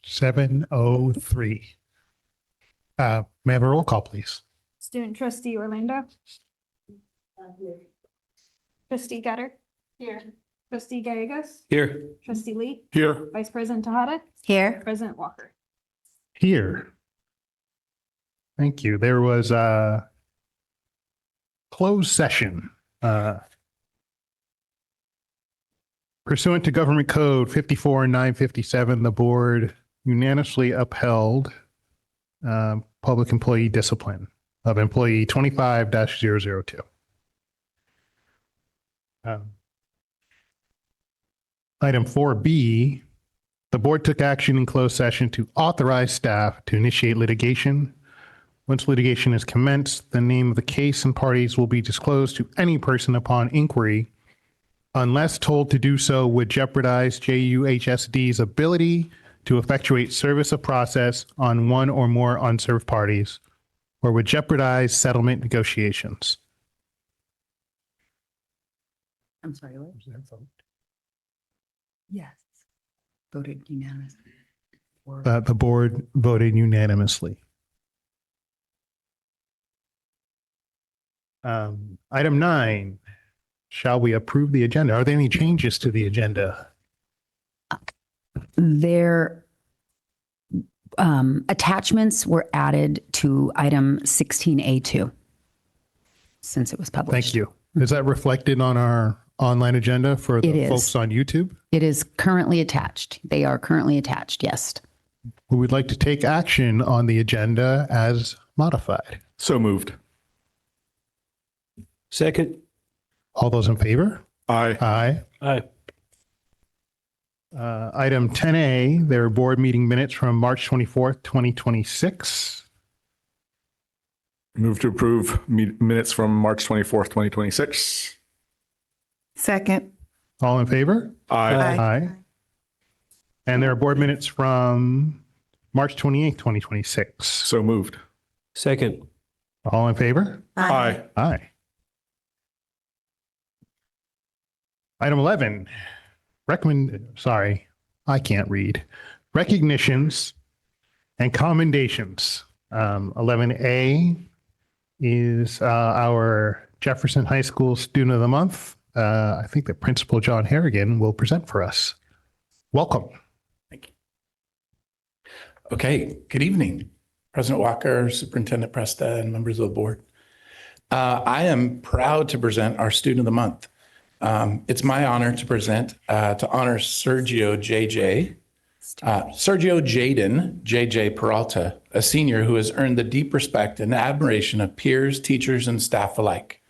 7:03. May I have a roll call, please? Student trustee Orlando. Trustee Getter. Here. Trustee Gallegos. Here. Trustee Lee. Here. Vice President Tejada. Here. President Walker. Here. Thank you. There was a closed session pursuant to Government Code 54-957. The board unanimously upheld public employee discipline of employee 25-002. Item 4B, the board took action in closed session to authorize staff to initiate litigation. Once litigation is commenced, the name of the case and parties will be disclosed to any person upon inquiry, unless told to do so would jeopardize JUHSD's ability to effectuate service of process on one or more unserved parties, or would jeopardize settlement negotiations. I'm sorry, what? Yes. Voted unanimously. The board voted unanimously. Item 9, shall we approve the agenda? Are there any changes to the agenda? Their attachments were added to item 16A2 since it was published. Thank you. Is that reflected on our online agenda for It the is. folks on YouTube? It is currently attached. They are currently attached, yes. We would like to take action on the agenda as modified. So moved. Second. All those in favor? Aye. Aye. Aye. Item 10A, there are board meeting minutes from March 24th, 2026. Move to approve minutes from March 24th, 2026. Second. All in favor? Aye. Aye. And there are board minutes from March 28th, 2026. So moved. Second. All in favor? Aye. Aye. Item 11, I can't read. Recognitions and commendations. 11A is our Jefferson High School Student of the Month. I think that Principal John Harrigan will present for us. Welcome. Thank you. Okay, good evening, President Walker, Superintendent Presta, and members of the board. I am proud to present our Student of the Month. It's my honor to present to honor Sergio Jaden JJ Peralta, a senior who has earned the deep respect and admiration of peers, teachers, and staff alike.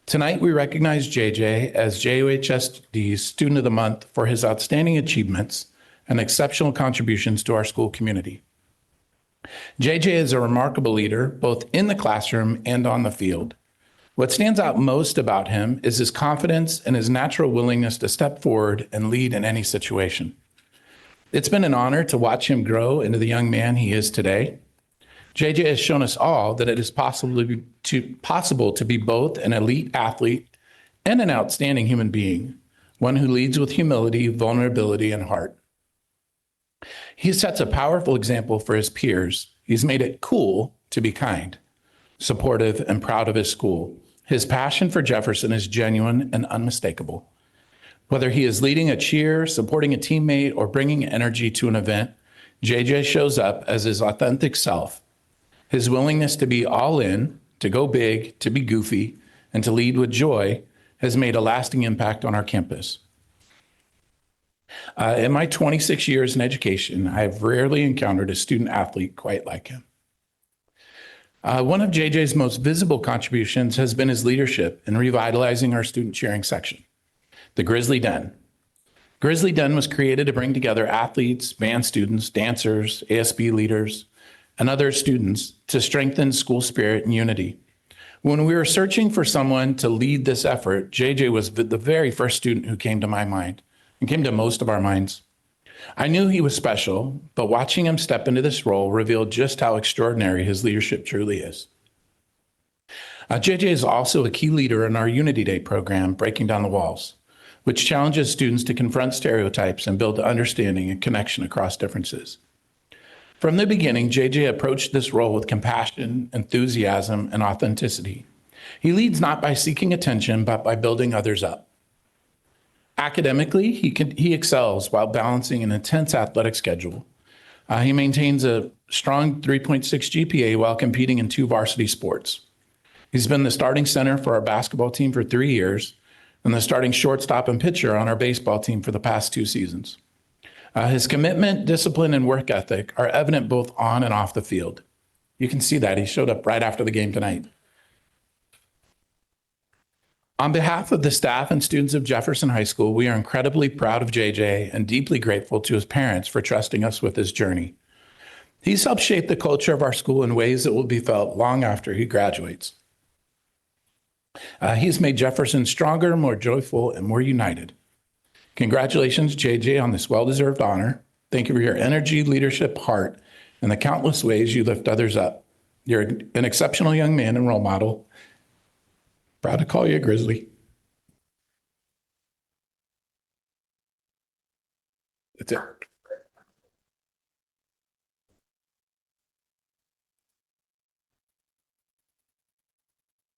Tonight, we recognize JJ as JUHSD's Student of the Month for his outstanding achievements and exceptional contributions to our school community. JJ is a remarkable leader, both in the classroom and on the field. What stands out most about him is his confidence and his natural willingness to step forward and lead in any situation. It's been an honor to watch him grow into the young man he is today. JJ has shown us all that it is possible to be both an elite athlete and an outstanding human being, one who leads with humility, vulnerability, and heart. He sets a powerful example for his peers. He's made it cool to be kind, supportive, and proud of his school. His passion for Jefferson is genuine and unmistakable. Whether he is leading a cheer, supporting a teammate, or bringing energy to an event, JJ shows up as his authentic self. His willingness to be all in, to go big, to be goofy, and to lead with joy has made a lasting impact on our campus. In my 26 years in education, I have rarely encountered a student athlete quite like him. One of JJ's most visible contributions has been his leadership in revitalizing our student cheering section, the Grizzly Den. Grizzly Den was created to bring together athletes, band students, dancers, ASB leaders, and other students to strengthen school spirit and unity. When we were searching for someone to lead this effort, JJ was the very first student who came to my mind and came to most of our minds. I knew he was special, but watching him step into this role revealed just how extraordinary his leadership truly is. JJ is also a key leader in our Unity Day program, Breaking Down the Walls, which challenges students to confront stereotypes and build understanding and connection across differences. From the beginning, JJ approached this role with compassion, enthusiasm, and authenticity. He leads not by seeking attention, but by building others up. Academically, he excels while balancing an intense athletic schedule. He maintains a strong 3.6 GPA while competing in 2 varsity sports. He's been the starting center for our basketball team for 3 years and the starting shortstop and pitcher on our baseball team for the past 2 seasons. His commitment, discipline, and work ethic are evident both on and off the field. You can see that. He showed up right after the game tonight. On behalf of the staff and students of Jefferson High School, we are incredibly proud of JJ and deeply grateful to his parents for trusting us with his journey. He's helped shape the culture of our school in ways that will be felt long after he graduates. He's made Jefferson stronger, more joyful, and more united. Congratulations, JJ, on this well-deserved honor. Thank you for your energy, leadership, heart, and the countless ways you lift others up. You're an exceptional young man and role model. Proud to call you a Grizzly. That's it. I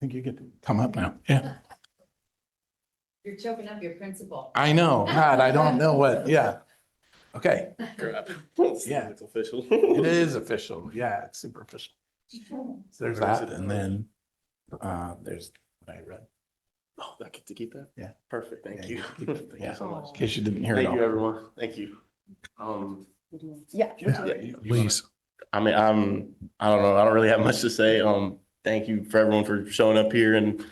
think you get to come up now. Yeah. You're choking up your principal. I know. God, I don't know what. Yeah. Okay. Yeah. It's official. It is official. Yeah, it's super official. So there's that, and then there's what I read. Oh, I get to keep that? Yeah. Perfect. Thank you. Keep it. Thank Yeah. you so much. In case you didn't hear it Thank you, all. everyone. Thank you. Yeah. Please. I mean, I don't know. I don't really have much to say. Thank you for everyone for showing up here, and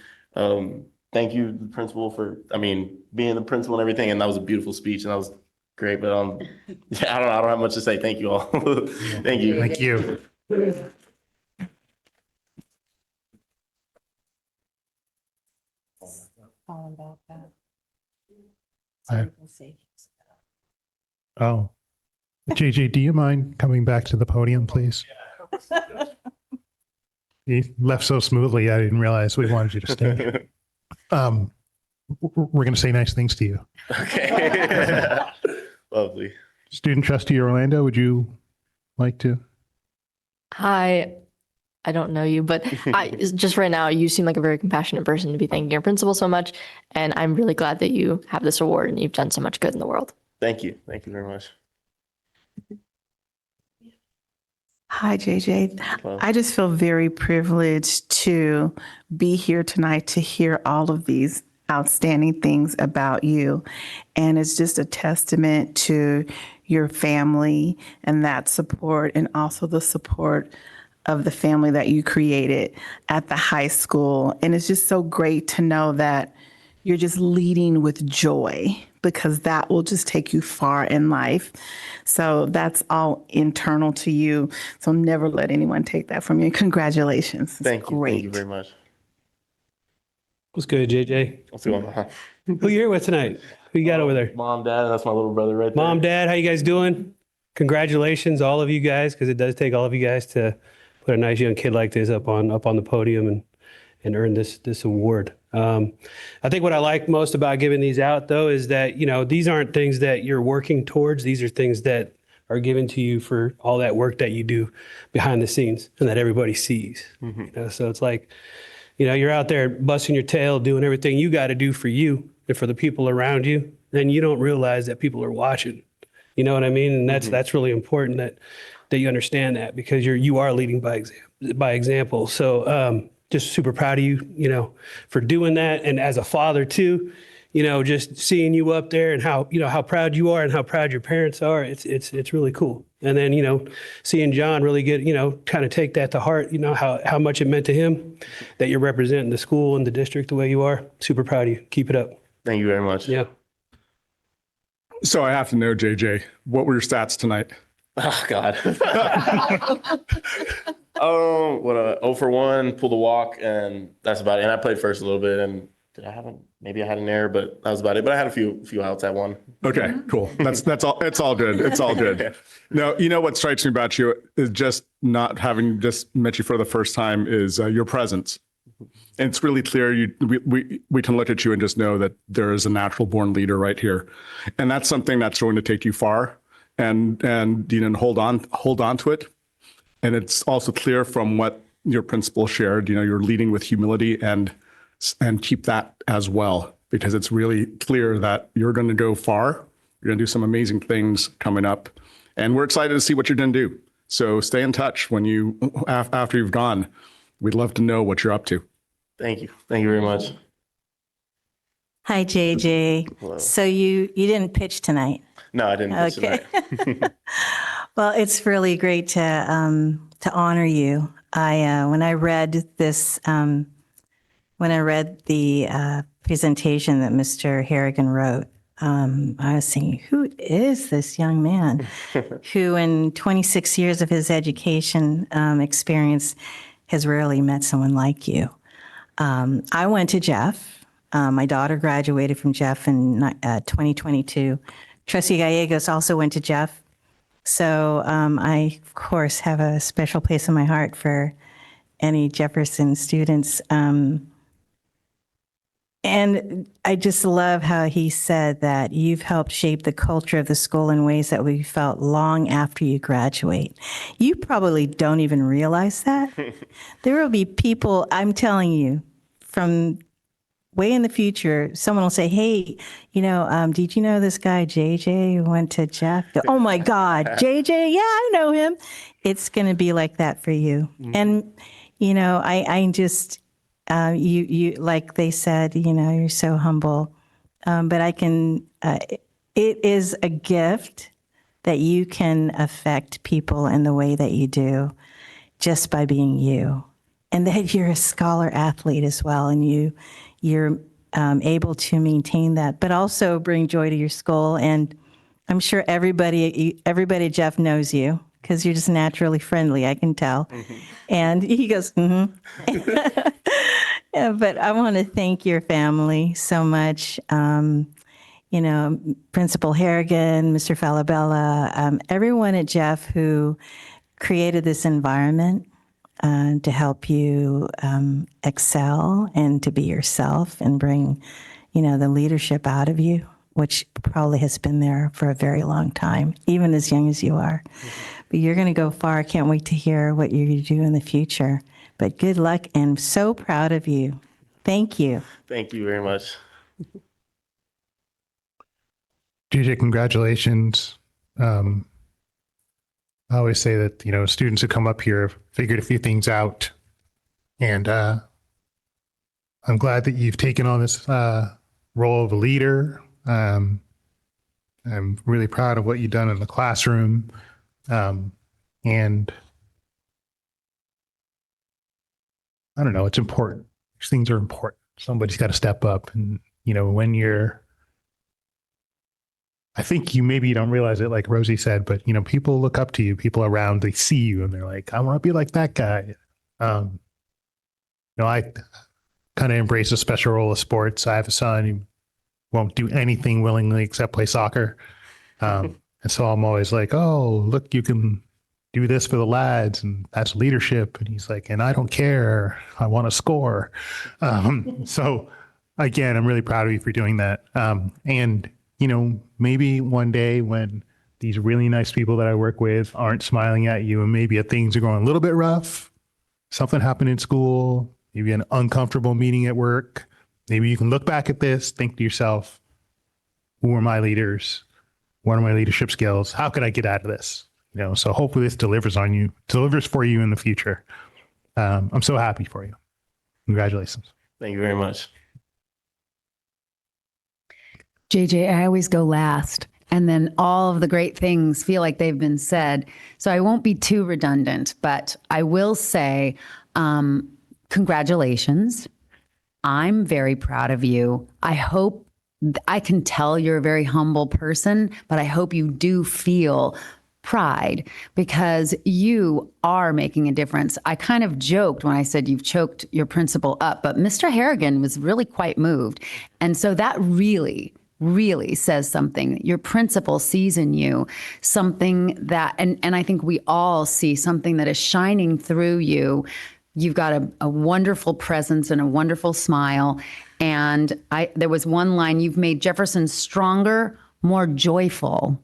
thank you, the principal, for, being the principal and everything. And that was a beautiful speech, and that was great. But yeah, I don't have much to say. Thank you all. Thank you. Thank you. Oh. JJ, do you mind coming back to the podium, please? You left so smoothly, I didn't realize we wanted you to stay. We're going to say nice things to you. Okay. Lovely. Student trustee Orlando, would you like to? Hi, I don't know you, but just right now, you seem like a very compassionate person to be thanking your principal so much. And I'm really glad that you have this award and you've done so much good in the world. Thank you. Thank you very much. Hi, JJ. Hello. I just feel very privileged to be here tonight to hear all of these outstanding things about you. And it's just a testament to your family and that support, and also the support of the family that you created at the high school. And it's just so great to know that you're just leading with joy, because that will just take you far in life. So that's all internal to you. So never let anyone take that from you. Congratulations. It's Thank you. great. Thank you very much. What's good, JJ? What's going on? Who you here with tonight? Who you got over there? Mom, Dad, that's my little brother right there. Mom, Dad, how you guys doing? Congratulations, all of you guys, because it does take all of you guys to put a nice young kid like this up on the podium and earn this award. I think what I like most about giving these out, though, is that, these aren't things that you're working towards. These are things that are given to you for all that work that you do behind the scenes and that everybody sees. So it's like, you're out there busting your tail, doing everything you got to do for you and for the people around you. Then you don't realize that people are watching. You know what I mean? And that's really important that you understand that, because you are leading by example. So just super proud of you, for doing that. And as a father too, just seeing you up there and how proud you are and how proud your parents are, it's really cool. And then, seeing John really get, kind of take that to heart, how much it meant to him that you're representing the school and the district the way you are. Super proud of you. Keep it up. Thank you very much. Yeah. So I have to know, JJ, what were your stats tonight? Oh, God. 0 for 1, pulled a walk, and that's about it. And I played first a little bit, and maybe I had an error, but that was about it. But I had a few outs at one. Okay, cool. That's all. It's all good. It's all good. No, what strikes me about you is just not having just met you for the first time is your presence. And it's really clear. We can look at you and just know that there is a natural born leader right here. And that's something that's going to take you far. and hold on to it. And it's also clear from what your principal shared, you're leading with humility and keep that as well, because it's really clear that you're going to go far. You're going to do some amazing things coming up, and we're excited to see what you're going to do. So stay in touch after you've gone. We'd love to know what you're up to. Thank you. Thank you very much. Hi, JJ. Hello. So you didn't pitch tonight. No, I didn't. Okay. Well, it's really great to honor you. When I read this, when I read the presentation that Mr. Harrigan wrote, I was thinking, who is this young man who in 26 years of his education experience has rarely met someone like you? I went to Jeff. My daughter graduated from Jeff in 2022. Trustee Gallegos also went to Jeff. So I, of course, have a special place in my heart for any Jefferson students. And I just love how he said that you've helped shape the culture of the school in ways that we felt long after you graduate. You probably don't even realize that. There will be people, I'm telling you, from way in the future, someone will say, hey, did you know this guy, JJ, who went to Jeff? Oh my God, JJ, yeah, I know him. It's going to be like that for you. Mm-hmm. And, I just, you like they said, you're so humble. But it is a gift that you can affect people in the way that you do just by being you. And that you're a scholar athlete as well. And you're able to maintain that, but also bring joy to your school. And I'm sure everybody at Jeff knows you because you're just naturally friendly, I can tell. Mm-hmm. And he goes, mm-hmm. Yeah, but I want to thank your family so much. Principal Harrigan, Mr. Falabella, everyone at Jeff who created this environment to help you excel and to be yourself and bring, the leadership out of you, which probably has been there for a very long time, even as young as you are. Mm-hmm. But you're going to go far. I can't wait to hear what you're going to do in the future. But good luck, and so proud of you. Thank you. Thank you very much. JJ, congratulations. I always say that, students who come up here have figured a few things out. And I'm glad that you've taken on this role of a leader. I'm really proud of what you've done in the classroom. And I don't know, it's important. These things are important. Somebody's got to step up. And, I think you don't realize it, like Rosie said, but people look up to you, people around, they see you and they're like, I want to be like that guy. I kind of embrace a special role of sports. I have a son who won't do anything willingly except play soccer. And so I'm always like, oh, look, you can do this for the lads, and that's leadership. And he's like, and I don't care. I want to score. So again, I'm really proud of you for doing that. And maybe one day when these really nice people that I work with aren't smiling at you and maybe things are going a little bit rough, something happened in school, maybe an uncomfortable meeting at work, maybe you can look back at this, think to yourself, who are my leaders? What are my leadership skills? How could I get out of this? So hopefully this delivers for you in the future. I'm so happy for you. Congratulations. Thank you very much. JJ, I always go last, and then all of the great things feel like they've been said. So I won't be too redundant, but I will say, congratulations. I'm very proud of you. I can tell you're a very humble person, but I hope you do feel pride because you are making a difference. I kind of joked when I said you've choked your principal up, but Mr. Harrigan was really quite moved. And so that really says something. Your principal sees in you something that, and I think we all see something that is shining through you. You've got a wonderful presence and a wonderful smile. And there was one line, you've made Jefferson stronger, more joyful.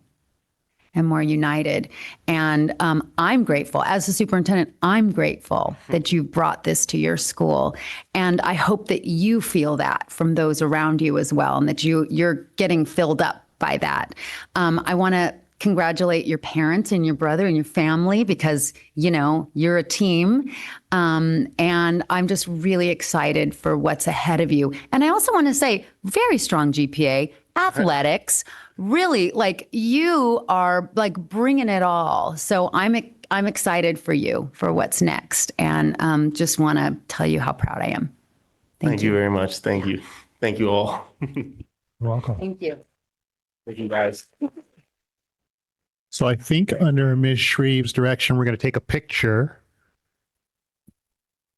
and more united. And I'm grateful. As the superintendent, I'm grateful that you brought this to your school. And I hope that you feel that from those around you as well, and that you're getting filled up by that. I want to congratulate your parents and your brother and your family, because, you know, you're a team. And I'm just really excited for what's ahead of you. And I also want to say, very strong GPA, athletics, really, like, you are like bringing it all. So I'm excited for you for what's next, and just want to tell you how proud I am. Thank you very much. Thank you. Thank you all. You're welcome. Thank you. Thank you, guys. So I think under Ms. Shreve's direction, we're going to take a picture.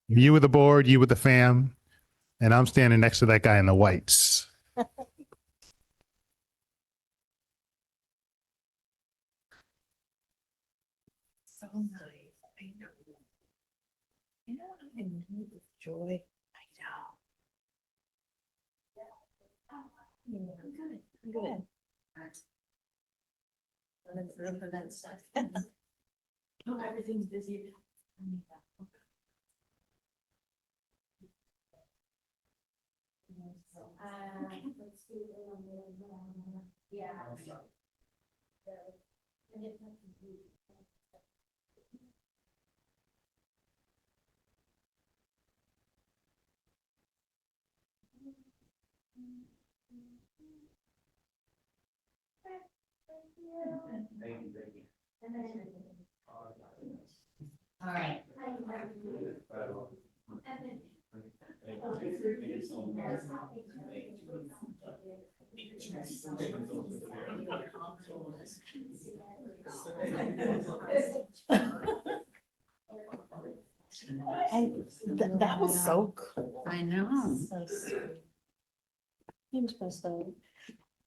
You with the board, you with the fam, and I'm standing next to that guy in the whites. So nice. I know. You know what I'm in need of joy? I know. I'm good. I'm good. Oh, everything's busy. All right. That was so cool. I know.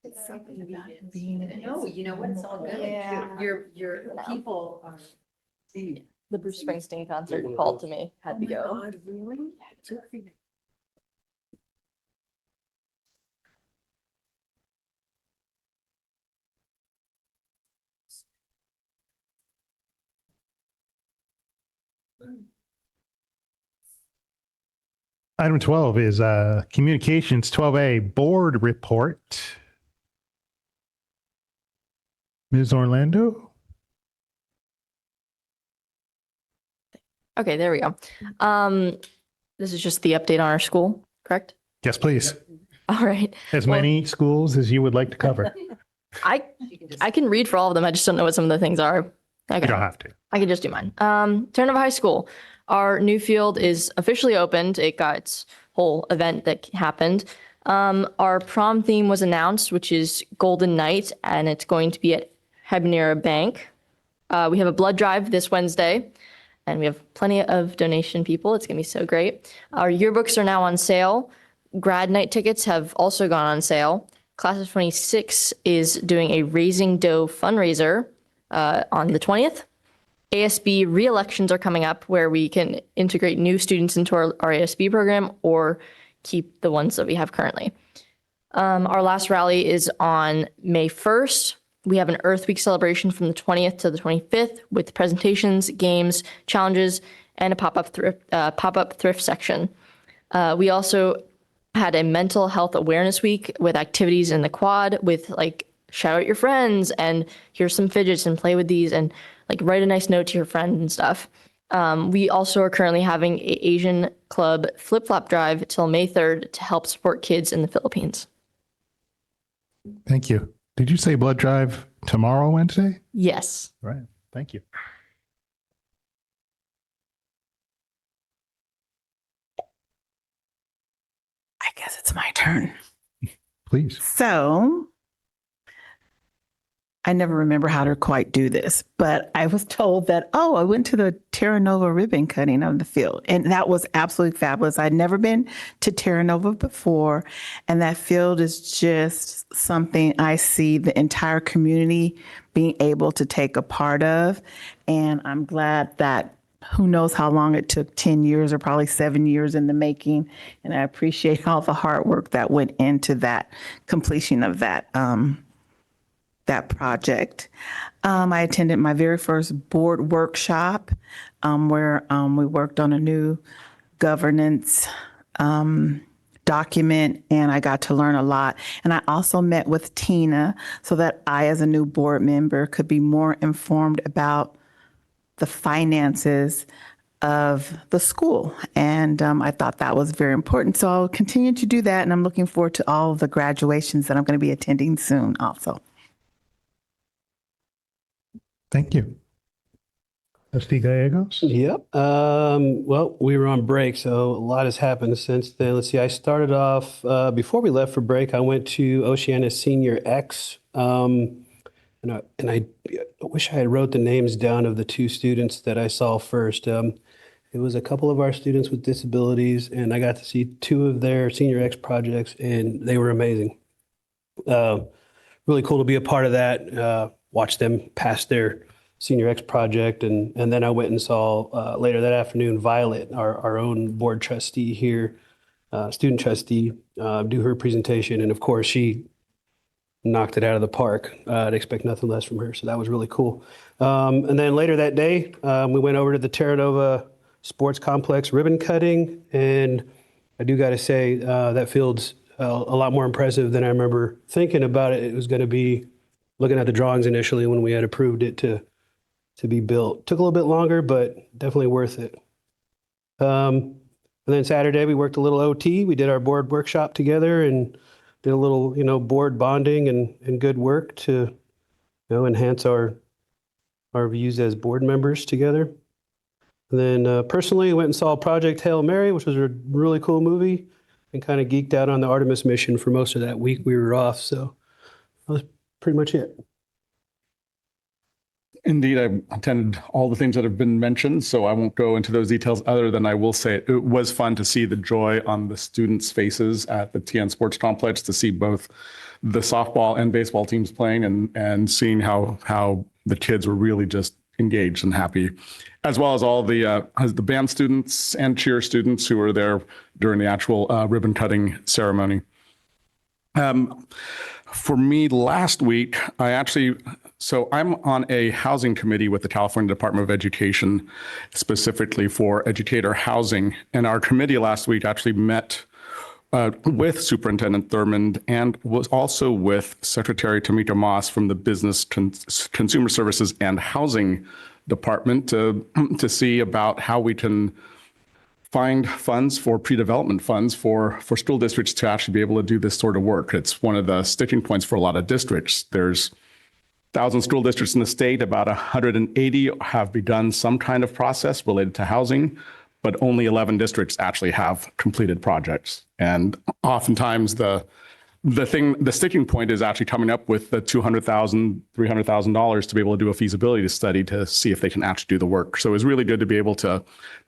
It's something about it being in No, you know what? It's all good. Yeah. Your people are. The Bruce Springsteen concert called to me, had to go. Really? Item 12 is communications 12A board report. Ms. Orlando? Okay, there we go. This is just the update on our school, correct? Yes, please. All right. As Well- many schools as you would like to cover. I can read for all of them. I just don't know what some of the things are. You Okay. don't have to. I can just do mine. Turnover High School. Our new field is officially opened. It got its whole event that happened. Our prom theme was announced, which is Golden Night, and it's going to be at Habanera Bank. We have a blood drive this Wednesday, and we have plenty of donation people. It's going to be so great. Our yearbooks are now on sale. Grad night tickets have also gone on sale. Class of 26 is doing a Raising Dough fundraiser on the 20th. ASB re-elections are coming up, where we can integrate new students into our ASB program or keep the ones that we have currently. Our last rally is on May 1st. We have an Earth Week celebration from the 20th to the 25th with presentations, games, challenges, and a pop-up thrift section. We also had a mental health awareness week with activities in the quad with like shout out your friends and here's some fidgets and play with these and like write a nice note to your friend and stuff. We also are currently having an Asian Club flip-flop drive till May 3rd to help support kids in the Philippines. Thank you. Did you say blood drive tomorrow, Wednesday? Yes. Right. Thank you. I guess it's my turn. Please. So I never remember how to quite do this, but I was told that, oh, I went to the Terra Nova ribbon cutting of the field. And that was absolutely fabulous. I'd never been to Terra Nova before. And that field is just something I see the entire community being able to take a part of. And I'm glad that who knows how long it took, 10 years or probably 7 years in the making. And I appreciate all the hard work that went into that completion of that that project. I attended my very first board workshop where we worked on a new governance document, and I got to learn a lot. And I also met with Tina so that I, as a new board member, could be more informed about the finances of the school. And I thought that was very important. So I'll continue to do that. And I'm looking forward to all of the graduations that I'm going to be attending soon also. Thank you. Trustee Gallegos? Yep. Well, we were on break, so a lot has happened since then. Let's see. I started off before we left for break. I went to Oceana Senior X, and I wish I had wrote the names down of the two students that I saw first. It was a couple of our students with disabilities, and I got to see two of their Senior X projects, and they were amazing. Really cool to be a part of that. Watch them pass their Senior X project. And then I went and saw later that afternoon, Violet, our own board trustee here, student trustee, do her presentation. And of course, she knocked it out of the park. I'd expect nothing less from her. So that was really cool. And then later that day, we went over to the Terra Nova Sports Complex ribbon cutting. And I do got to say, that field's a lot more impressive than I remember thinking about it. It was going to be looking at the drawings initially when we had approved it to be built. Took a little bit longer, but definitely worth it. And then Saturday, we worked a little OT. We did our board workshop together and did a little, board bonding and good work to, enhance our views as board members together. And then personally, I went and saw Project Hail Mary, which was a really cool movie, and kind of geeked out on the Artemis mission for most of that week we were off. So that was pretty much it. Indeed, I attended all the things that have been mentioned, so I won't go into those details other than I will say it was fun to see the joy on the students' faces at the TN Sports Complex, to see both the softball and baseball teams playing and seeing how the kids were really just engaged and happy, as well as all the band students and cheer students who were there during the actual ribbon cutting ceremony. For me, last week, I'm on a housing committee with the California Department of Education, specifically for educator housing. And our committee last week actually met with Superintendent Thurmond and was also with Secretary Tamika Moss from the Business Consumer Services and Housing Department to see about how we can find funds for pre-development funds for school districts to actually be able to do this sort of work. It's one of the sticking points for a lot of districts. There's 1,000 school districts in the state, about 180 have begun some kind of process related to housing, but only 11 districts actually have completed projects. And oftentimes the sticking point is actually coming up with the $200,000, $300,000 to be able to do a feasibility study to see if they can actually do the work. So it was really good to be able to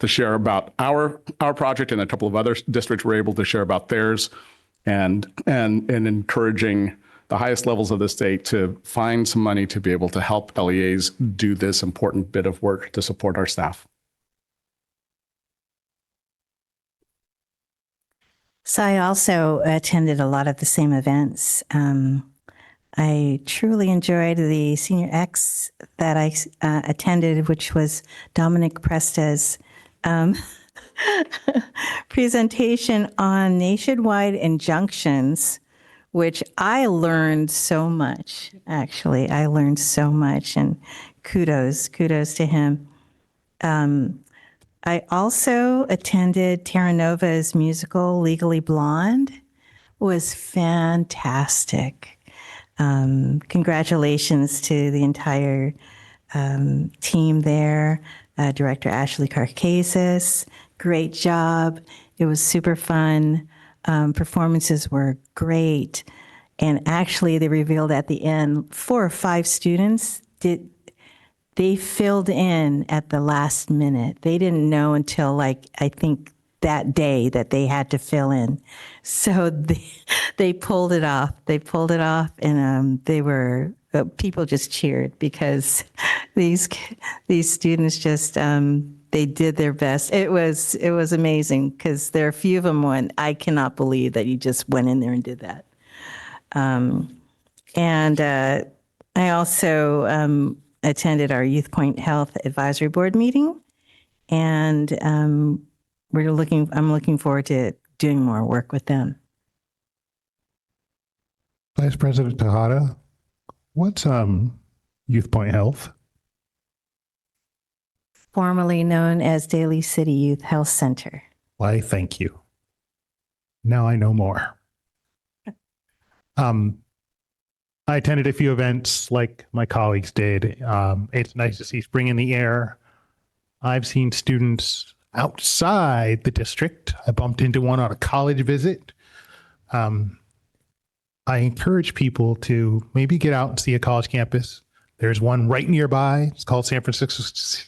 share about our project, and a couple of other districts were able to share about theirs, and encouraging the highest levels of the state to find some money to be able to help LEAs do this important bit of work to support our staff. So I also attended a lot of the same events. I truly enjoyed the Senior X that I attended, which was Dominic Presta's presentation on nationwide injunctions, which I learned so much. Actually, I learned so much, and kudos to him. I also attended Terra Nova's musical Legally Blonde. It was fantastic. Congratulations to the entire team there. Director Ashley Carcasis, great job. It was super fun. Performances were great. And actually, they revealed at the end, 4 or 5 students they filled in at the last minute. They didn't know until I think that day that they had to fill in. So they pulled it off. And they were, people just cheered because these students just, they did their best. It was amazing because there are a few of them went, I cannot believe that you just went in there and did that. I also attended our Youth Point Health Advisory Board meeting, and I'm looking forward to doing more work with them. Vice President Tejada, what's Youth Point Health? Formerly known as Daly City Youth Health Center. Why, thank you. Now I know more. I attended a few events like my colleagues did. It's nice to see spring in the air. I've seen students outside the district. I bumped into one on a college visit. I encourage people to maybe get out and see a college campus. There's one right nearby. It's called San Francisco.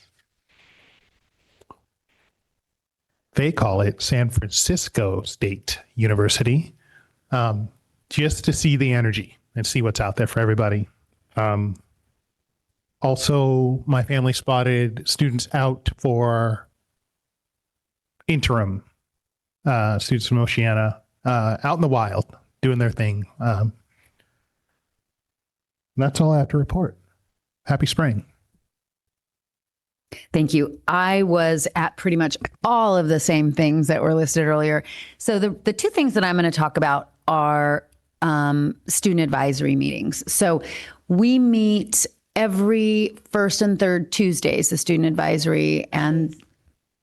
They call it San Francisco State University, just to see the energy and see what's out there for everybody. Also, my family spotted students out for interim, students from Oceana, out in the wild, doing their thing. That's all I have to report. Happy spring. Thank you. I was at pretty much all of the same things that were listed earlier. So the two things that I'm going to talk about are student advisory meetings. So we meet every first and third Tuesdays, the student advisory, and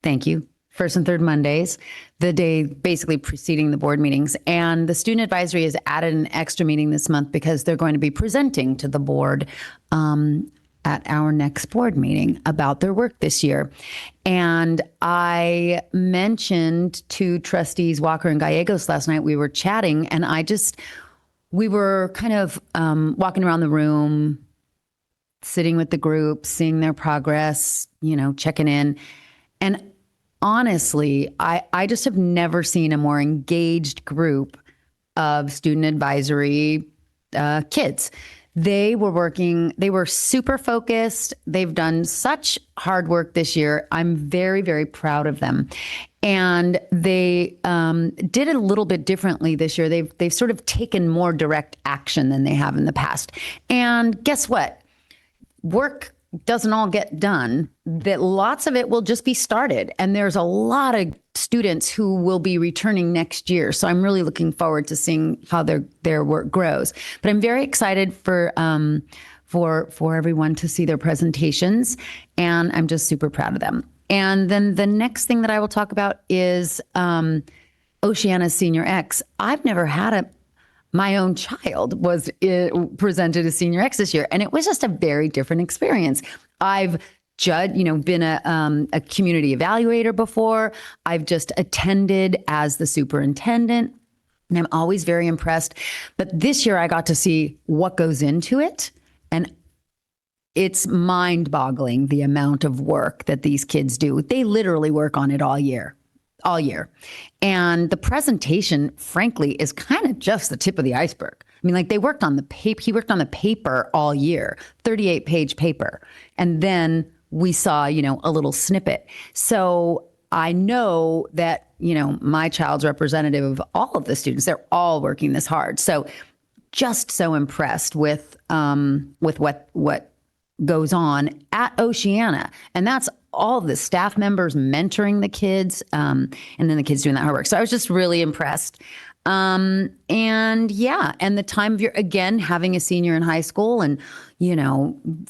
thank you, first and third Mondays, the day basically preceding the board meetings. And the student advisory has added an extra meeting this month because they're going to be presenting to the board at our next board meeting about their work this year. And I mentioned to trustees Walker and Gallegos last night, we were chatting, and we were kind of walking around the room, sitting with the group, seeing their progress, checking in. And honestly, I just have never seen a more engaged group of student advisory kids. They were super focused. They've done such hard work this year. I'm very, very proud of them. And they did it a little bit differently this year. They've sort of taken more direct action than they have in the past. And guess what? Work doesn't all get done. That lots of it will just be started. And there's a lot of students who will be returning next year. So I'm really looking forward to seeing how their work grows. But I'm very excited for everyone to see their presentations. And I'm just super proud of them. And then the next thing that I will talk about is Oceana Senior X. I've never had my own child was presented as Senior X this year, and it was just a very different experience. I've been a community evaluator before. I've just attended as the superintendent, and I'm always very impressed. But this year I got to see what goes into it, and it's mind-boggling the amount of work that these kids do. They literally work on it all year. And the presentation, frankly, is kind of just the tip of the iceberg. I mean, they worked on the paper. He worked on the paper all year, 38-page paper. And then we saw, a little snippet. So I know that, my child's representative of all of the students. They're all working this hard. So just so impressed with what goes on at Oceana. And that's all the staff members mentoring the kids, and then the kids doing that hard work. So I was just really impressed. And the time of year, again, having a senior in high school and,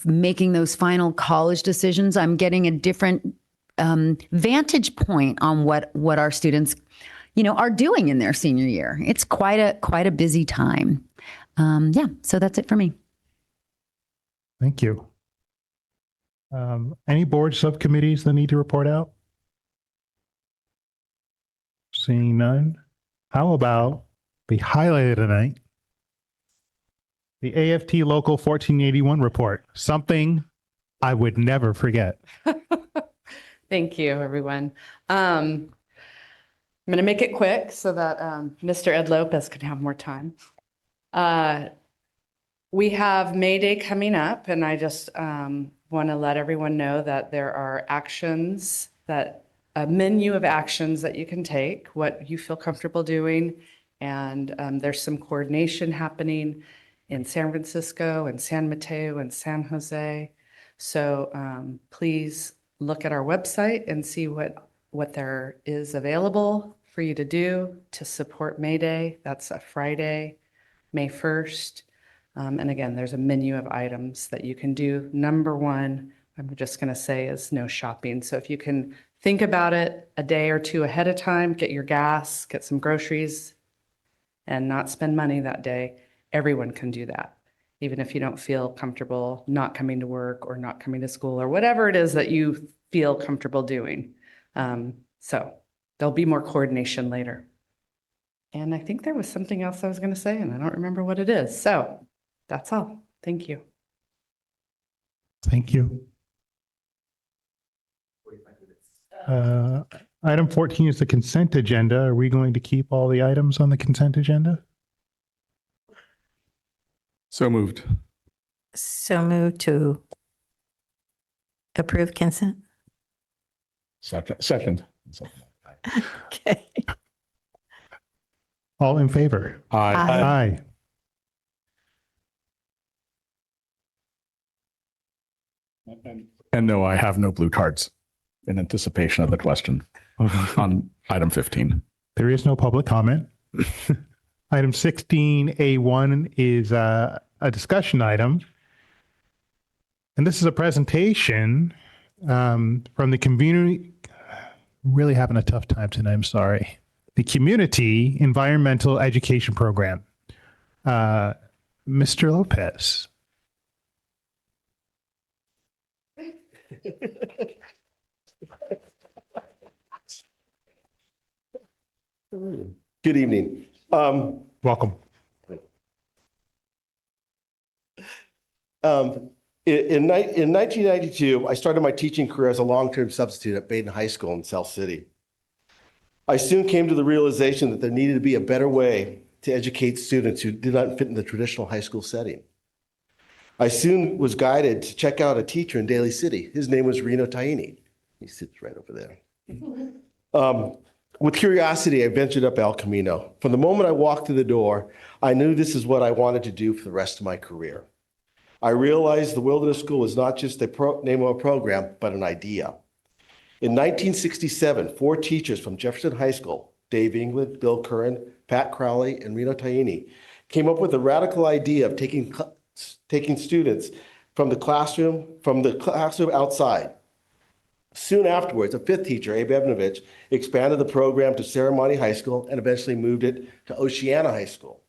making those final college decisions, I'm getting a different vantage point on what our students, are doing in their senior year. It's quite a busy time. So that's it for me. Thank you. Any board subcommittees that need to report out? Seeing none. How about the highlight of the night? The AFT Local 1481 report, something I would never forget. Thank you, everyone. I'm going to make it quick so that Mr. Ed Lopez can have more time. We have May Day coming up, and I just want to let everyone know that there are a menu of actions that you can take, what you feel comfortable doing, and there's some coordination happening in San Francisco and San Mateo and San Jose. So please look at our website and see what there is available for you to do to support May Day. That's a Friday, May 1st. And again, there's a menu of items that you can do. Number one, I'm just going to say, is no shopping. So if you can think about it a day or two ahead of time, get your gas, get some groceries, and not spend money that day, everyone can do that. Even if you don't feel comfortable not coming to work or not coming to school or whatever it is that you feel comfortable doing. So there'll be more coordination later. And I think there was something else I was going to say, and I don't remember what it is. So that's all. Thank you. Thank you. Item 14 is the consent agenda. Are we going to keep all the items on the consent agenda? So moved. So move to approve consent. Second. Okay. All in favor? Aye. Aye. And no, I have no blue cards in anticipation of the question on item 15. There is no public comment. Item 16A1 is a discussion item. And this is a presentation from the community. Really having a tough time tonight, I'm sorry. The Community Environmental Education Program. Mr. Lopez. Good evening. Welcome. In 1992, I started my teaching career as a long-term substitute at Baden High School in South City. I soon came to the realization that there needed to be a better way to educate students who did not fit in the traditional high school setting. I soon was guided to check out a teacher in Daly City. His name was Reno Taini. He sits right over there. With curiosity, I ventured up El Camino. From the moment I walked through the door, I knew this is what I wanted to do for the rest of my career. I realized the Wilderness School was not just the name of a program, but an idea. In 1967, 4 teachers from Jefferson High School, Dave England, Bill Curran, Pat Crowley, and Reno Taini, came up with a radical idea of taking students from the classroom outside. Soon afterwards, a 5th teacher, Abe Evnovich, expanded the program to Ceremony High School and eventually moved it to Oceana High School.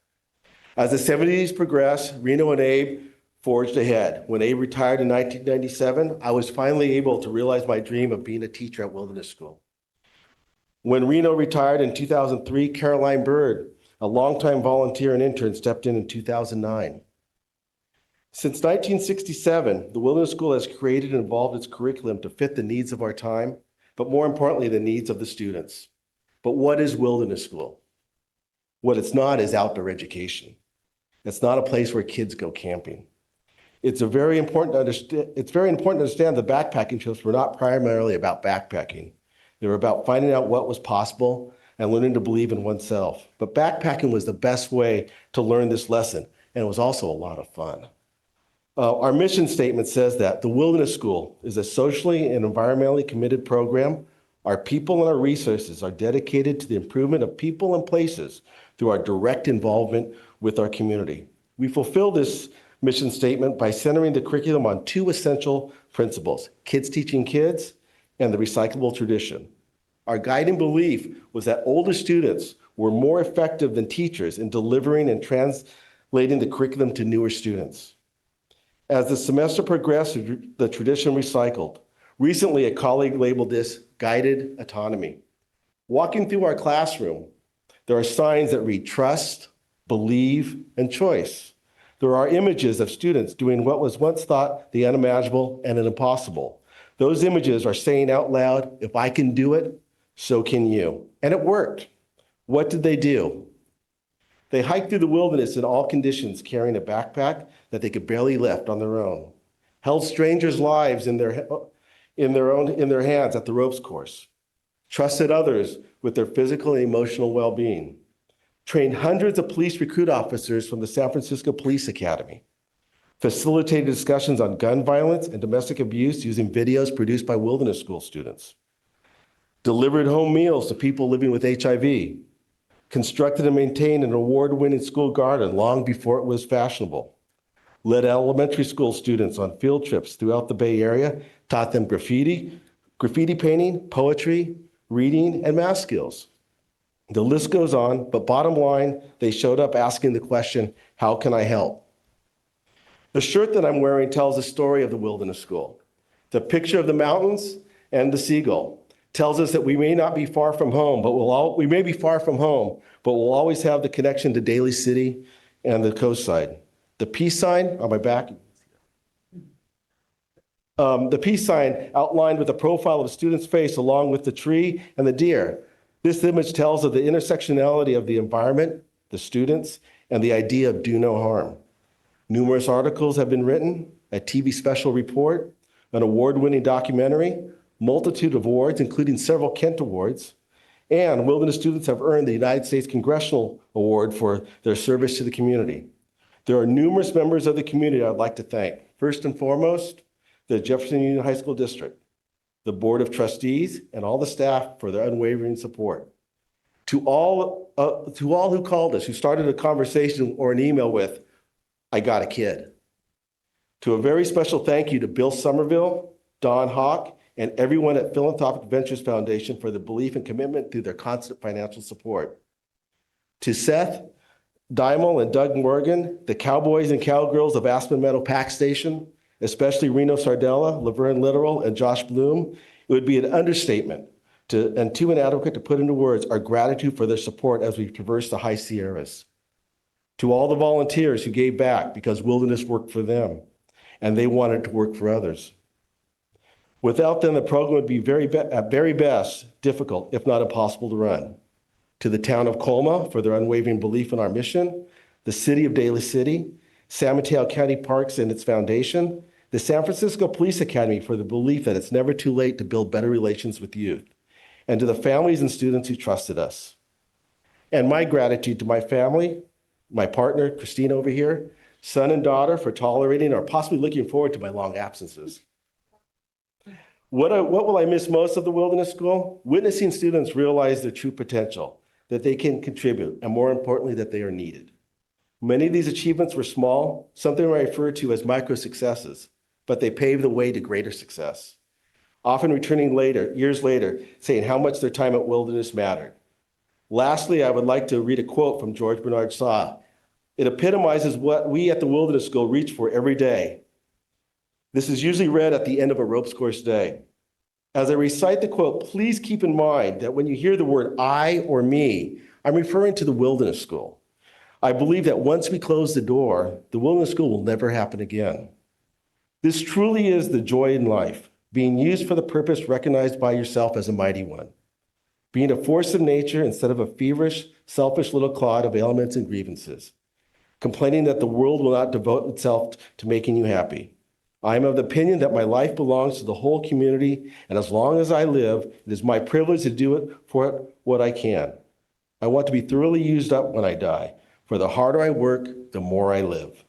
As the 70s progressed, Reno and Abe forged ahead. When Abe retired in 1997, I was finally able to realize my dream of being a teacher at Wilderness School. When Reno retired in 2003, Caroline Bird, a longtime volunteer and intern, stepped in 2009. Since 1967, the Wilderness School has created and evolved its curriculum to fit the needs of our time, but more importantly, the needs of the students. But what is Wilderness School? What it's not is outdoor education. It's not a place where kids go camping. It's very important to understand the backpacking trips were not primarily about backpacking. They were about finding out what was possible and learning to believe in oneself. But backpacking was the best way to learn this lesson, and it was also a lot of fun. Our mission statement says that the Wilderness School is a socially and environmentally committed program. Our people and our resources are dedicated to the improvement of people and places through our direct involvement with our community. We fulfill this mission statement by centering the curriculum on 2 essential principles: kids teaching kids and the recyclable tradition. Our guiding belief was that older students were more effective than teachers in delivering and translating the curriculum to newer students. As the semester progressed, the tradition recycled. Recently, a colleague labeled this guided autonomy. Walking through our classroom, there are signs that read trust, believe, and choice. There are images of students doing what was once thought the unimaginable and an impossible. Those images are saying out loud, if I can do it, so can you. And it worked. What did they do? They hiked through the wilderness in all conditions, carrying a backpack that they could barely lift on their own, held strangers' lives in their hands at the ropes course, trusted others with their physical and emotional well-being. trained hundreds of police recruit officers from the San Francisco Police Academy, facilitated discussions on gun violence and domestic abuse using videos produced by Wilderness School students, delivered home meals to people living with HIV, constructed and maintained an award-winning school garden long before it was fashionable, led elementary school students on field trips throughout the Bay Area, taught them graffiti painting, poetry, reading, and math skills. The list goes on, but bottom line, they showed up asking the question, how can I help? The shirt that I'm wearing tells the story of the Wilderness School. The picture of the mountains and the seagull tells us that we may not be far from home, but we may be far from home, but we'll always have the connection to Daly City and the coast side. The peace sign on my back, the peace sign outlined with the profile of a student's face along with the tree and the deer. This image tells of the intersectionality of the environment, the students, and the idea of do no harm. Numerous articles have been written, a TV special report, an award-winning documentary, multitude of awards, including several Kent Awards, and Wilderness students have earned the United States Congressional Award for their service to the community. There are numerous members of the community I'd like to thank. First and foremost, the Jefferson Union High School District, the Board of Trustees, and all the staff for their unwavering support. To all who called us, who started a conversation or an email with, I got a kid. To a very special thank you to Bill Somerville, Don Hawk, and everyone at Philanthropic Ventures Foundation for the belief and commitment through their constant financial support. To Seth, Dimel, and Doug Morgan, the cowboys and cowgirls of Aspen Meadow Pack Station, especially Reno Sardella, Laverne Literal, and Josh Bloom, it would be an understatement and too inadequate to put into words our gratitude for their support as we traverse the high Sierras. To all the volunteers who gave back because Wilderness worked for them and they wanted to work for others. Without them, the program would be at very best difficult, if not impossible to run. To the town of Colma for their unwavering belief in our mission, the city of Daly City, San Mateo County Parks and its foundation, the San Francisco Police Academy for the belief that it's never too late to build better relations with youth, and to the families and students who trusted us. And my gratitude to my family, my partner, Christine over here, son and daughter for tolerating or possibly looking forward to my long absences. What will I miss most of the Wilderness School? Witnessing students realize their true potential, that they can contribute, and more importantly, that they are needed. Many of these achievements were small, something I refer to as micro successes, but they paved the way to greater success. Often returning later, years later, saying how much their time at Wilderness mattered. Lastly, I would like to read a quote from George Bernard Shaw. It epitomizes what we at the Wilderness School reach for every day. This is usually read at the end of a ropes course day. As I recite the quote, please keep in mind that when you hear the word I or me, I'm referring to the Wilderness School. I believe that once we close the door, the Wilderness School will never happen again. This truly is the joy in life, being used for the purpose recognized by yourself as a mighty one. Being a force of nature instead of a feverish, selfish little clod of ailments and grievances. Complaining that the world will not devote itself to making you happy. I am of the opinion that my life belongs to the whole community, and as long as I live, it is my privilege to do it for what I can. I want to be thoroughly used up when I die, for the harder I work, the more I live.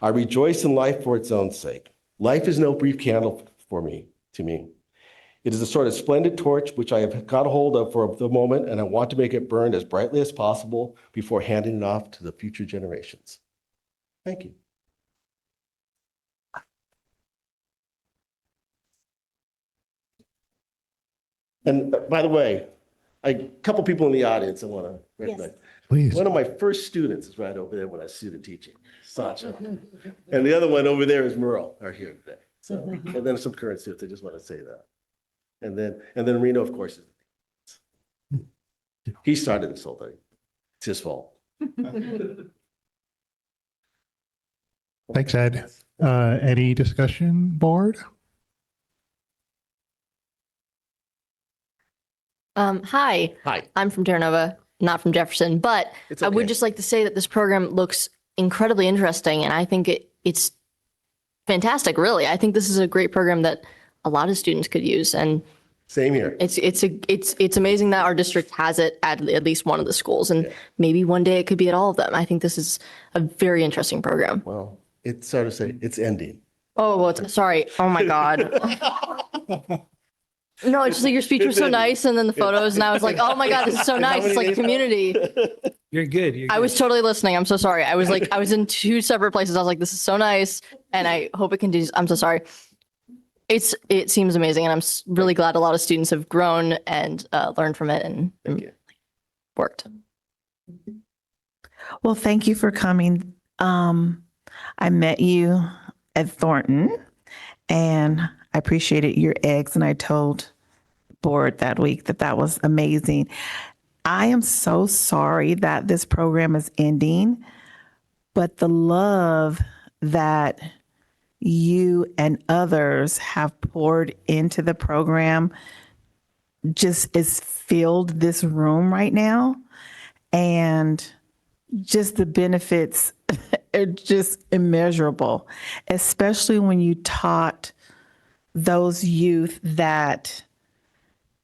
I rejoice in life for its own sake. Life is no brief candle to me. It is a sort of splendid torch which I have got a hold of for the moment, and I want to make it burn as brightly as possible before handing it off to the future generations. Thank you. And by the way, a couple people in the audience I want to recognize. Please. One of my first students is right over there when I was student teaching, Sancha. And the other one over there is Merle, are here today. So, and then some current students, I just want to say that. And then Reno, of course, he started this whole thing. It's his fault. Thanks, Ed. Any discussion, board? Hi. Hi. I'm from Terra Nova, not from Jefferson, but It's I would okay. just like to say that this program looks incredibly interesting, and I think it's fantastic, really. I think this is a great program that a lot of students could use, and Same here. It's amazing that our district has it at least one of the schools, and maybe one day it could be at all of them. I think this is a very interesting program. Well, it's sort of say it's ending. Oh, well, sorry. Oh my God. No, it's just like your speech was so nice, and then the photos, and I was like, oh my God, this is so nice. It's like a community. You're good. You're good. I was totally listening. I'm so sorry. I was in two separate places. I was like, this is so nice, and I hope it continues. I'm so sorry. It seems amazing, and I'm really glad a lot of students have grown and learned from it and worked. Well, thank you for coming. I met you at Thornton, and I appreciated your eggs, and I told board that week that was amazing. I am so sorry that this program is ending, but the love that you and others have poured into the program just is filled this room right now, and just the benefits are just immeasurable, especially when you taught those youth that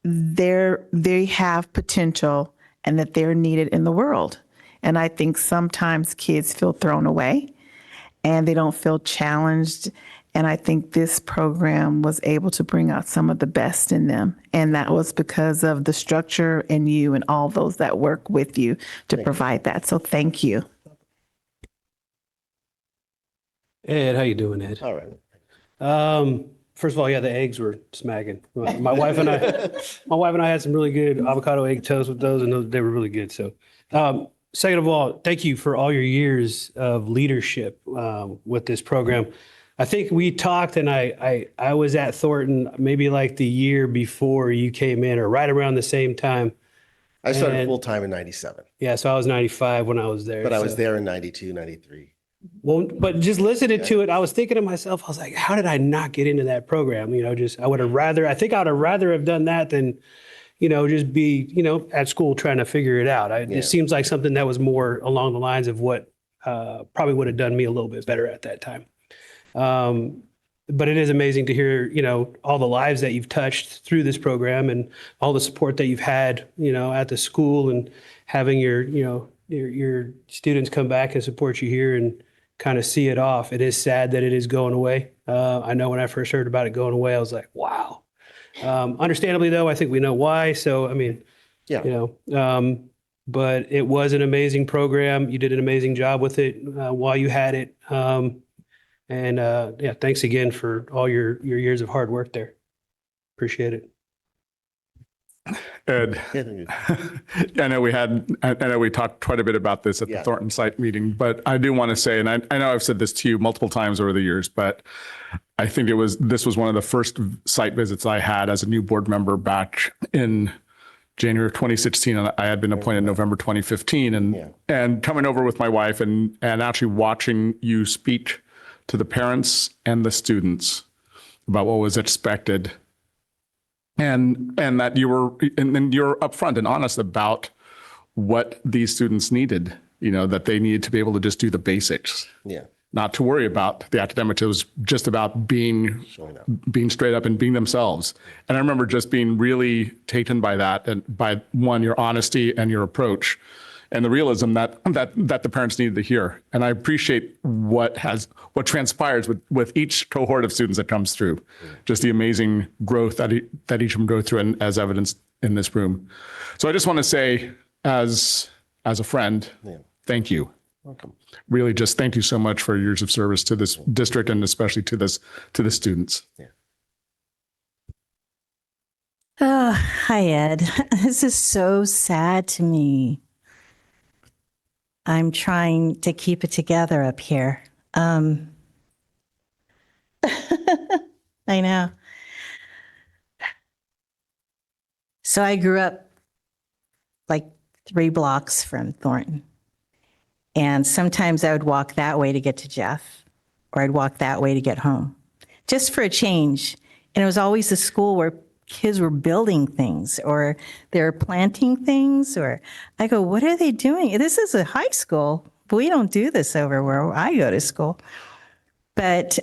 they have potential and that they're needed in the world. And I think sometimes kids feel thrown away and they don't feel challenged. And I think this program was able to bring out some of the best in them. And that was because of the structure and you and all those that work with you to provide that. So thank you. Ed, how you doing, Ed? All right. First of all, yeah, the eggs were smacking. My wife and I had some really good avocado egg toast with those, and they were really good. So, second of all, thank you for all your years of leadership with this program. I think we talked, and I was at Thornton maybe like the year before you came in, or right around the same time. I started full time in 97. Yeah, so I was 95 when I was there. But I was there in 92, 93. Well, but just listening to it, I was thinking to myself, I was like, how did I not get into that program? I would have rather have done that than, just be, at school trying to figure it out. It seems like something that was more along the lines of what probably would have done me a little bit better at that time. But it is amazing to hear, all the lives that you've touched through this program and all the support that you've had, at the school, and having your students come back and support you here and kind of see it off. It is sad that it is going away. I know when I first heard about it going away, I was like, wow. Understandably, though, I think we know why. So, but it was an amazing program. You did an amazing job with it while you had it. Thanks again for all your years of hard work there. Appreciate it. Ed, I know we talked quite a bit about this at the Thornton site meeting, but I do want to say, and I know I've said this to you multiple times over the years, but I think this was one of the first site visits I had as a new board member back in January of 2016. And I had been appointed in November 2015, and coming over with my wife and actually watching you speak to the parents and the students about what was expected. And that you're upfront and honest about what these students needed, that they needed to be able to just do the basics. Yeah. Not to worry about the academics. It was just about being straight up and being themselves. And I remember just being really taken by that, and by your honesty and your approach, and the realism that the parents needed to hear. And I appreciate what transpires with each cohort of students that comes through, just the amazing growth that each of them go through, and as evidenced in this room. So I just want to say, as a friend, thank you. Welcome. Really, just thank you so much for years of service to this district, and especially to the students. Hi, Ed. This is so sad to me. I'm trying to keep it together up here. I know. So I grew up like 3 blocks from Thornton. And sometimes I would walk that way to get to Jeff, or I'd walk that way to get home, just for a change. And it was always a school where kids were building things, or they're planting things, or I go, what are they doing? This is a high school. We don't do this over where I go to school. But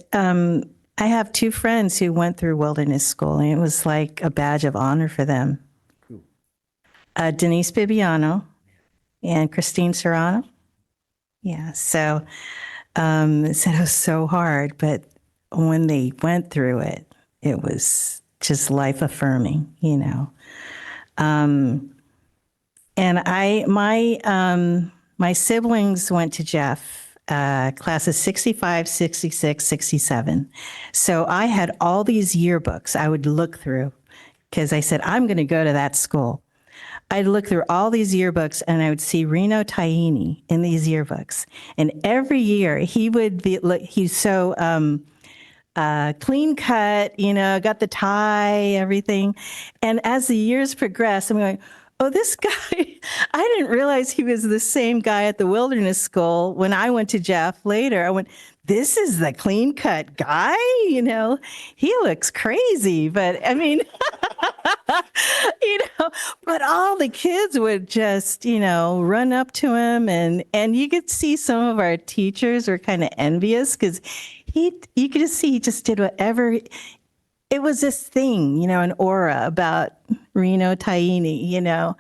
I have two friends who went through wilderness school, and it was like a badge of honor for them. Denise Bibiano and Christine Serrano. Yeah, so it said it was so hard, but when they went through it, it was just life affirming, you know. And my siblings went to Jeff, classes 65, 66, 67. So I had all these yearbooks I would look through because I said, I'm going to go to that school. I'd look through all these yearbooks and I would see Reno Taini in these yearbooks. And every year he would be, he's so clean cut, you know, got the tie, everything. And as the years progressed, I'm going, oh, this guy, I didn't realize he was the same guy at the wilderness school. When I went to Jeff later, I went, this is the clean cut guy, you know, he looks crazy, but I mean, you know, but all the kids would just, you know, run up to him and you could see some of our teachers were kind of envious because you could just see he just did whatever. It was this thing, you know, an aura about Reno Taini, you know.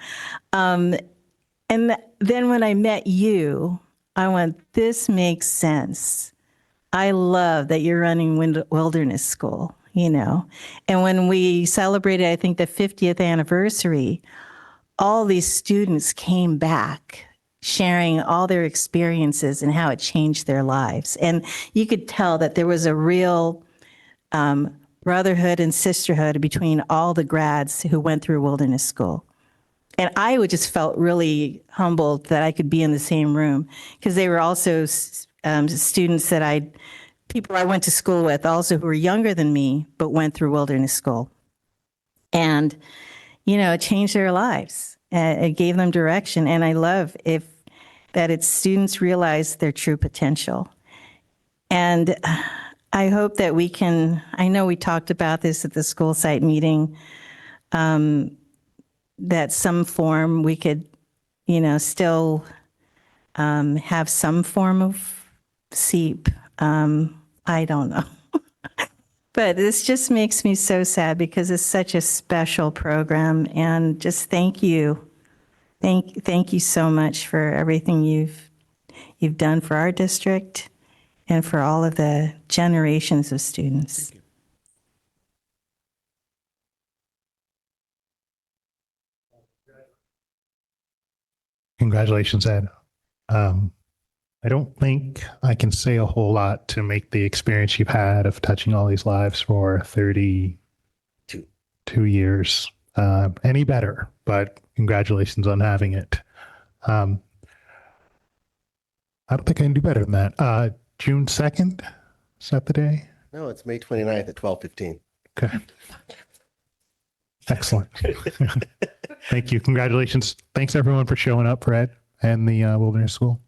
And then when I met you, I went, this makes sense. I love that you're running wilderness school, you know. And when we celebrated, I think, the 50th anniversary, all these students came back sharing all their experiences and how it changed their lives. And you could tell that there was a real brotherhood and sisterhood between all the grads who went through wilderness school. And I would just felt really humbled that I could be in the same room because they were also students that people I went to school with also who were younger than me, but went through wilderness school. And, you know, it changed their lives. It gave them direction. And I love that its students realize their true potential. And I hope that we can, I know we talked about this at the school site meeting, that some form we could, you know, still have some form of SEEP. I don't know. But this just makes me so sad because it's such a special program. And just thank you. Thank you so much for everything you've done for our district and for all of the generations of students. Congratulations, Ed. I don't think I can say a whole lot to make the experience you've had of touching all these lives for 32 years any better, but congratulations on having it. I don't think I can do better than that. June 2nd, is that the day? No, it's May 29th at 12:15. Okay. Excellent. Thank you. Congratulations. Thanks everyone for showing up for Ed and the Wilderness School.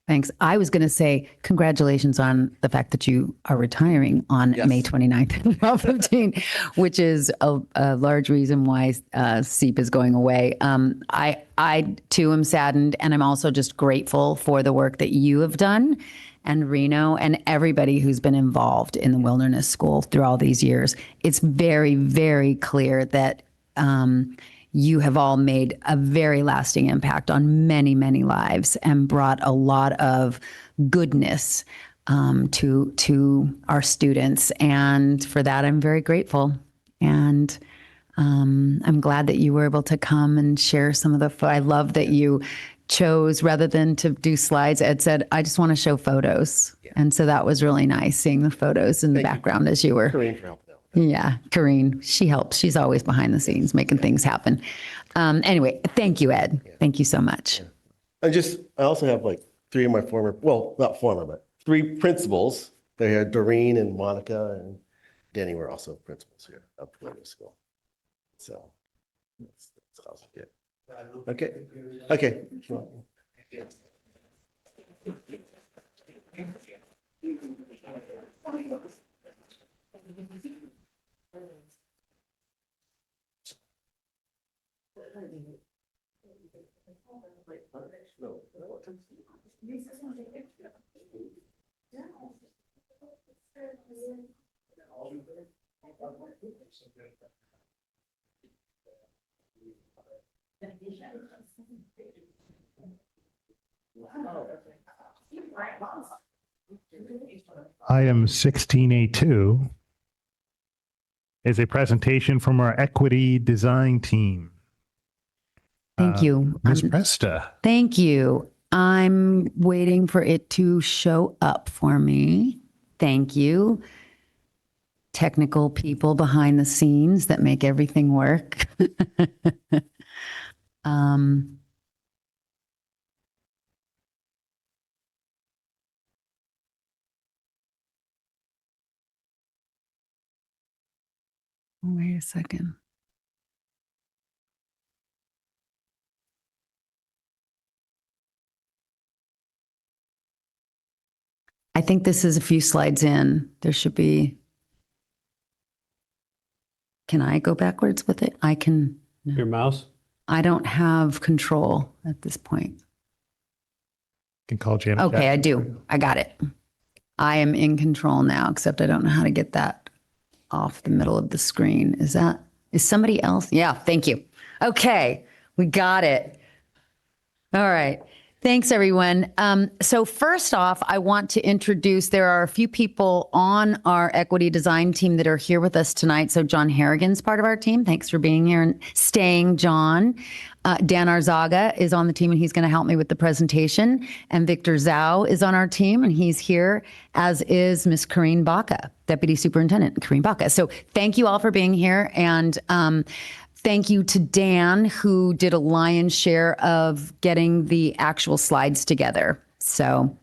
Thanks. I was going to say congratulations on the fact that you are retiring on May 29th at 12:15, which is a large reason why SEEP is going away. I too am saddened, and I'm also just grateful for the work that you have done and Reno and everybody who's been involved in the Wilderness School through all these years. It's very, very clear that you have all made a very lasting impact on many, many lives and brought a lot of goodness to our students. And for that, I'm very grateful. And I'm glad that you were able to come and share some of the, I love that you chose, rather than to do slides, Ed said, I just want to show photos. Yeah. And so that was really nice, seeing the photos in the background as you were. Corinne for helping out. Yeah, Corrine, she helps. She's always behind the scenes making things happen. Anyway, thank you, Ed. Yeah. Thank you so much. Yeah. I also have like three of my not former, but three principals. They had Doreen and Monica and Danny were also principals here up at school. So that's awesome. Yeah. Okay. Okay. Item 16A2 is a presentation from our equity design team. Thank you. Ms. Presta. Thank you. I'm waiting for it to show up for me. Thank you. Technical people behind the scenes that make everything work. Wait a second. I think this is a few slides in. There should be. Can I go backwards with it? I can. No. Your mouse? I don't have control at this point. Can call Janet. Okay, I Jackson. do. I got it. I am in control now, except I don't know how to get that off the middle of the screen. Is somebody else? Yeah, thank you. Okay, we got it. All right. Thanks, everyone. So first off, I want to introduce, there are a few people on our equity design team that are here with us tonight. So John Harrigan's part of our team. Thanks for being here and staying, John. Dan Arzaga is on the team and he's going to help me with the presentation. And Victor Zhao is on our team and he's here, as is Miss Corrine Baca, Deputy Superintendent Corrine Baca. So thank you all for being here. And thank you to Dan, who did a lion's share of getting the actual slides together. So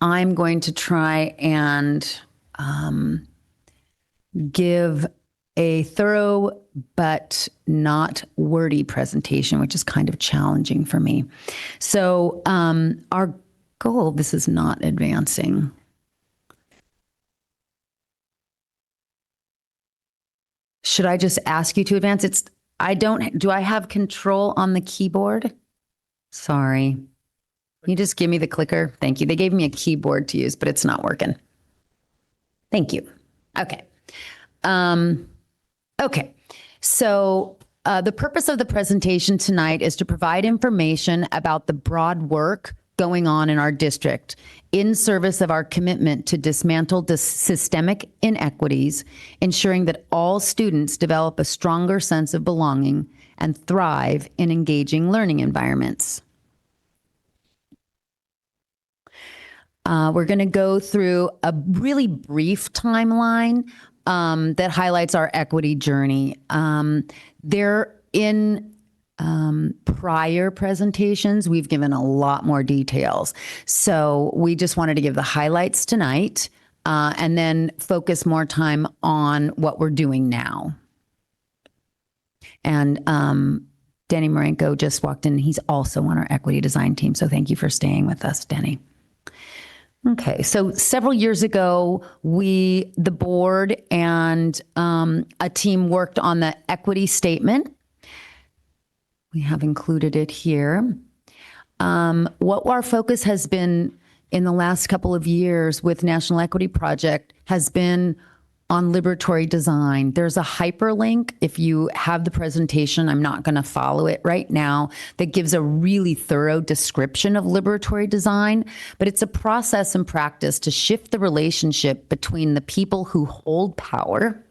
I'm going to try and give a thorough but not wordy presentation, which is kind of challenging for me. So our goal, this is not advancing. Should I just ask you to advance? Do I have control on the keyboard? Sorry. Can you just give me the clicker? Thank you. They gave me a keyboard to use, but it's not working. Thank you. Okay. Okay. So the purpose of the presentation tonight is to provide information about the broad work going on in our district in service of our commitment to dismantle systemic inequities, ensuring that all students develop a stronger sense of belonging and thrive in engaging learning environments. We're going to go through a really brief timeline that highlights our equity journey. In prior presentations, we've given a lot more details. So we just wanted to give the highlights tonight and then focus more time on what we're doing now. And Denny Marenko just walked in. He's also on our equity design team. So thank you for staying with us, Denny. Okay, so several years ago, the board and a team worked on the equity statement. We have included it here. What our focus has been in the last couple of years with National Equity Project has been on liberatory design. There's a hyperlink if you have the presentation. I'm not going to follow it right now. That gives a really thorough description of liberatory design, but it's a process and practice to shift the relationship between the people who hold power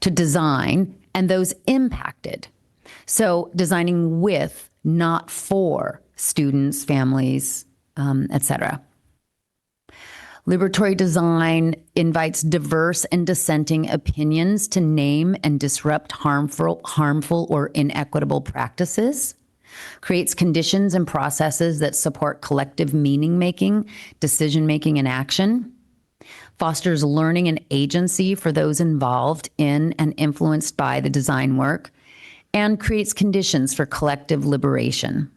to design and those impacted. So designing with, not for students, families, etc. Liberatory design invites diverse and dissenting opinions to name and disrupt harmful or inequitable practices, creates conditions and processes that support collective meaning-making, decision-making, and action, fosters learning and agency for those involved in and influenced by the design work, and creates conditions for collective liberation.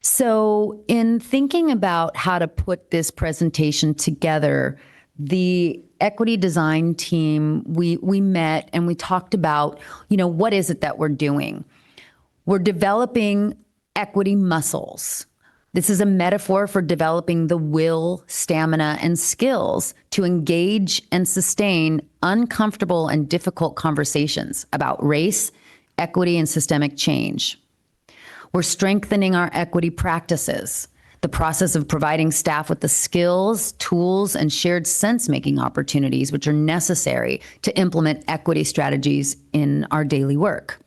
So in thinking about how to put this presentation together, the equity design team, we met and we talked about, what is it that we're doing? We're developing equity muscles. This is a metaphor for developing the will, stamina, and skills to engage and sustain uncomfortable and difficult conversations about race, equity, and systemic change. We're strengthening our equity practices, the process of providing staff with the skills, tools, and shared sense-making opportunities which are necessary to implement equity strategies in our daily work.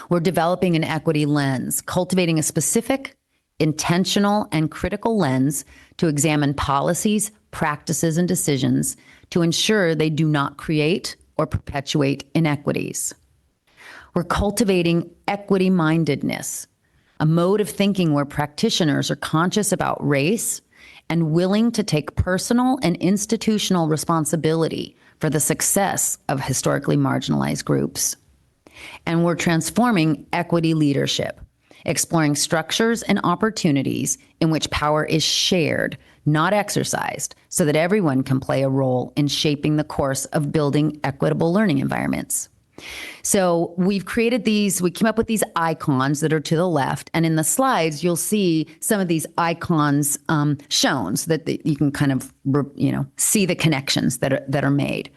We're developing an equity lens, cultivating a specific, intentional, and critical lens to examine policies, practices, and decisions to ensure they do not create or perpetuate inequities. We're cultivating equity-mindedness, a mode of thinking where practitioners are conscious about race and willing to take personal and institutional responsibility for the success of historically marginalized groups. And we're transforming equity leadership, exploring structures and opportunities in which power is shared, not exercised, so that everyone can play a role in shaping the course of building equitable learning environments. So we've created these, we came up with these icons that are to the left, and in the slides, you'll see some of these icons shown so that you can kind of, see the connections that are made.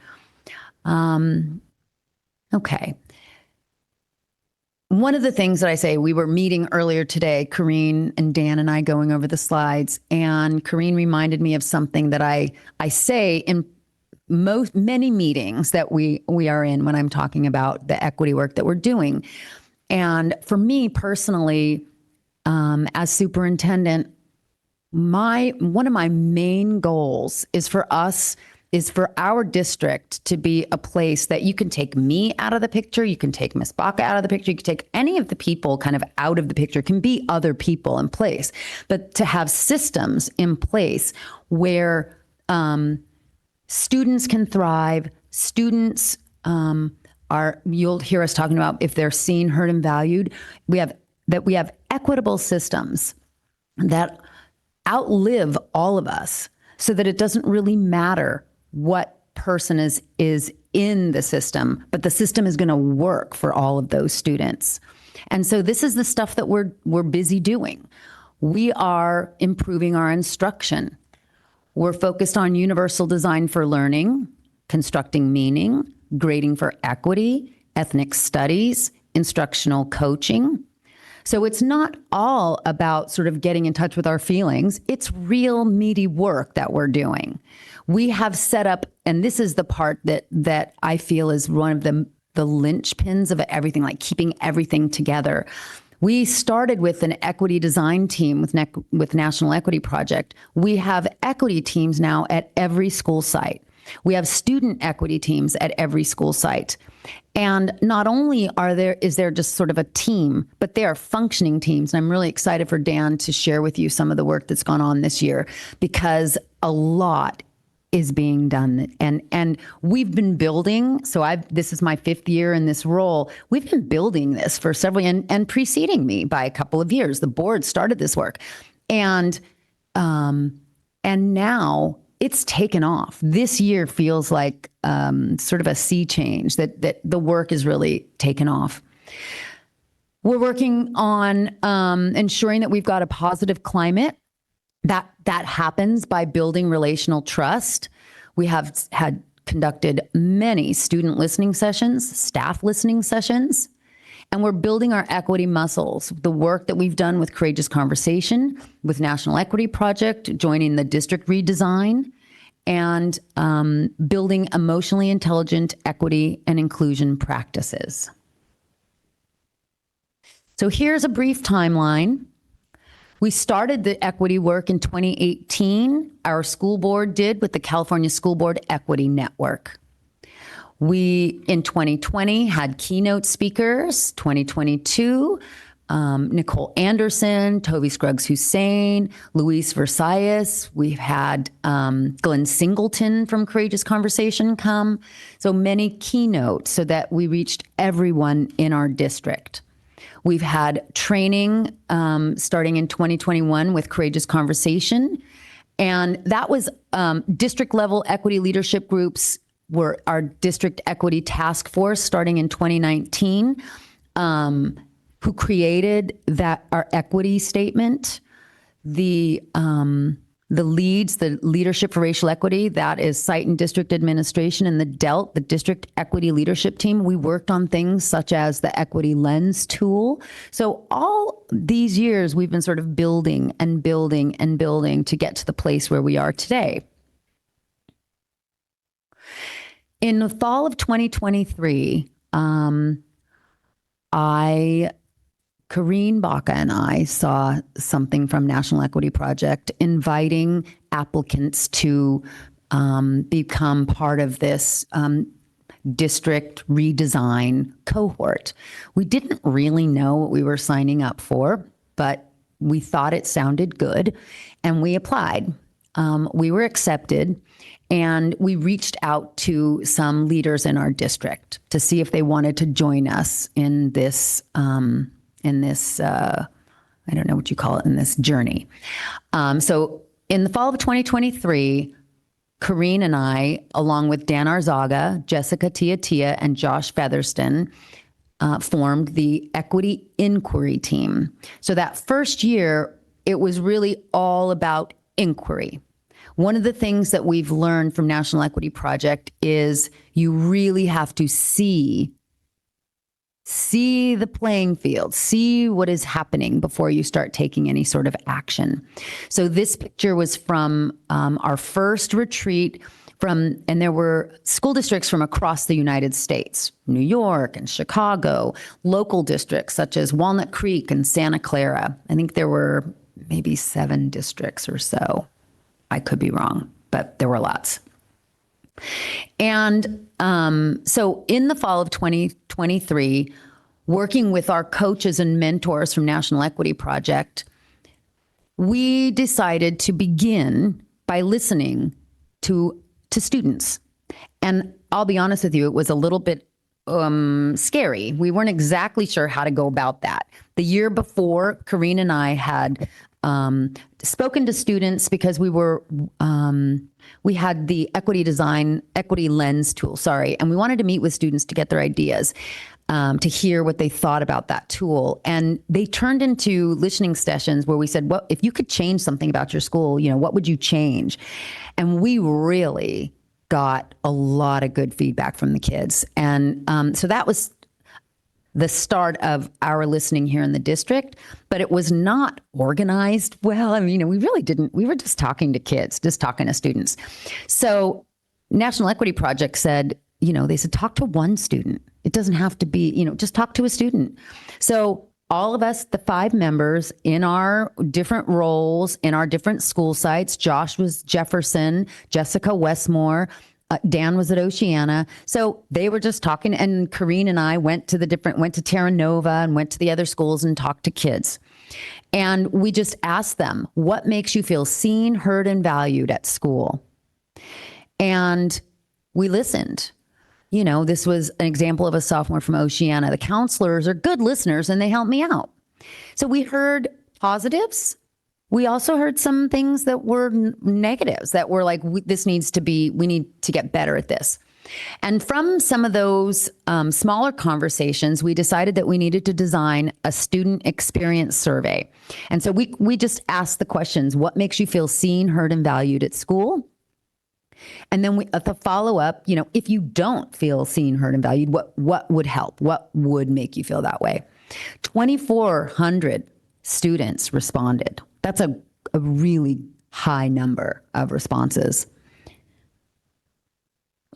Okay. One of the things that I say, we were meeting earlier today, Corrine and Dan and I going over the slides, and Corrine reminded me of something that I say in many meetings that we are in when I'm talking about the equity work that we're doing. And for me personally, as superintendent, one of my main goals is for our district to be a place that you can take me out of the picture, you can take Ms. Baca out of the picture, you can take any of the people kind of out of the picture, can be other people in place, but to have systems in place where students can thrive, students you'll hear us talking about if they're seen, heard, and valued, we have equitable systems that outlive all of us so that it doesn't really matter what person is in the system, but the system is going to work for all of those students. And so this is the stuff that we're busy doing. We are improving our instruction. We're focused on universal design for learning, constructing meaning, grading for equity, ethnic studies, instructional coaching. So it's not all about sort of getting in touch with our feelings. It's real meaty work that we're doing. We have set up, and this is the part that I feel is one of the linchpins of everything, like keeping everything together. We started with an equity design team with National Equity Project. We have equity teams now at every school site. We have student equity teams at every school site. And not only is there just sort of a team, but they are functioning teams. And I'm really excited for Dan to share with you some of the work that's gone on this year, because a lot is being done. And we've been building, this is my 5th year in this role. We've been building this for several, and preceding me by a couple of years. The board started this work. And now it's taken off. This year feels like sort of a sea change, that the work is really taken off. We're working on ensuring that we've got a positive climate. That happens by building relational trust. We have conducted many student listening sessions, staff listening sessions, and we're building our equity muscles. The work that we've done with Courageous Conversation, with National Equity Project, joining the district redesign, and building emotionally intelligent equity and inclusion practices. So here's a brief timeline. We started the equity work in 2018. Our school board did with the California School Board Equity Network. We, in 2020, had keynote speakers. 2022, Nicole Anderson, Toby Scruggs-Hussein, Luis Versailles. We've had Glenn Singleton from Courageous Conversation come. So many keynotes so that we reached everyone in our district. We've had training starting in 2021 with Courageous Conversation. And that was district level equity leadership groups were our district equity task force starting in 2019, who created our equity statement. The The LEADS, the Leadership for Racial Equity, that is site and district administration, and the DELT, the District Equity Leadership Team. We worked on things such as the Equity Lens tool. So all these years, we've been sort of building and building and building to get to the place where we are today. In the fall of 2023, Kareen Baca and I saw something from National Equity Project inviting applicants to become part of this district redesign cohort. We didn't really know what we were signing up for, but we thought it sounded good, and we applied. We were accepted, and we reached out to some leaders in our district to see if they wanted to join us in this I don't know what you call it, in this journey. So in the fall of 2023, Kareen and I, along with Dan Arzaga, Jessica Tia, and Josh Featherston, formed the Equity Inquiry Team. So that first year, it was really all about inquiry. One of the things that we've learned from National Equity Project is you really have to see the playing field, see what is happening before you start taking any sort of action. So this picture was from our first retreat and there were school districts from across the United States, New York and Chicago, local districts such as Walnut Creek and Santa Clara. I think there were maybe 7 districts or so. I could be wrong, but there were lots. And so in the fall of 2023, working with our coaches and mentors from National Equity Project, we decided to begin by listening to students. And I'll be honest with you, it was a little bit scary. We weren't exactly sure how to go about that. The year before, Kareen and I had spoken to students because we had the Equity Lens tool, and we wanted to meet with students to get their ideas, to hear what they thought about that tool. And they turned into listening sessions where we said, well, if you could change something about your school, what would you change? And we really got a lot of good feedback from the kids. And so that was the start of our listening here in the district, but it was not organized well. I mean, we really didn't. We were just talking to kids, just talking to students. So National Equity Project said, they said, talk to one student. It doesn't have to be, just talk to a student. So all of us, the 5 members in our different roles, in our different school sites, Josh was Jefferson, Jessica Westmore, Dan was at Oceana. So they were just talking, and Kareen and I went to Terra Nova and went to the other schools and talked to kids. And we just asked them, what makes you feel seen, heard, and valued at school? And we listened. This was an example of a sophomore from Oceana. The counselors are good listeners, and they helped me out. So we heard positives. We also heard some things that were negatives, that were like, we need to get better at this. And from some of those smaller conversations, we decided that we needed to design a student experience survey. And so we just asked the questions, what makes you feel seen, heard, and valued at school? And then the follow-up, if you don't feel seen, heard, and valued, what would help? What would make you feel that way? 2,400 students responded. That's a really high number of responses.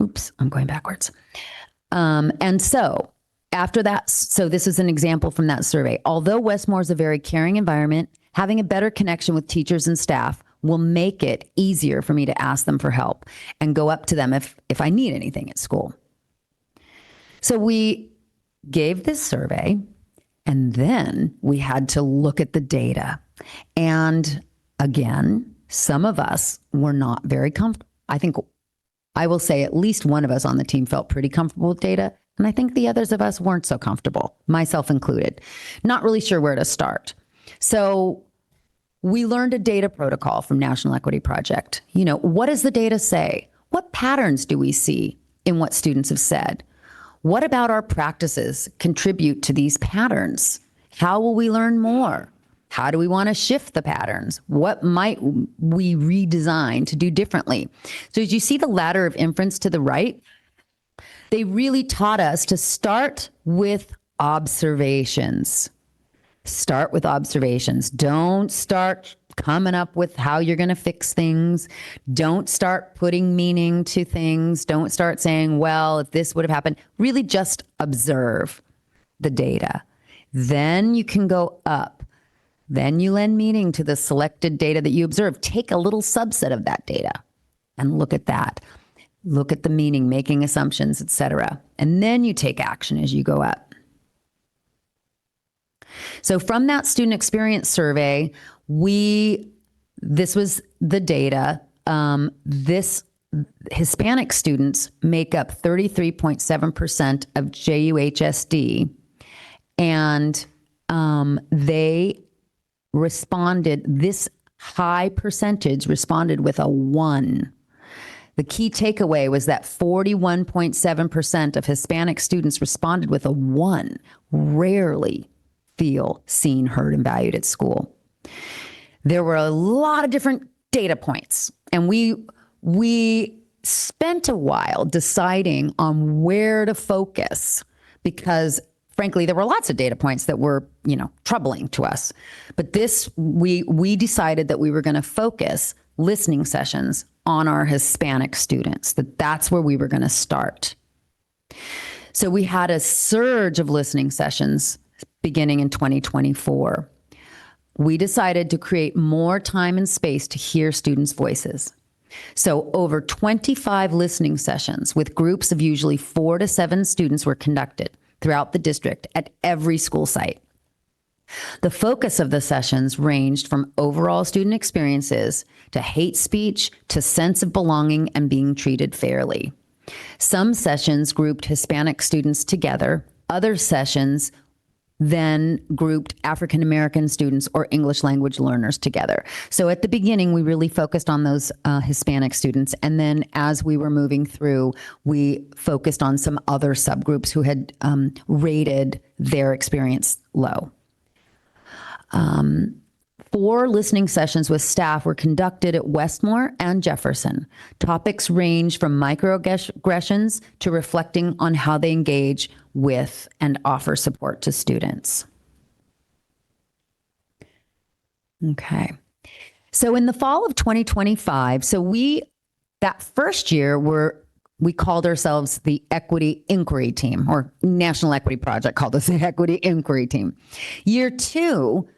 Oops, I'm going backwards. And so after that, this is an example from that survey. Although Westmore is a very caring environment, having a better connection with teachers and staff will make it easier for me to ask them for help and go up to them if I need anything at school. So we gave this survey, and then we had to look at the data. And again, some of us were not very comfortable. I will say at least one of us on the team felt pretty comfortable with data. And I think the others of us weren't so comfortable, myself included. Not really sure where to start. So we learned a data protocol from National Equity Project. What does the data say? What patterns do we see in what students have said? What about our practices contribute to these patterns? How will we learn more? How do we want to shift the patterns? What might we redesign to do differently? So as you see the ladder of inference to the right, they really taught us to start with observations. Start with observations. Don't start coming up with how you're going to fix things. Don't start putting meaning to things. Don't start saying, well, if this would have happened. Really just observe the data. Then you can go up. Then you lend meaning to the selected data that you observe. Take a little subset of that data and look at that. Look at the meaning, making assumptions, etc. And then you take action as you go up. So from that student experience survey, this was the data. This Hispanic students make up 33.7% of JUHSD, and they responded, this high percentage responded with a 1. The key takeaway was that 41.7% of Hispanic students responded with a 1, rarely feel seen, heard, and valued at school. There were a lot of different data points, and we spent a while deciding on where to focus because frankly, there were lots of data points that were, troubling to us. But we decided that we were going to focus listening sessions on our Hispanic students, that's where we were going to start. So we had a surge of listening sessions beginning in 2024. We decided to create more time and space to hear students' voices. So over 25 listening sessions with groups of usually 4 to 7 students were conducted throughout the district at every school site. The focus of the sessions ranged from overall student experiences to hate speech to sense of belonging and being treated fairly. Some sessions grouped Hispanic students together. Other sessions then grouped African American students or English language learners together. So at the beginning, we really focused on those Hispanic students. And then as we were moving through, we focused on some other subgroups who had rated their experience low. 4 listening sessions with staff were conducted at Westmore and Jefferson. Topics range from microaggressions to reflecting on how they engage with and offer support to students. Okay. So in the fall of 2025, that first year we called ourselves the Equity Inquiry Team, or National Equity Project called us the Equity Inquiry Team. Year 2,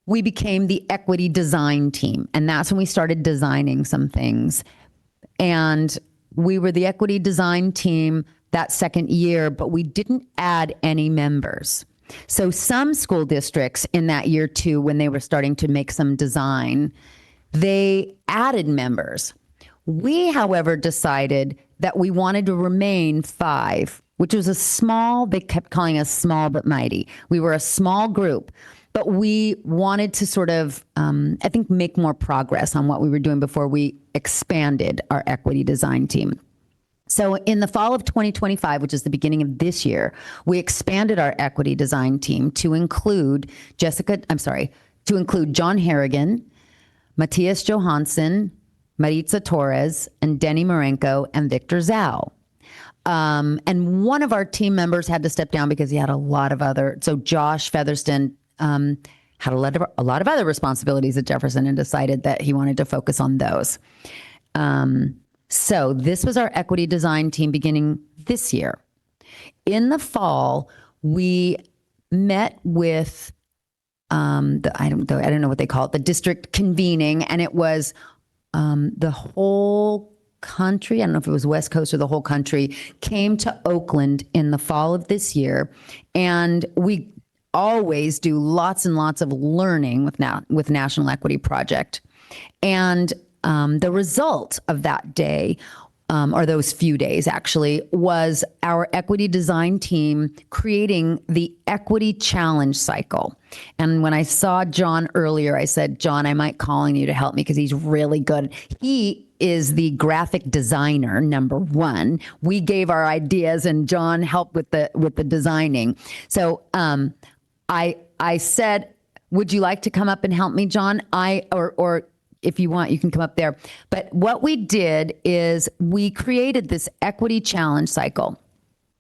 we became the Equity Design Team, and that's when we started designing some things. And we were the Equity Design Team that second year, but we didn't add any members. So some school districts in that year 2, when they were starting to make some design, they added members. We, however, decided that we wanted to remain 5, which was they kept calling us small but mighty. We were a small group, but we wanted to sort of, I think, make more progress on what we were doing before we expanded our Equity Design Team. So in the fall of 2025, which is the beginning of this year, we expanded our Equity Design Team to include John Harrigan, Matthias Johansson, Maritza Torres, and Denny Marenko, and Victor Zhao. And one of our team members had to step down because he had so Josh Featherston had a lot of other responsibilities at Jefferson and decided that he wanted to focus on those. So this was our Equity Design Team beginning this year. In the fall, we met with I don't know what they call it, the district convening, and it was the whole country, I don't know if it was West Coast or the whole country, came to Oakland in the fall of this year. And we always do lots and lots of learning with National Equity Project. And the result of that day, or those few days actually, was our Equity Design Team creating the Equity Challenge Cycle. And when I saw John earlier, I said, John, I might call on you to help me because he's really good. He is the graphic designer, number 1. We gave our ideas and John helped with the designing. So I said, would you like to come up and help me, John? Or if you want, you can come up there. But what we did is we created this equity challenge cycle.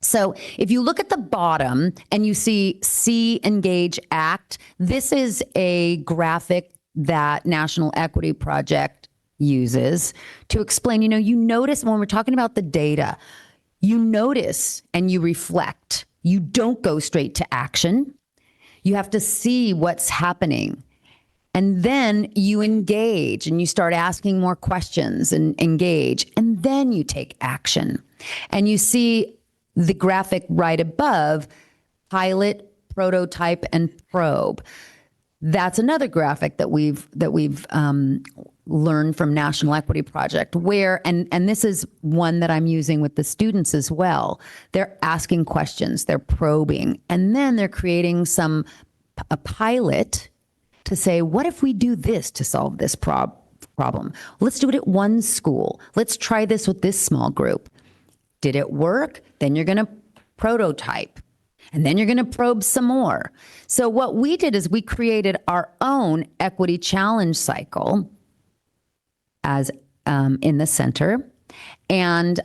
So if you look at the bottom and you see Engage, Act, this is a graphic that National Equity Project uses to explain, you notice when we're talking about the data, you notice and you reflect. You don't go straight to action. You have to see what's happening. And then you engage and you start asking more questions and engage. And then you take action. And you see the graphic right above, pilot, prototype, and probe. That's another graphic that we've learned from National Equity Project, where, and this is one that I'm using with the students as well. They're asking questions, they're probing, and then they're creating a pilot to say, what if we do this to solve this problem? Let's do it at one school. Let's try this with this small group. Did it work? Then you're going to prototype. And then you're going to probe some more. So what we did is we created our own equity challenge cycle as in the center. And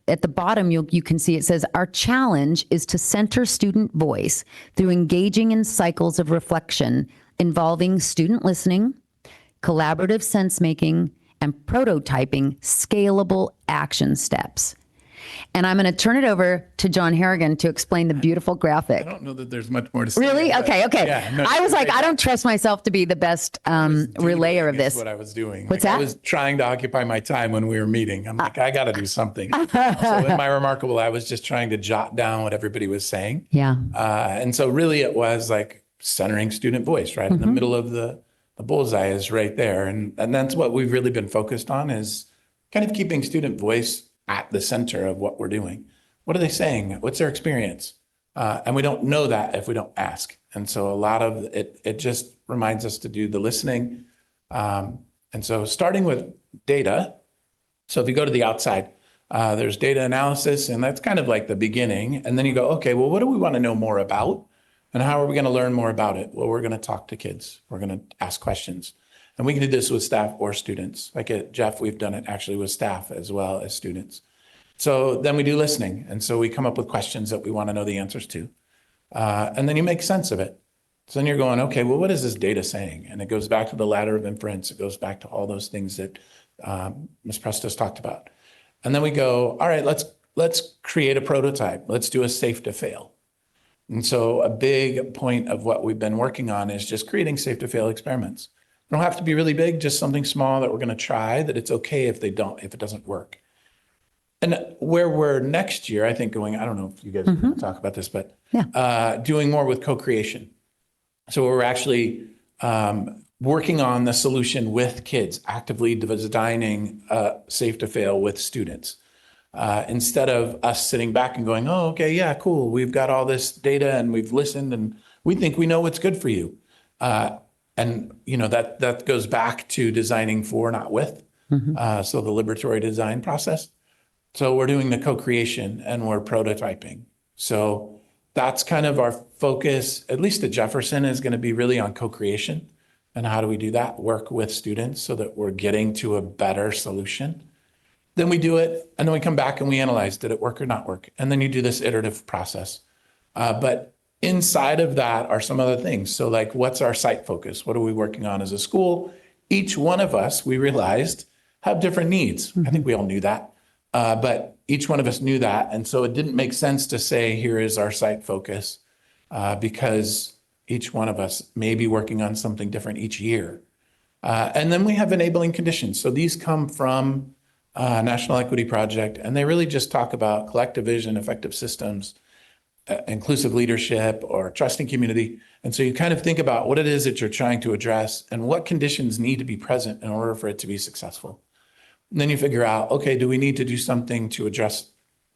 at the bottom, you can see it says, our challenge is to center student voice through engaging in cycles of reflection involving student listening, collaborative sense-making, and prototyping scalable action steps. And I'm going to turn it over to John Harrigan to explain the beautiful graphic. I don't know that there's much more to say. Really? but- Okay. Yeah, no, I was like, great. I don't trust myself to be the best relayer of That's this. what I was doing. What's I that? was trying to occupy my time when we were meeting. I'm like, I got to do something. So in my remarkable, I was just trying to jot down what everybody was saying. Yeah. And so really it was like centering student voice, right? In the middle of the bullseye is right there. And that's what we've really been focused on, is kind of keeping student voice at the center of what we're doing. What are they saying? What's their experience? And we don't know that if we don't ask. And so a lot of it just reminds us to do the listening. And so starting with data. So if you go to the outside, there's data analysis, and that's kind of like the beginning. And then you go, okay, well, what do we want to know more about? And how are we going to learn more about it? Well, we're going to talk to kids. We're going to ask questions. And we can do this with staff or students. Like at Jeff, we've done it actually with staff as well as students. So then we do listening. And so we come up with questions that we want to know the answers to. And then you make sense of it. So then you're going, okay, well, what is this data saying? And it goes back to the ladder of inference. It goes back to all those things that Ms. Prestos talked about. And then we go, all right, let's create a prototype. Let's do a safe to fail. And so a big point of what we've been working on is just creating safe to fail experiments. They don't have to be really big, just something small that we're going to try, that it's okay if it doesn't work. And where we're next year, I think going, I don't know if you guys want to talk about this, but doing more with co-creation. So we're actually working on the solution with kids, actively designing safe to fail with students. Instead of us sitting back and going, oh, okay, yeah, cool. We've got all this data and we've listened and we think we know what's good for you. And that goes back to designing for, not with. So the liberatory design process. So we're doing the co-creation and we're prototyping. So that's kind of our focus, at least at Jefferson, is going to be really on co-creation. And how do we do that? Work with students so that we're getting to a better solution. Then we do it, and then we come back and we analyze, did it work or not work? And then you do this iterative process. But inside of that are some other things. So like, what's our site focus? What are we working on as a school? Each one of us, we realized, have different needs. I think we all knew that. But each one of us knew that. And so it didn't make sense to say, here is our site focus, because each one of us may be working on something different each year. And then we have enabling conditions. So these come from National Equity Project, and they really just talk about collective vision, effective systems, inclusive leadership, or trusting community. And so you kind of think about what it is that you're trying to address and what conditions need to be present in order for it to be successful. And then you figure out, okay, do we need to do something to address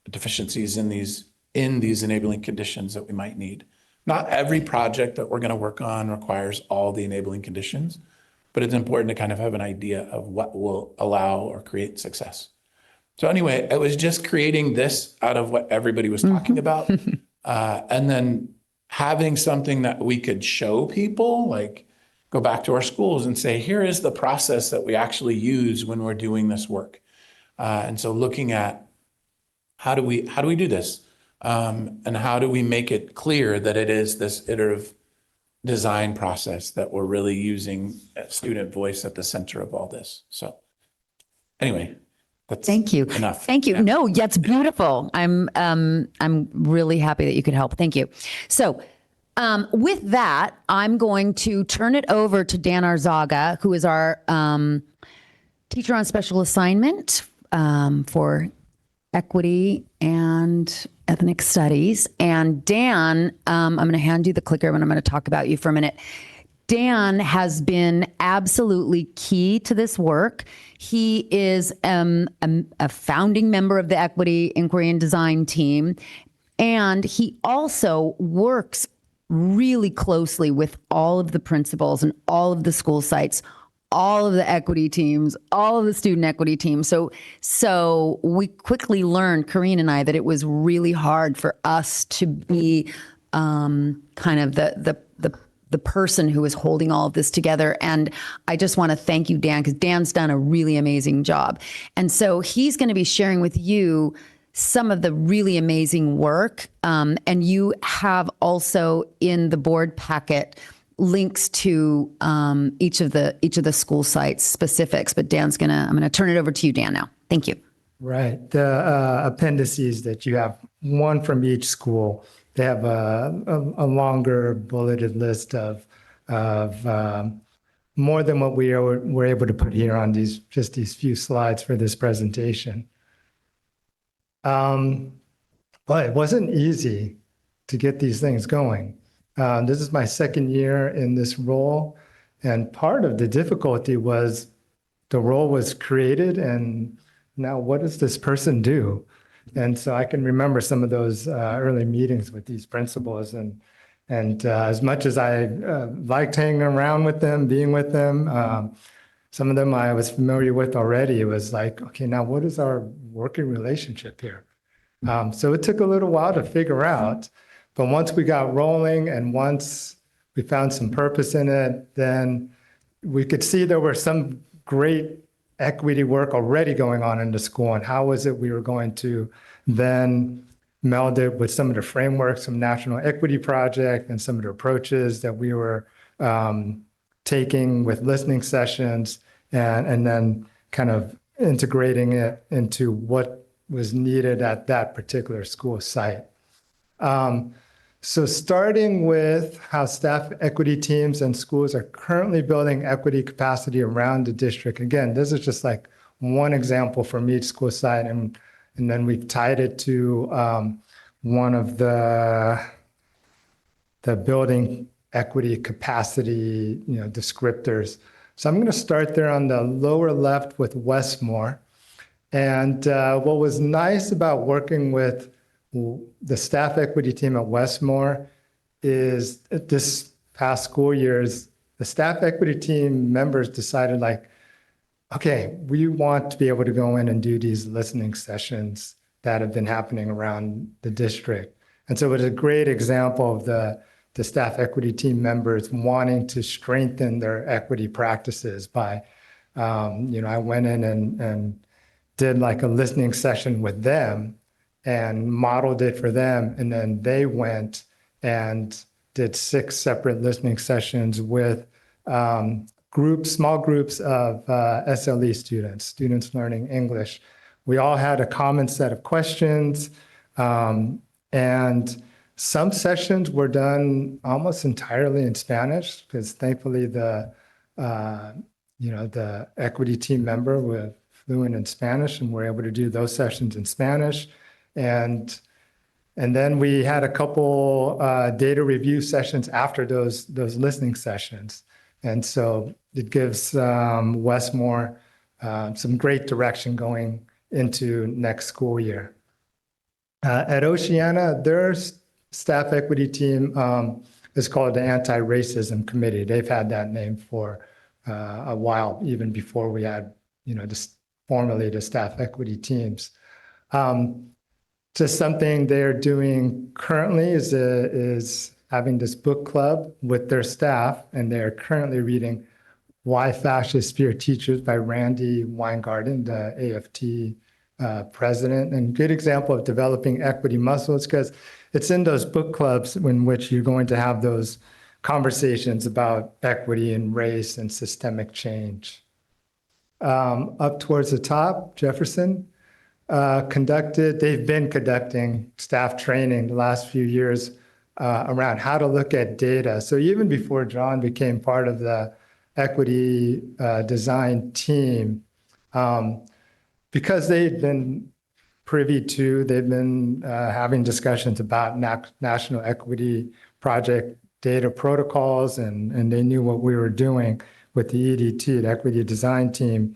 deficiencies in these enabling conditions that we might need? Not every project that we're going to work on requires all the enabling conditions, but it's important to kind of have an idea of what will allow or create success. So anyway, it was just creating this out of what everybody was talking about, and then having something that we could show people, like go back to our schools and say, here is the process that we actually use when we're doing this work. And so looking at how do we do this? And how do we make it clear that it is this iterative design process that we're really using student voice at the center of all this. So anyway, that's Thank you. enough. Thank you. Yeah. No, that's beautiful. I'm really happy that you could help. Thank you. So, with that, I'm going to turn it over to Dan Arzaga, who is our teacher on special assignment for equity and ethnic studies. And Dan, I'm going to hand you the clicker and I'm going to talk about you for a minute. Dan has been absolutely key to this work. He is a founding member of the Equity Inquiry and Design team, and he also works really closely with all of the principals and all of the school sites, all of the equity teams, all of the student equity teams. So we quickly learned, Corrine and I, that it was really hard for us to be kind of the person who is holding all of this together. And I just want to thank you, Dan, because Dan's done a really amazing job. And so he's going to be sharing with you some of the really amazing work. And you have also in the board packet links to each of the school sites specifics. But I'm going to turn it over to you, Dan, now. Thank you. Right. The appendices that you have, one from each school, they have a longer bulleted list of more than what we were able to put here on these few slides for this presentation. But it wasn't easy to get these things going. This is my second year in this role, and part of the difficulty was the role was created, and now what does this person do? And so I can remember some of those early meetings with these principals, and as much as I liked hanging around with them, being with them, some of them I was familiar with already. It was like, okay, now what is our working relationship here? So it took a little while to figure out, but once we got rolling and once we found some purpose in it, then we could see there were some great equity work already going on in the school, and how was it we were going to then meld it with some of the frameworks from National Equity Project and some of the approaches that we were taking with listening sessions, and then kind of integrating it into what was needed at that particular school site. So starting with how staff equity teams and schools are currently building equity capacity around the district. Again, this is just like one example from each school site, and then we've tied it to one of the building equity capacity, descriptors. So I'm going to start there on the lower left with Westmore. And what was nice about working with the staff equity team at Westmore is this past school years, the staff equity team members decided like, okay, we want to be able to go in and do these listening sessions that have been happening around the district. And so it was a great example of the staff equity team members wanting to strengthen their equity practices by, I went in and did like a listening session with them and modeled it for them. And then they went and did 6 separate listening sessions with small groups of SLE students learning English. We all had a common set of questions, and some sessions were done almost entirely in Spanish because thankfully the equity team member was fluent in Spanish and were able to do those sessions in Spanish. And then we had a couple data review sessions after those listening sessions. And so it gives Westmore some great direction going into next school year. At Oceana, their staff equity team is called the Anti-Racism Committee. They've had that name for a while, even before we had, formally the staff equity teams. Just something they're doing currently is having this book club with their staff, and they are currently reading Why Fascists Fear Teachers by Randy Weingarten, the AFT president, and good example of developing equity muscles, because it's in those book clubs in which you're going to have those conversations about equity and race and systemic change. Up towards the top, Jefferson they've been conducting staff training the last few years around how to look at data. So even before John became part of the equity design team, because they've been they've been having discussions about National Equity Project data protocols, and they knew what we were doing with the EDT, the Equity Design Team.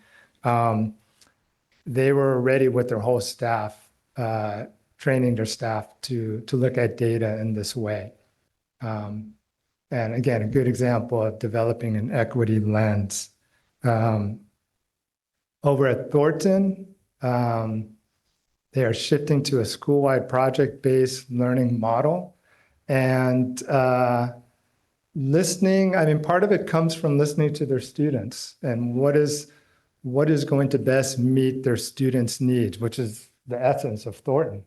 They were ready with their whole staff, training their staff to look at data in this way. And again, a good example of developing an equity lens. Over at Thornton, they are shifting to a school-wide project-based learning model. And listening, I mean, part of it comes from listening to their students and what is going to best meet their students' needs, which is the essence of Thornton.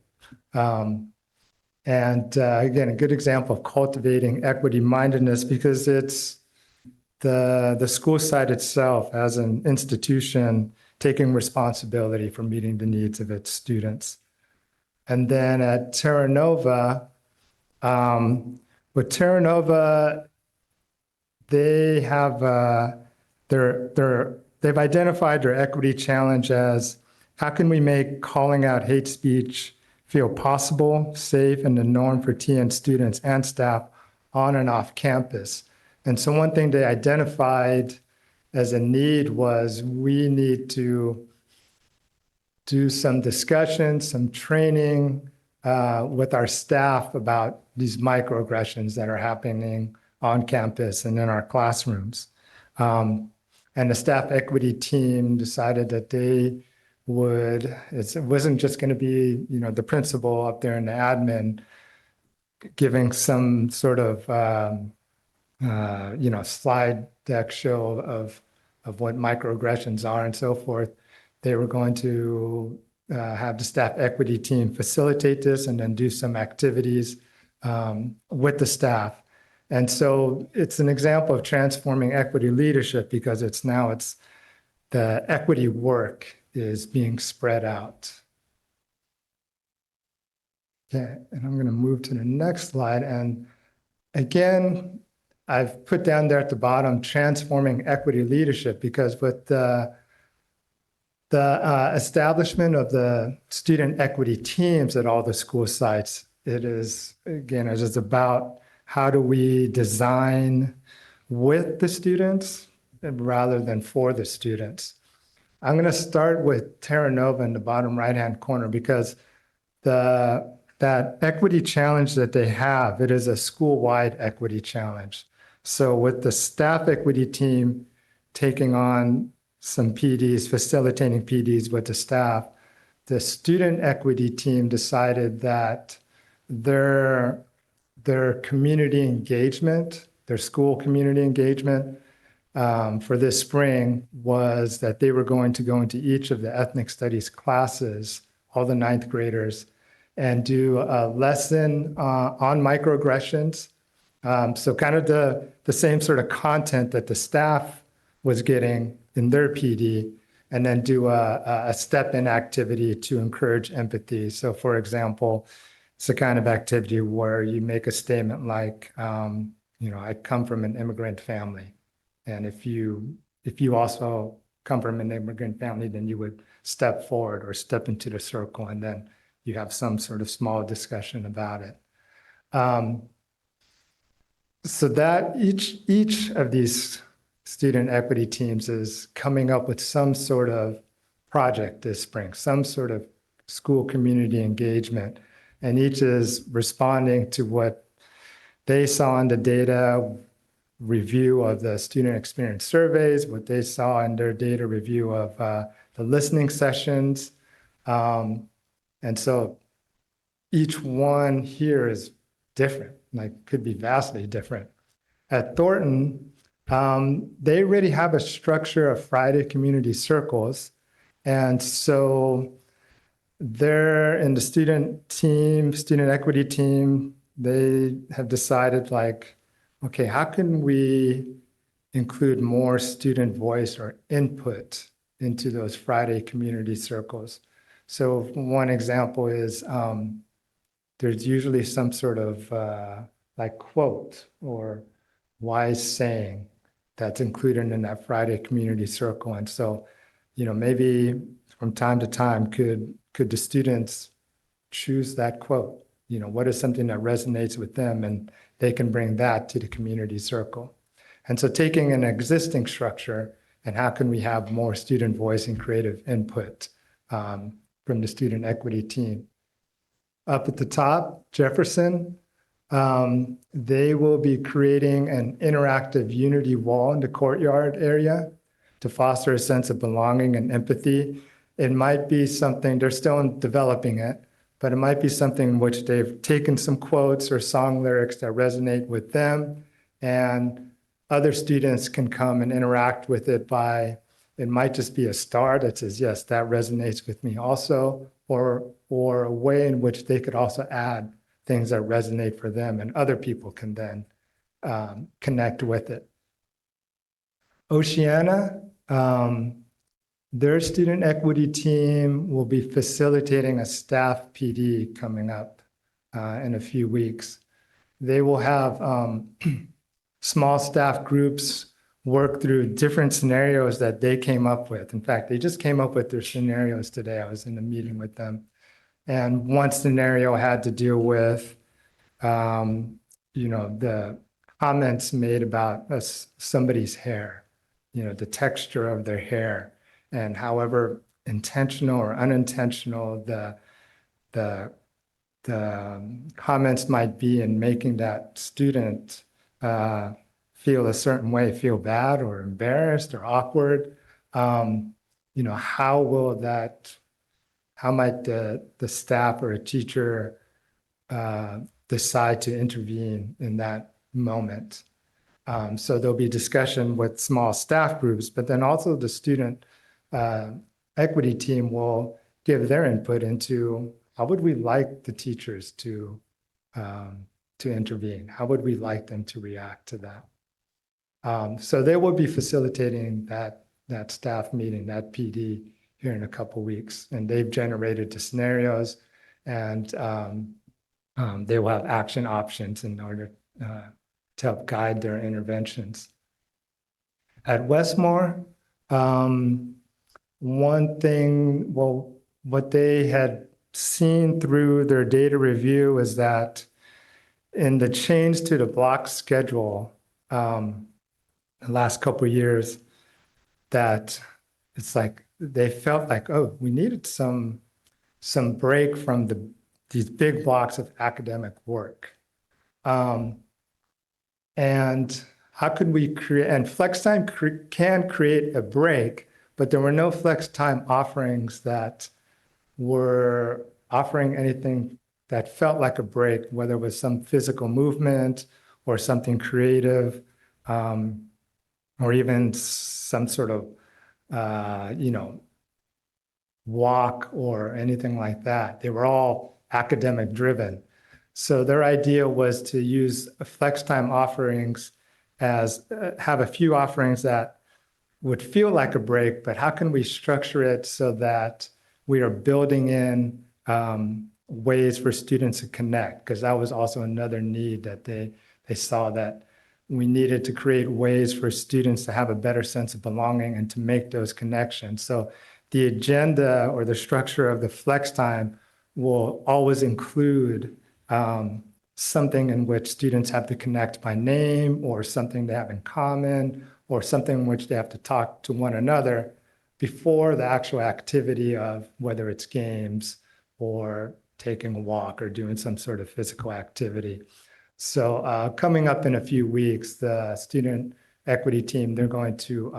And again, a good example of cultivating equity mindedness, because it's the school site itself as an institution taking responsibility for meeting the needs of its students. And then at Terra Nova, with Terra Nova, they have they've identified their equity challenge as how can we make calling out hate speech feel possible, safe, and the norm for TN students and staff on and off campus. And so one thing they identified as a need was we need to do some discussion, some training with our staff about these microaggressions that are happening on campus and in our classrooms. And the staff equity team decided that they would, it wasn't just going to be, the principal up there and the admin giving some sort of, slide deck show of what microaggressions are and so forth. They were going to have the staff equity team facilitate this and then do some activities with the staff. And so it's an example of transforming equity leadership, because it's the equity work is being spread out. Okay, and I'm going to move to the next slide. And again, I've put down there at the bottom, transforming equity leadership, because with the establishment of the student equity teams at all the school sites, it is about how do we design with the students rather than for the students. I'm going to start with Terra Nova in the bottom right-hand corner, because that equity challenge that they have, it is a school-wide equity challenge. So with the staff equity team taking on some PDs, facilitating PDs with the staff, the student equity team decided that their community engagement, their school community engagement for this spring was that they were going to go into each of the ethnic studies classes, all the ninth graders, and do a lesson on microaggressions. So kind of the same sort of content that the staff was getting in their PD, and then do a step-in activity to encourage empathy. So for example, it's the kind of activity where you make a statement like, I come from an immigrant family. And if you also come from an immigrant family, then you would step forward or step into the circle, and then you have some sort of small discussion about it. So that each of these student equity teams is coming up with some sort of project this spring, some sort of school community engagement, and each is responding to what they saw in the data review of the student experience surveys, what they saw in their data review of the listening sessions. And so each one here is different, like could be vastly different. At Thornton, they already have a structure of Friday community circles. And so they're in the student team, student equity team, they have decided like, okay, how can we include more student voice or input into those Friday community circles? So one example is there's usually some sort of like quote or wise saying that's included in that Friday community circle. And so, maybe from time to time, could the students choose that quote? What is something that resonates with them, and they can bring that to the community circle. And so taking an existing structure and how can we have more student voice and creative input from the student equity team. Up at the top, Jefferson, they will be creating an interactive unity wall in the courtyard area to foster a sense of belonging and empathy. It might be something, they're still developing it, but it might be something in which they've taken some quotes or song lyrics that resonate with them, and other students can come and interact with it by, it might just be a star that says, yes, that resonates with me also, or a way in which they could also add things that resonate for them, and other people can then connect with it. Oceana, their student equity team will be facilitating a staff PD coming up in a few weeks. They will have small staff groups work through different scenarios that they came up with. In fact, they just came up with their scenarios today. I was in a meeting with them. And one scenario had to deal with, the comments made about somebody's hair, the texture of their hair, and however intentional or unintentional the comments might be in making that student feel a certain way, feel bad or embarrassed or awkward. How might the staff or a teacher decide to intervene in that moment? So there'll be discussion with small staff groups, but then also the student equity team will give their input into how would we like the teachers to intervene? How would we like them to react to that? So they will be facilitating that staff meeting, that PD here in a couple of weeks, and they've generated the scenarios, and they will have action options in order to help guide their interventions. At Westmore, one thing, what they had seen through their data review is that in the change to the block schedule the last couple of years, that it's like they felt like, oh, we needed some break from these big blocks of academic work. And how could we create, and flex time can create a break, but there were no flex time offerings that were offering anything that felt like a break, whether it was some physical movement or something creative, or even some sort of, walk or anything like that. They were all academic driven. So their idea was to use flex time offerings as have a few offerings that would feel like a break, but how can we structure it so that we are building in ways for students to connect? Because that was also another need that they saw, that we needed to create ways for students to have a better sense of belonging and to make those connections. So the agenda or the structure of the flex time will always include something in which students have to connect by name, or something they have in common, or something in which they have to talk to one another before the actual activity of whether it's games or taking a walk or doing some sort of physical activity. So coming up in a few weeks, the student equity team, they're going to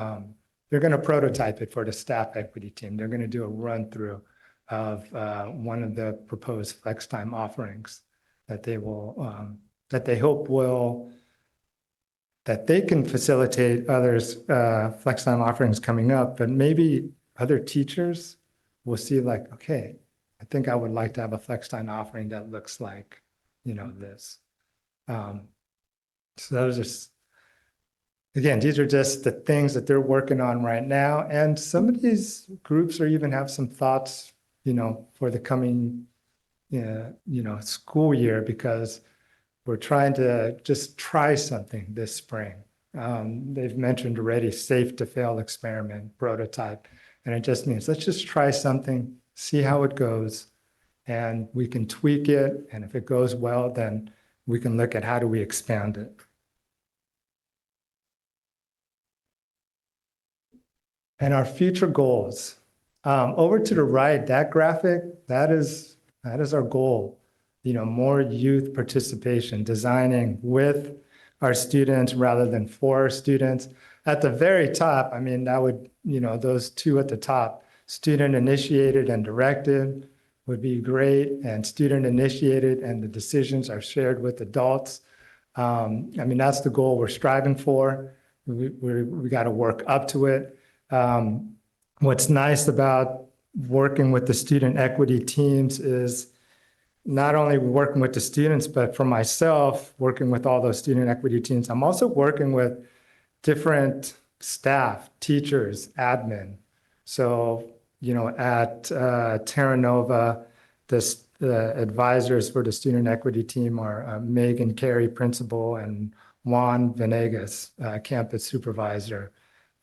prototype it for the staff equity team. They're going to do a run through of one of the proposed flex time offerings that they will that they hope that they can facilitate others, flex time offerings coming up, but maybe other teachers will see like, okay, I think I would like to have a flex time offering that looks like, this. So those are, again, these are just the things that they're working on right now. And some of these groups are even have some thoughts, for the coming, school year, because we're trying to just try something this spring. They've mentioned already safe to fail experiment, prototype. And it just means let's just try something, see how it goes, and we can tweak it. And if it goes well, then we can look at how do we expand it. And our future goals. Over to the right, that graphic, that is our goal. More youth participation, designing with our students rather than for our students. At the very top, I mean, that would, those two at the top, student initiated and directed would be great, and student initiated and the decisions are shared with adults. I mean, that's the goal we're striving for. We got to work up to it. What's nice about working with the student equity teams is not only working with the students, but for myself, working with all those student equity teams, I'm also working with different staff, teachers, admin. So, at Terra Nova, the advisors for the student equity team are Megan Carey, principal, and Juan Venegas, campus supervisor.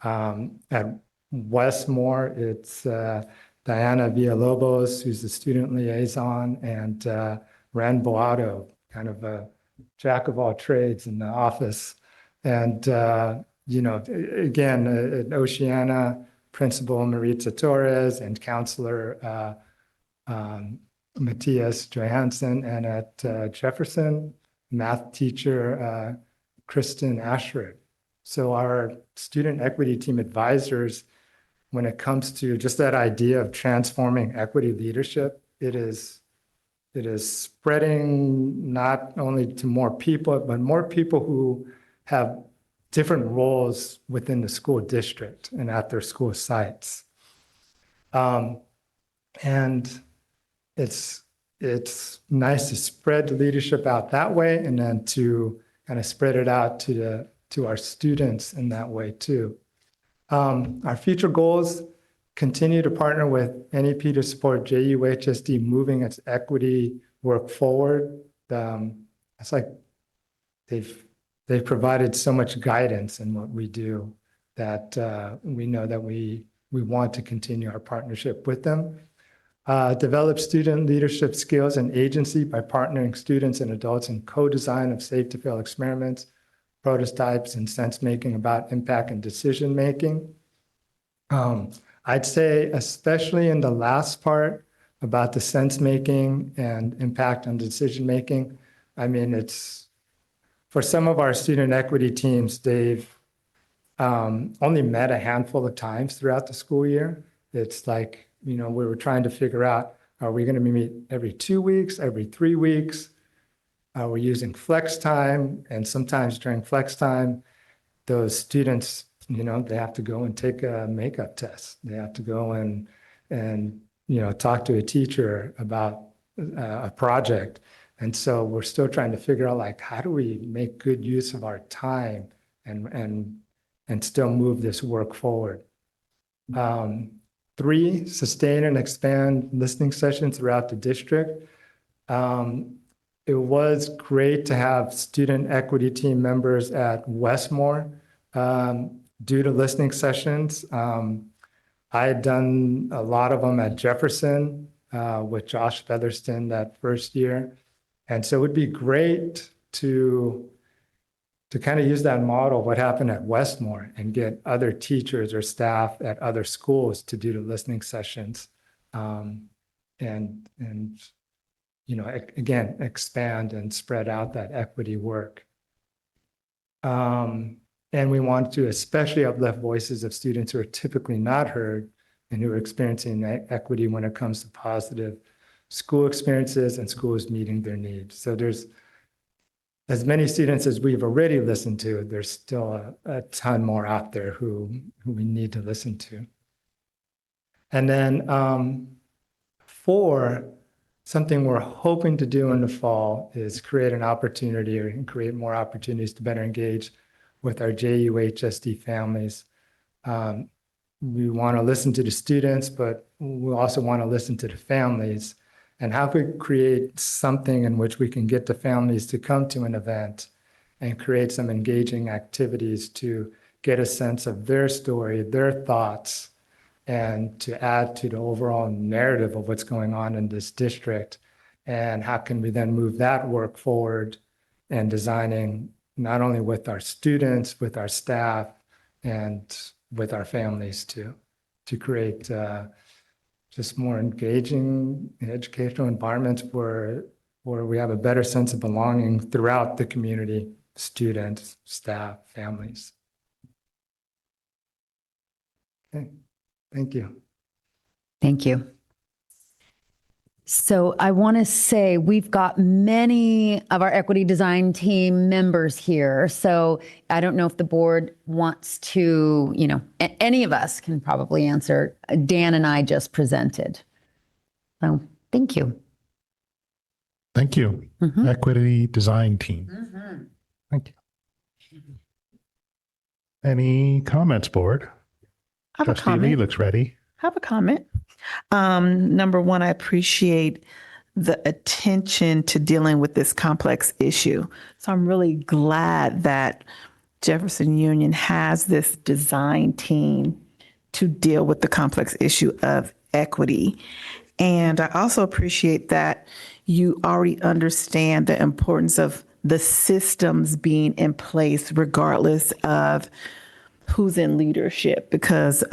At Westmore, it's Diana Villalobos, who's the student liaison, and Ran Boato, kind of a jack of all trades in the office. And, again, at Oceana, Principal Maritza Torres and Counselor Matthias Johansson, and at Jefferson, math teacher Kristen Ashford. So our student equity team advisors, when it comes to just that idea of transforming equity leadership, it is spreading not only to more people, but more people who have different roles within the school district and at their school sites. And it's nice to spread the leadership out that way, and then to kind of spread it out to our students in that way too. Our future goals: continue to partner with NEP to support JUHSD moving its equity work forward. It's like they've provided so much guidance in what we do that we know that we want to continue our partnership with them. Develop student leadership skills and agency by partnering students and adults in co-design of safe to fail experiments, prototypes, and sense-making about impact and decision-making. I'd say, especially in the last part about the sense-making and impact on decision-making, I mean, it's, for some of our student equity teams, they've only met a handful of times throughout the school year. It's like, we were trying to figure out, are we going to meet every 2 weeks, every 3 weeks? We're using flex time, and sometimes during flex time, those students, they have to go and take a makeup test. They have to go and talk to a teacher about a project. And so we're still trying to figure out, like, how do we make good use of our time and still move this work forward? 3, sustain and expand listening sessions throughout the district. It was great to have student equity team members at Westmore do to listening sessions. I had done a lot of them at Jefferson with Josh Featherston that first year. And so it would be great to kind of use that model of what happened at Westmore and get other teachers or staff at other schools to do the listening sessions. Again, expand and spread out that equity work. And we want to especially uplift voices of students who are typically not heard and who are experiencing equity when it comes to positive school experiences and schools meeting their needs. So as many students as we've already listened to, there's still a ton more out there who we need to listen to. And then 4, something we're hoping to do in the fall is create an opportunity and create more opportunities to better engage with our JUHSD families. We want to listen to the students, but we also want to listen to the families. And how can we create something in which we can get the families to come to an event and create some engaging activities to get a sense of their story, their thoughts, and to add to the overall narrative of what's going on in this district? And how can we then move that work forward and designing not only with our students, with our staff, and with our families to create just more engaging educational environments where we have a better sense of belonging throughout the community, students, staff, families. Okay, thank you. Thank you. So I want to say we've got many of our equity design team members here. So I don't know if the board wants to, any of us can probably answer. Dan and I just presented. So thank you. Thank you. Equity design team. Thank you. Any comments, board? I have a Trustee Lee comment. looks ready. I have a comment. Number one, I appreciate the attention to dealing with this complex issue. So I'm really glad that Jefferson Union has this design team to deal with the complex issue of equity. And I also appreciate that you already understand the importance of the systems being in place regardless of who's in leadership, because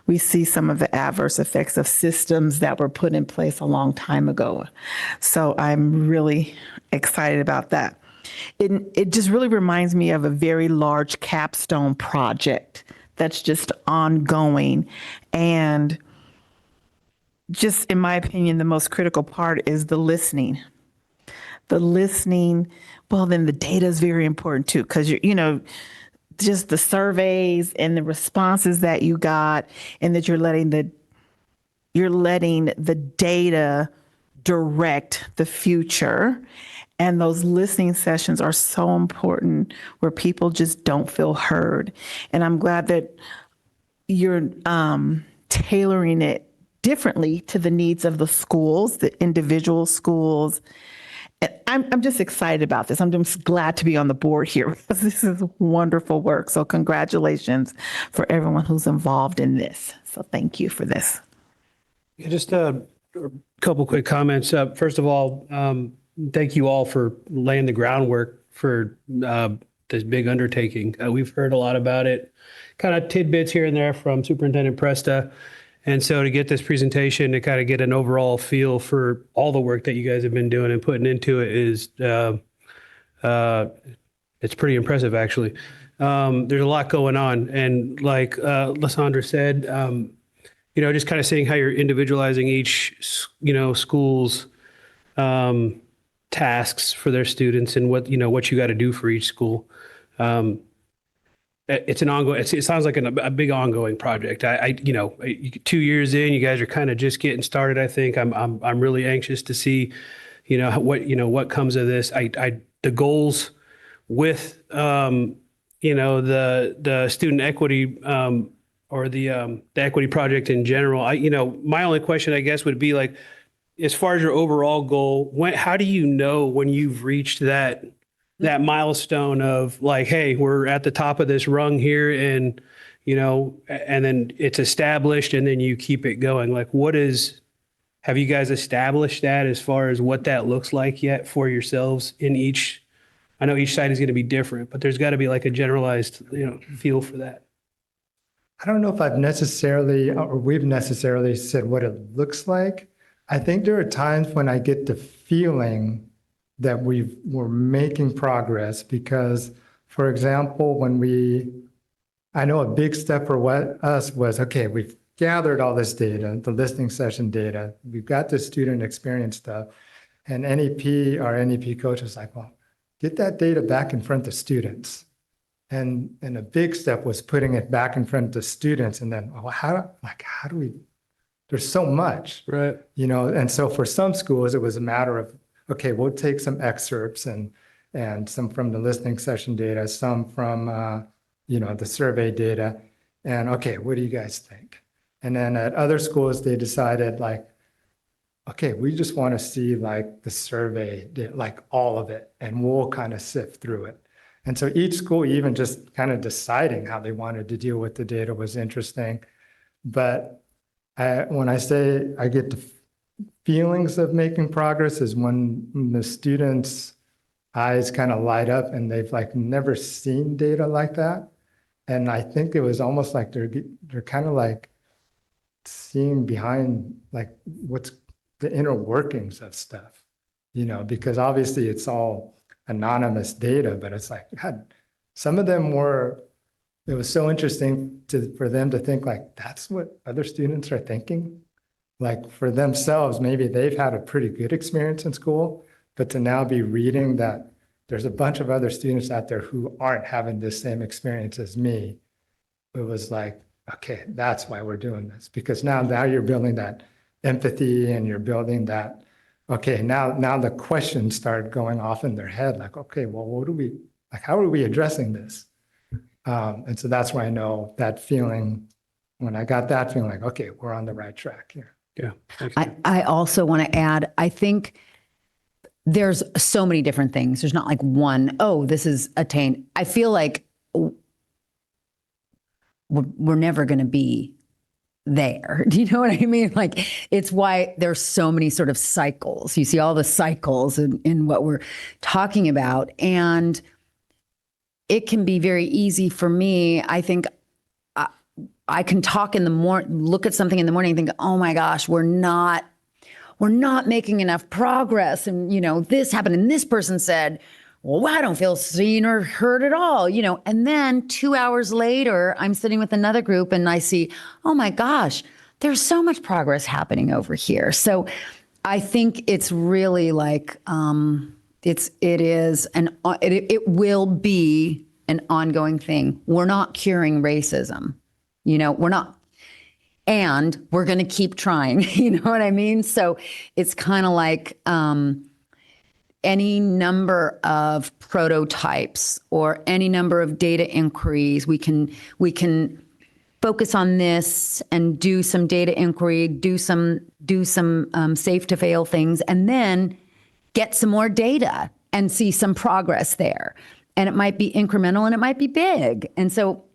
we see some of the adverse effects of systems that were put in place a long time ago. So I'm really excited about that. It just really reminds me of a very large capstone project that's just ongoing. And just in my opinion, the most critical part is the listening. The listening, well, then the data is very important too, because just the surveys and the responses that you got, and that you're letting the data direct the future. And those listening sessions are so important, where people just don't feel heard. And I'm glad that you're tailoring it differently to the needs of the schools, the individual schools. I'm just excited about this. I'm just glad to be on the board here, because this is wonderful work. So congratulations for everyone who's involved in this. So thank you for this. Just a couple quick comments. First of all, thank you all for laying the groundwork for this big undertaking. We've heard a lot about it, kind of tidbits here and there from Superintendent Presta. And so to get this presentation, to kind of get an overall feel for all the work that you guys have been doing and putting into it is, it's pretty impressive, actually. There's a lot going on. And like Lysandra said, just kind of seeing how you're individualizing each, school's tasks for their students and what you got to do for each school. It's an ongoing, it sounds like a big ongoing project. 2 years in, you guys are kind of just getting started. I think I'm really anxious to see, what comes of this. The goals with, the student equity, or the equity project in general. My only question, I guess, would be like, as far as your overall goal, how do you know when you've reached that milestone of like, hey, we're at the top of this rung here, and and then it's established, and then you keep it going? Like, have you guys established that as far as what that looks like yet for yourselves in each? I know each site is going to be different, but there's got to be like a generalized, feel for that. I don't know if we've necessarily said what it looks like. I think there are times when I get the feeling that we're making progress, because, for example, I know a big step for us was, okay, we've gathered all this data, the listening session data, we've got the student experience stuff, and our NEP coach was like, well, get that data back in front of students. And a big step was putting it back in front of students. And then, well, how do we, there's so much, Right. and so for some schools, it was a matter of, okay, we'll take some excerpts and some from the listening session data, some from, the survey data. And okay, what do you guys think? And then at other schools, they decided like, okay, we just want to see like the survey, like all of it, and we'll kind of sift through it. And so each school, even just kind of deciding how they wanted to deal with the data was interesting. But when I say I get the feelings of making progress is when the students' eyes kind of light up and they've like never seen data like that. And I think it was almost like they're kind of like seeing behind like what's the inner workings of stuff, because obviously it's all anonymous data, but it's like, God, some of them it was so interesting for them to think like, that's what other students are thinking. Like for themselves, maybe they've had a pretty good experience in school, but to now be reading that there's a bunch of other students out there who aren't having this same experience as me, it was like, okay, that's why we're doing this. Because now you're building that empathy and you're building that, okay, now the questions start going off in their head, like, okay, well, how are we addressing this? And so that's why I know that feeling, when I got that feeling like, okay, we're on the right track here. Yeah. I also want to add, I think there's so many different things. There's not like one, oh, this is attained. I feel like we're never going to be there. Do you know what I mean? Like, it's why there's so many sort of cycles. You see all the cycles in what we're talking about. And it can be very easy for me. I think I can talk in the morning, look at something in the morning and think, oh my gosh, we're not making enough progress. And, this happened and this person said, well, I don't feel seen or heard at all, and then 2 hours later, I'm sitting with another group and I see, oh my gosh, there's so much progress happening over here. So I think it's really like, it will be an ongoing thing. We're not curing racism, we're not, and we're going to keep trying, you know what I mean? So it's kind of like, any number of prototypes or any number of data inquiries, we can focus on this and do some data inquiry, do some safe to fail things, and then get some more data and see some progress there. And it might be incremental and it might be big. And so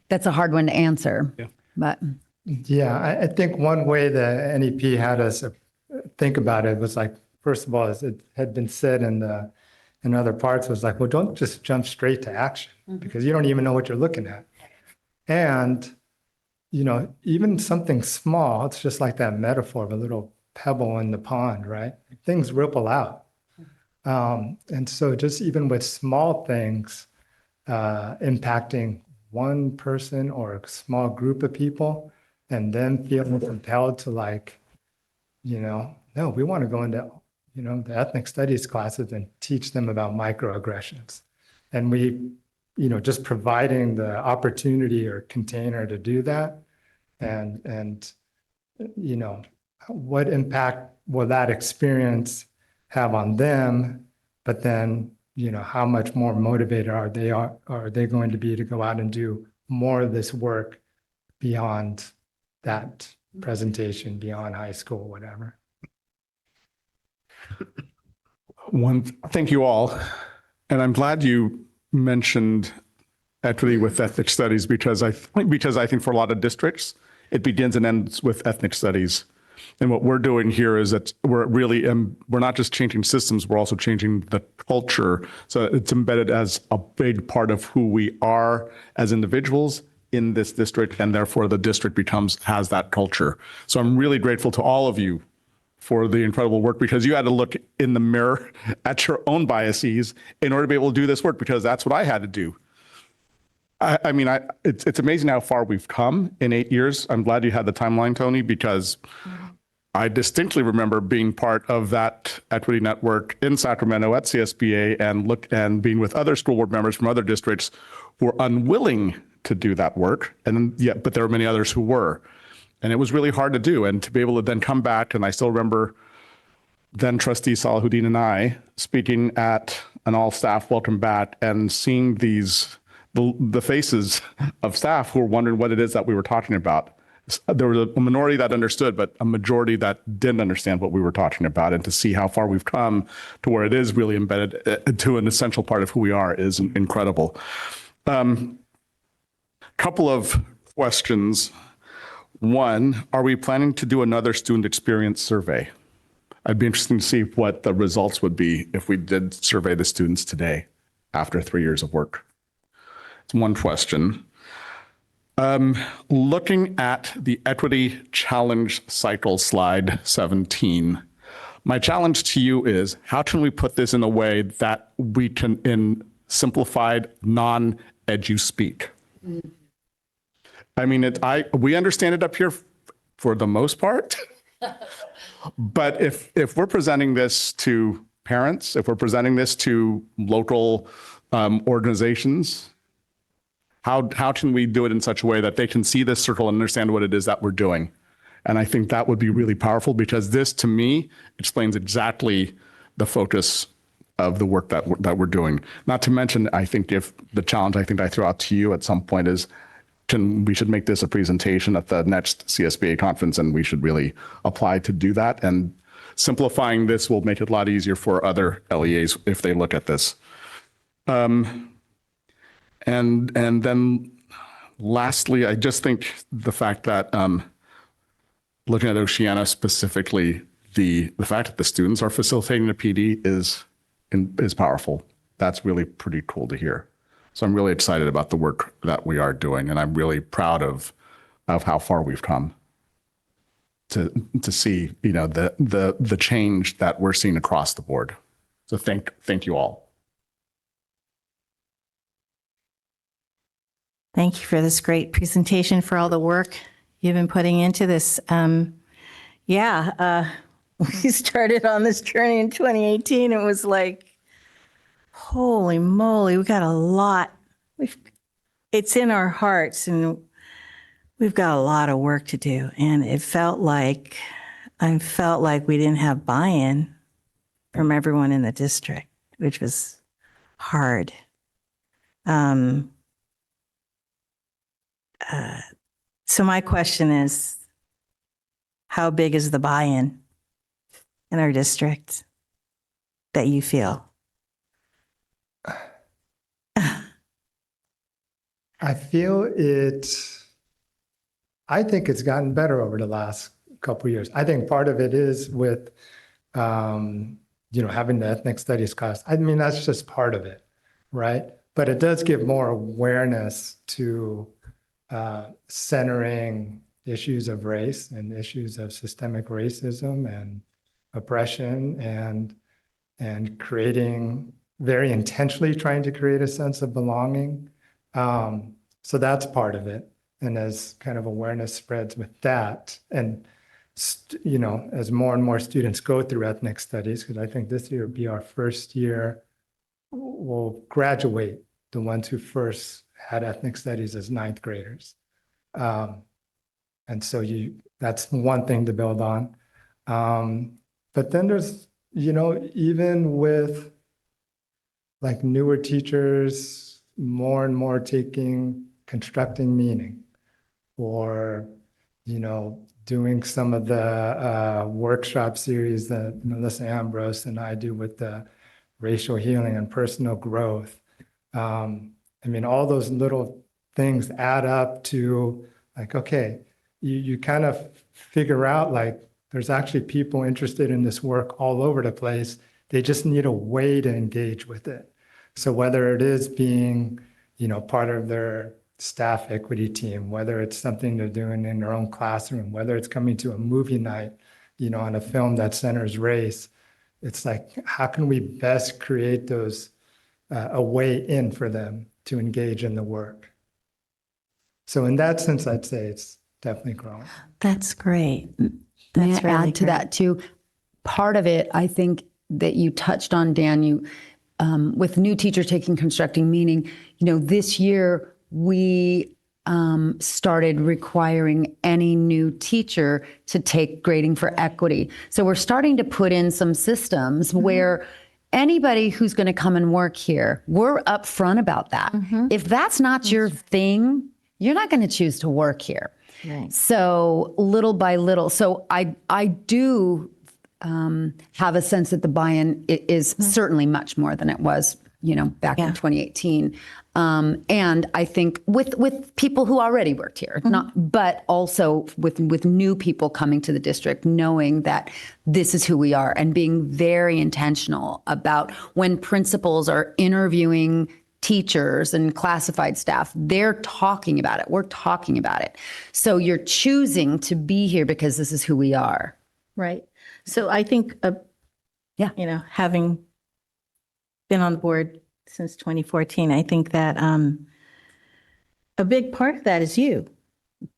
that's a hard one to answer. Yeah. But yeah, I think one way the NEP had us think about it was like, first of all, as it had been said in other parts, was like, well, don't just jump straight to action because you don't even know what you're looking at. And, even something small, it's just like that metaphor of a little pebble in the pond, right? Things ripple out. And so just even with small things impacting one person or a small group of people and then feeling compelled to like, no, we want to go into the ethnic studies classes and teach them about microaggressions. And we, just providing the opportunity or container to do that. And what impact will that experience have on them? But then, how much more motivated are they going to be to go out and do more of this work beyond that presentation, beyond high school, whatever. Thank you all. And I'm glad you mentioned equity with ethnic studies because I think for a lot of districts, it begins and ends with ethnic studies. And what we're doing here is that we're not just changing systems, we're also changing the culture. So it's embedded as a big part of who we are as individuals in this district, and therefore the district has that culture. So I'm really grateful to all of you for the incredible work because you had to look in the mirror at your own biases in order to be able to do this work because that's what I had to do. It's amazing how far we've come in 8 years. I'm glad you had the timeline, Tony, because I distinctly remember being part of that equity network in Sacramento at CSBA and being with other school board members from other districts who were unwilling to do that work. But there were many others who were. And it was really hard to do. And to be able to then come back, and I still remember then trustee Salahuddin and I speaking at an all staff welcome back and seeing the faces of staff who were wondering what it is that we were talking about. There was a minority that understood, but a majority that didn't understand what we were talking about. And to see how far we've come to where it is really embedded to an essential part of who we are is incredible. Couple of questions. One, are we planning to do another student experience survey? I'd be interested to see what the results would be if we did survey the students today after 3 years of work. It's one question. Looking at the equity challenge cycle, slide 17, my challenge to you is how can we put this in a way that we can, in simplified, non-edu speak? I mean, we understand it up here for the most part, but if we're presenting this to parents, if we're presenting this to local organizations, how can we do it in such a way that they can see this circle and understand what it is that we're doing? And I think that would be really powerful because this, to me, explains exactly the focus of the work that we're doing. Not to mention, I think if the challenge I think I threw out to you at some point is we should make this a presentation at the next CSBA conference, and we should really apply to do that. And simplifying this will make it a lot easier for other LEAs if they look at this. And then lastly, I just think the fact that looking at Oceana specifically, the fact that the students are facilitating the PD is powerful. That's really pretty cool to hear. So I'm really excited about the work that we are doing, and I'm really proud of how far we've come to see, the change that we're seeing across the board. So thank you all. Thank you for this great presentation, for all the work you've been putting into this. We started on this journey in 2018. It was like, holy moly, we got a lot. It's in our hearts, and we've got a lot of work to do. And I felt like we didn't have buy-in from everyone in the district, which was hard. So my question is, how big is the buy-in in our district that you feel? I think it's gotten better over the last couple of years. I think part of it is with, having the ethnic studies class. I mean, that's just part of it, right? But it does give more awareness to centering issues of race and issues of systemic racism and oppression and creating, very intentionally trying to create a sense of belonging. So that's part of it. And as kind of awareness spreads with that, and as more and more students go through ethnic studies, because I think this year will be our first year, we'll graduate the ones who first had ethnic studies as ninth graders. And so that's one thing to build on. But then there's, even with like newer teachers, more and more constructing meaning, or, doing some of the workshop series that Melissa Ambrose and I do with the racial healing and personal growth. All those little things add up to like, okay, you kind of figure out like there's actually people interested in this work all over the place. They just need a way to engage with it. So whether it is being, part of their staff equity team, whether it's something they're doing in their own classroom, whether it's coming to a movie night, on a film that centers race, it's like, how can we best create those, a way in for them to engage in the work? So in that sense, I'd say it's definitely growing. That's great. May I That's really add to great. that too? Part of it, I think that you touched on, Dan, with new teacher taking constructing meaning, this year we started requiring any new teacher to take grading for equity. So we're starting to put in some systems where anybody who's going to come and work here, we're upfront about that. If that's not your thing, you're not going to choose to work here. Right. So little by little. So I do have a sense that the buy-in is certainly much more than it was, back in 2018. And I think with people who already worked here, but also with new people coming to the district, knowing that this is who we are and being very intentional about when principals are interviewing teachers and classified staff, they're talking about it. We're talking about it. So you're choosing to be here because this is who we are. Right. So I think, having been on the board since 2014, I think that a big part of that is you,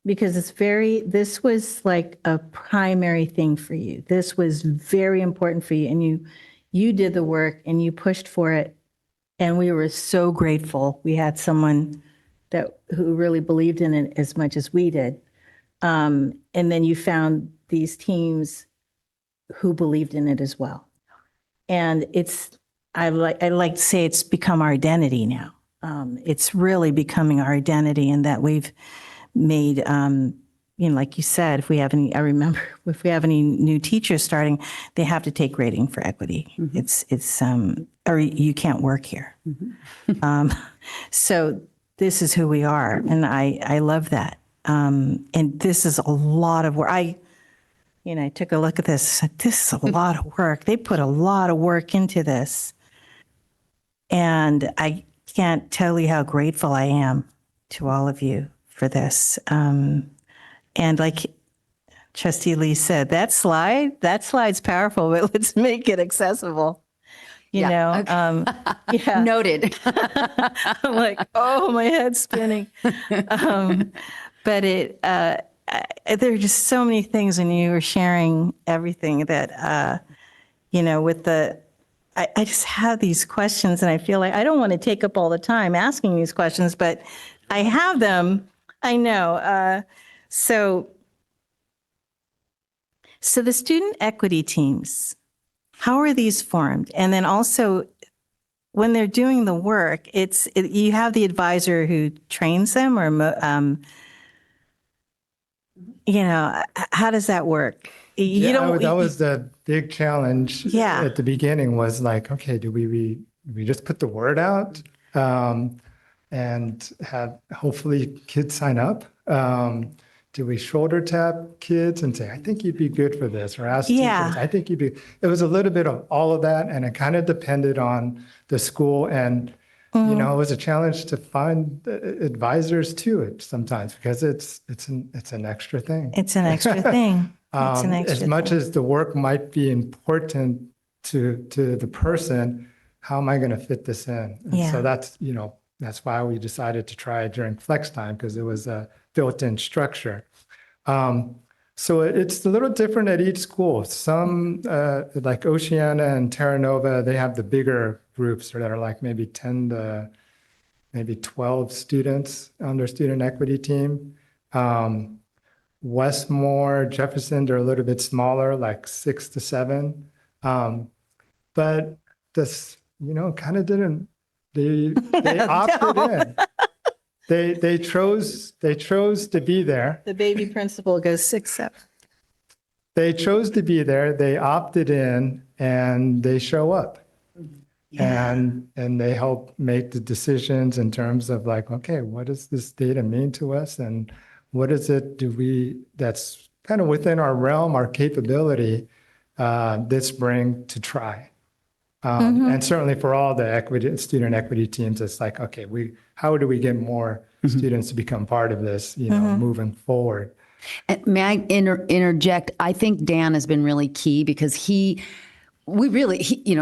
because this was like a primary thing for you. This was very important for you, and you did the work and you pushed for it. And we were so grateful we had someone who really believed in it as much as we did. And then you found these teams who believed in it as well. And I like to say it's become our identity now. It's really becoming our identity, in that we've made, like you said, if we have any new teachers starting, they have to take grading for equity. Or you can't work here. So this is who we are, and I love that. And this is a lot of work. I took a look at this. This is a lot of work. They put a lot of work into this. And I can't tell you how grateful I am to all of you for this. And like Trustee Lee said, that slide's powerful, but let's make it accessible. Noted. I'm like, oh, my head's spinning. But there are just so many things, and you were sharing everything that, I just have these questions, and I feel like I don't want to take up all the time asking these questions, but I have them. I know. So the student equity teams, how are these formed? And then also, when they're doing the work, you have the advisor who trains them, or how does that work? That was the big challenge. Yeah. At the beginning was like, okay, do we just put the word out and have hopefully kids sign up? Do we shoulder tap kids and say, I think you'd be good for this, or ask teachers, I think you'd be. It was a little bit of all of that, and it kind of depended on the school, and it was a challenge to find advisors to it sometimes, because it's an extra thing. It's an extra thing. As much as the work might be important to the person, how am I going to fit this in? And so that's why we decided to try it during flex time, because it was a built-in structure. So it's a little different at each school. Some, like Oceana and Terra Nova, they have the bigger groups that are like maybe 10 to maybe 12 students on their student equity team. Westmore, Jefferson, they're a little bit smaller, like 6 to 7. But this, kind of didn't, they opted in. They chose to be there. The baby principal goes 6, 7. They chose to be there. They opted in, and they show up. And they help make the decisions in terms of like, okay, what does this data mean to us? And what is it that's kind of within our realm, our capability this spring to try? And certainly for all the student equity teams, it's like, okay, how do we get more students to become part of this, moving forward? And may I interject? I think Dan has been really key, because it's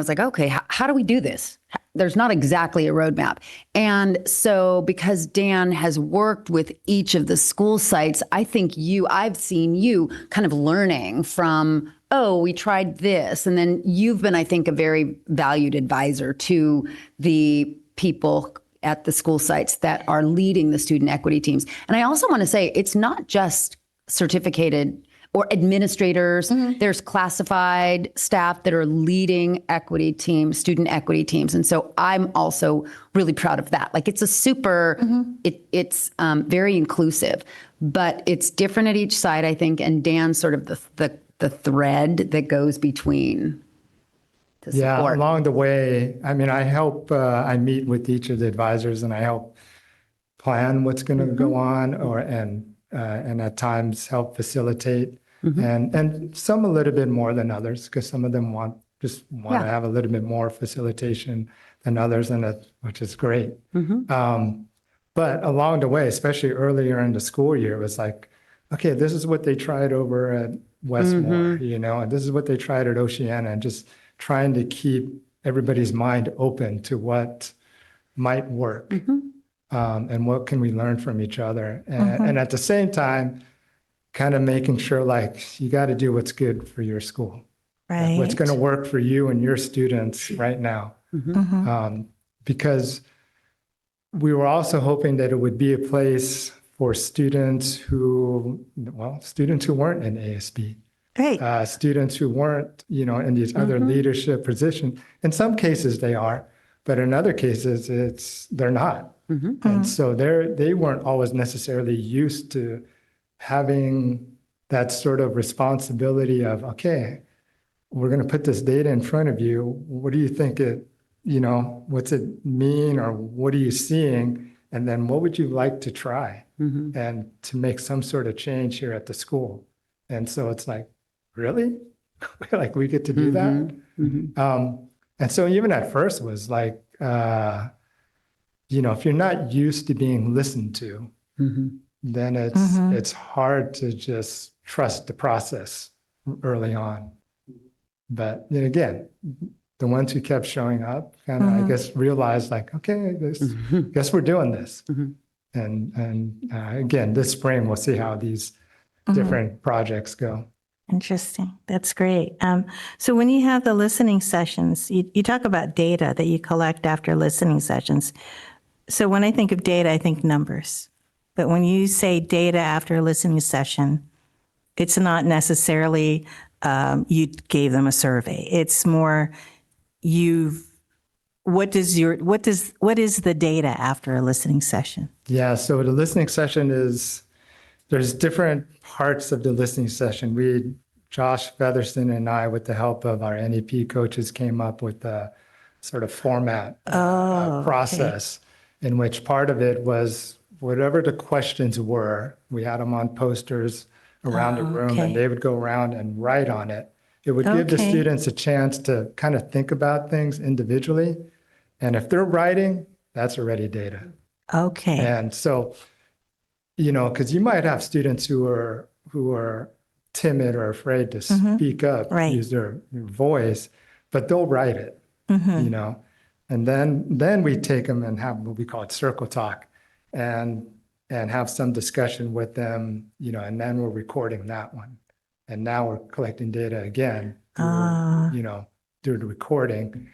like, okay, how do we do this? there's not exactly a roadmap. And so because Dan has worked with each of the school sites, I think I've seen you kind of learning from, oh, we tried this. And then you've been, I think, a very valued advisor to the people at the school sites that are leading the student equity teams. And I also want to say, it's not just certificated or administrators. There's classified staff that are leading equity teams, student equity teams. And so I'm also really proud of that. Like, it's a super, it's very inclusive, but it's different at each side, I think. And Dan's sort of the thread that goes between the Yeah, support. along the way, I mean, I meet with each of the advisors and I help plan what's going to go on, and at times help facilitate, and some a little bit more than others, because some of them want to have a little bit more facilitation than others, which is great. But along the way, especially earlier in the school year, it was like, okay, this is what they tried over at Westmore, and this is what they tried at Oceana, and just trying to keep everybody's mind open to what might work. And what can we learn from each other? And at the same time, kind of making sure, like, you got to do what's good for your school. Right. Like, what's going to work for you and your students right now. Because we were also hoping that it would be a place for students who weren't in ASB. Great. Students who weren't, in these other leadership positions. In some cases they are, but in other cases they're not. And so they weren't always necessarily used to having that sort of responsibility of, okay, we're going to put this data in front of you. What do you think what's it mean, or what are you seeing? And then what would you like to try and to make some sort of change here at the school? And so it's like, really? Like, we get to do that? And so even at first it was like, if you're not used to being listened to, then it's hard to just trust the process early on. But then again, the ones who kept showing up kind of, I guess, realized, like, okay, guess we're doing this. And again, this spring, we'll see how these different projects go. Interesting. That's great. So when you have the listening sessions, you talk about data that you collect after listening sessions. So when I think of data, I think numbers. But when you say data after a listening session, it's not necessarily you gave them a survey. It's more what is the data after a listening session? Yeah, so the listening session there's different parts of the listening session. Josh Featherston and I, with the help of our NEP coaches, came up with a sort of format process in which part of it was whatever the questions were, we had them on posters around the room, and they would go around and write on it. It would give the students a chance to kind of think about things individually. And if they're writing, that's already data. Okay. And so, because you might have students who are timid or afraid to speak up, use their voice, but they'll write it, and then we take them and have what we call circle talk, and have some discussion with them, and then we're recording that one. And now we're collecting data again through the recording.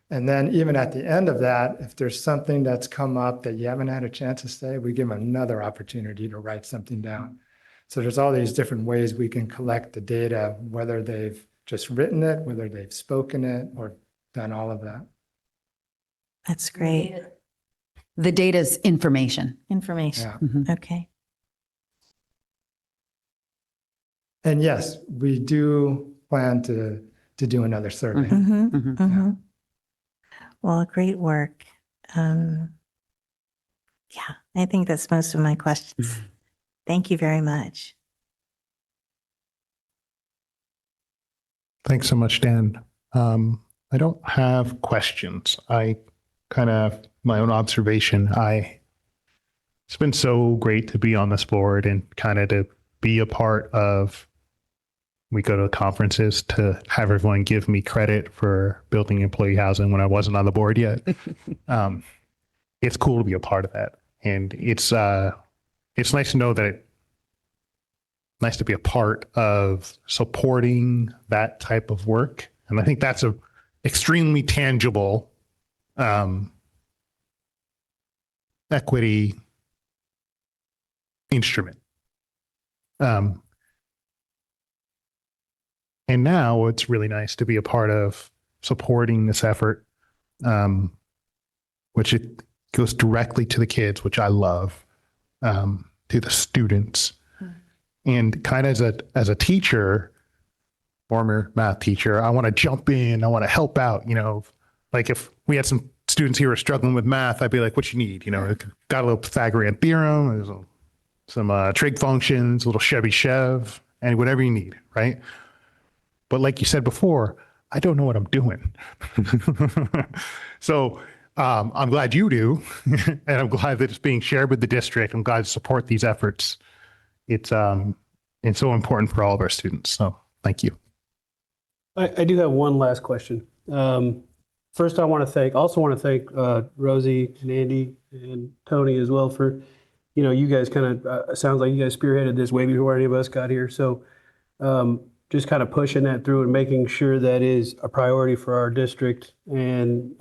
And then even at the end of that, if there's something that's come up that you haven't had a chance to say, we give them another opportunity to write something down. So there's all these different ways we can collect the data, whether they've just written it, whether they've spoken it, or done all of that. That's great. The data's information. Information. Okay. And yes, we do plan to do another survey. Well, great work. Yeah, I think that's most of my questions. Thank you very much. Thanks so much, Dan. I don't have questions. I kind of have my own observation. It's been so great to be on this board and kind of to be a part of we go to conferences to have everyone give me credit for building employee housing when I wasn't on the board yet. It's cool to be a part of that. And it's nice to know that nice to be a part of supporting that type of work. And I think that's a extremely tangible equity instrument. And now it's really nice to be a part of supporting this effort, which it goes directly to the kids, which I love, to the students. And kind of as a teacher, former math teacher, I want to jump in. I want to help out. Like if we had some students here who are struggling with math, I'd be like, "What you need?" Got a little Pythagorean theorem, there's some trig functions, a little Chebyshev, and whatever you need, right? But like you said before, I don't know what I'm doing. So I'm glad you do, and I'm glad that it's being shared with the district. I'm glad to support these efforts. It's so important for all of our students. So thank you. I do have one last question. First, I want to thank Rosie and Andy and Tony as well for, you guys kind of, sounds like you guys spearheaded this way before any of us got here. So just kind of pushing that through and making sure that is a priority for our district, and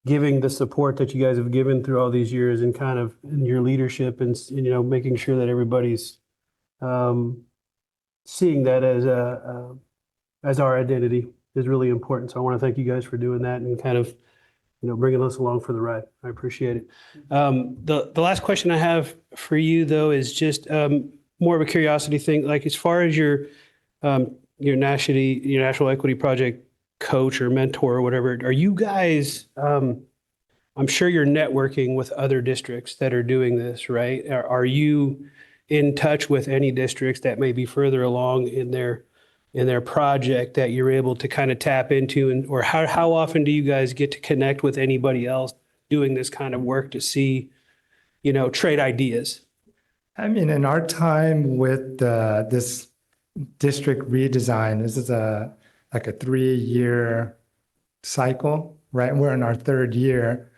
giving the support that you guys have given through all these years, and kind of in your leadership, and making sure that everybody's seeing that as our identity is really important. So I want to thank you guys for doing that and kind of bringing us along for the ride. I appreciate it. The last question I have for you though is just more of a curiosity thing. Like as far as your National Equity Project coach or mentor or whatever, are you guys, I'm sure you're networking with other districts that are doing this, right? Are you in touch with any districts that may be further along in their project that you're able to kind of tap into, or how often do you guys get to connect with anybody else doing this kind of work to see, trade ideas? I mean, in our time with this district redesign, this is like a 3-year cycle, right? We're in our 3rd year.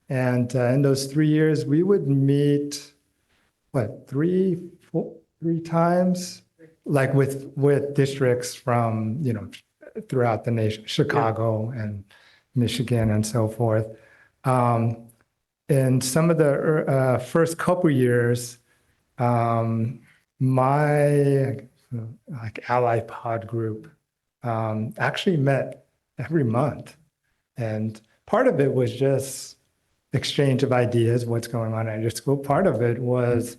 And in those 3 years, we would meet, three times, like with districts from, throughout the nation, Chicago and Michigan and so forth. In some of the first couple years, my ally pod group actually met every month. And part of it was just exchange of ideas, what's going on at your school. Part of it was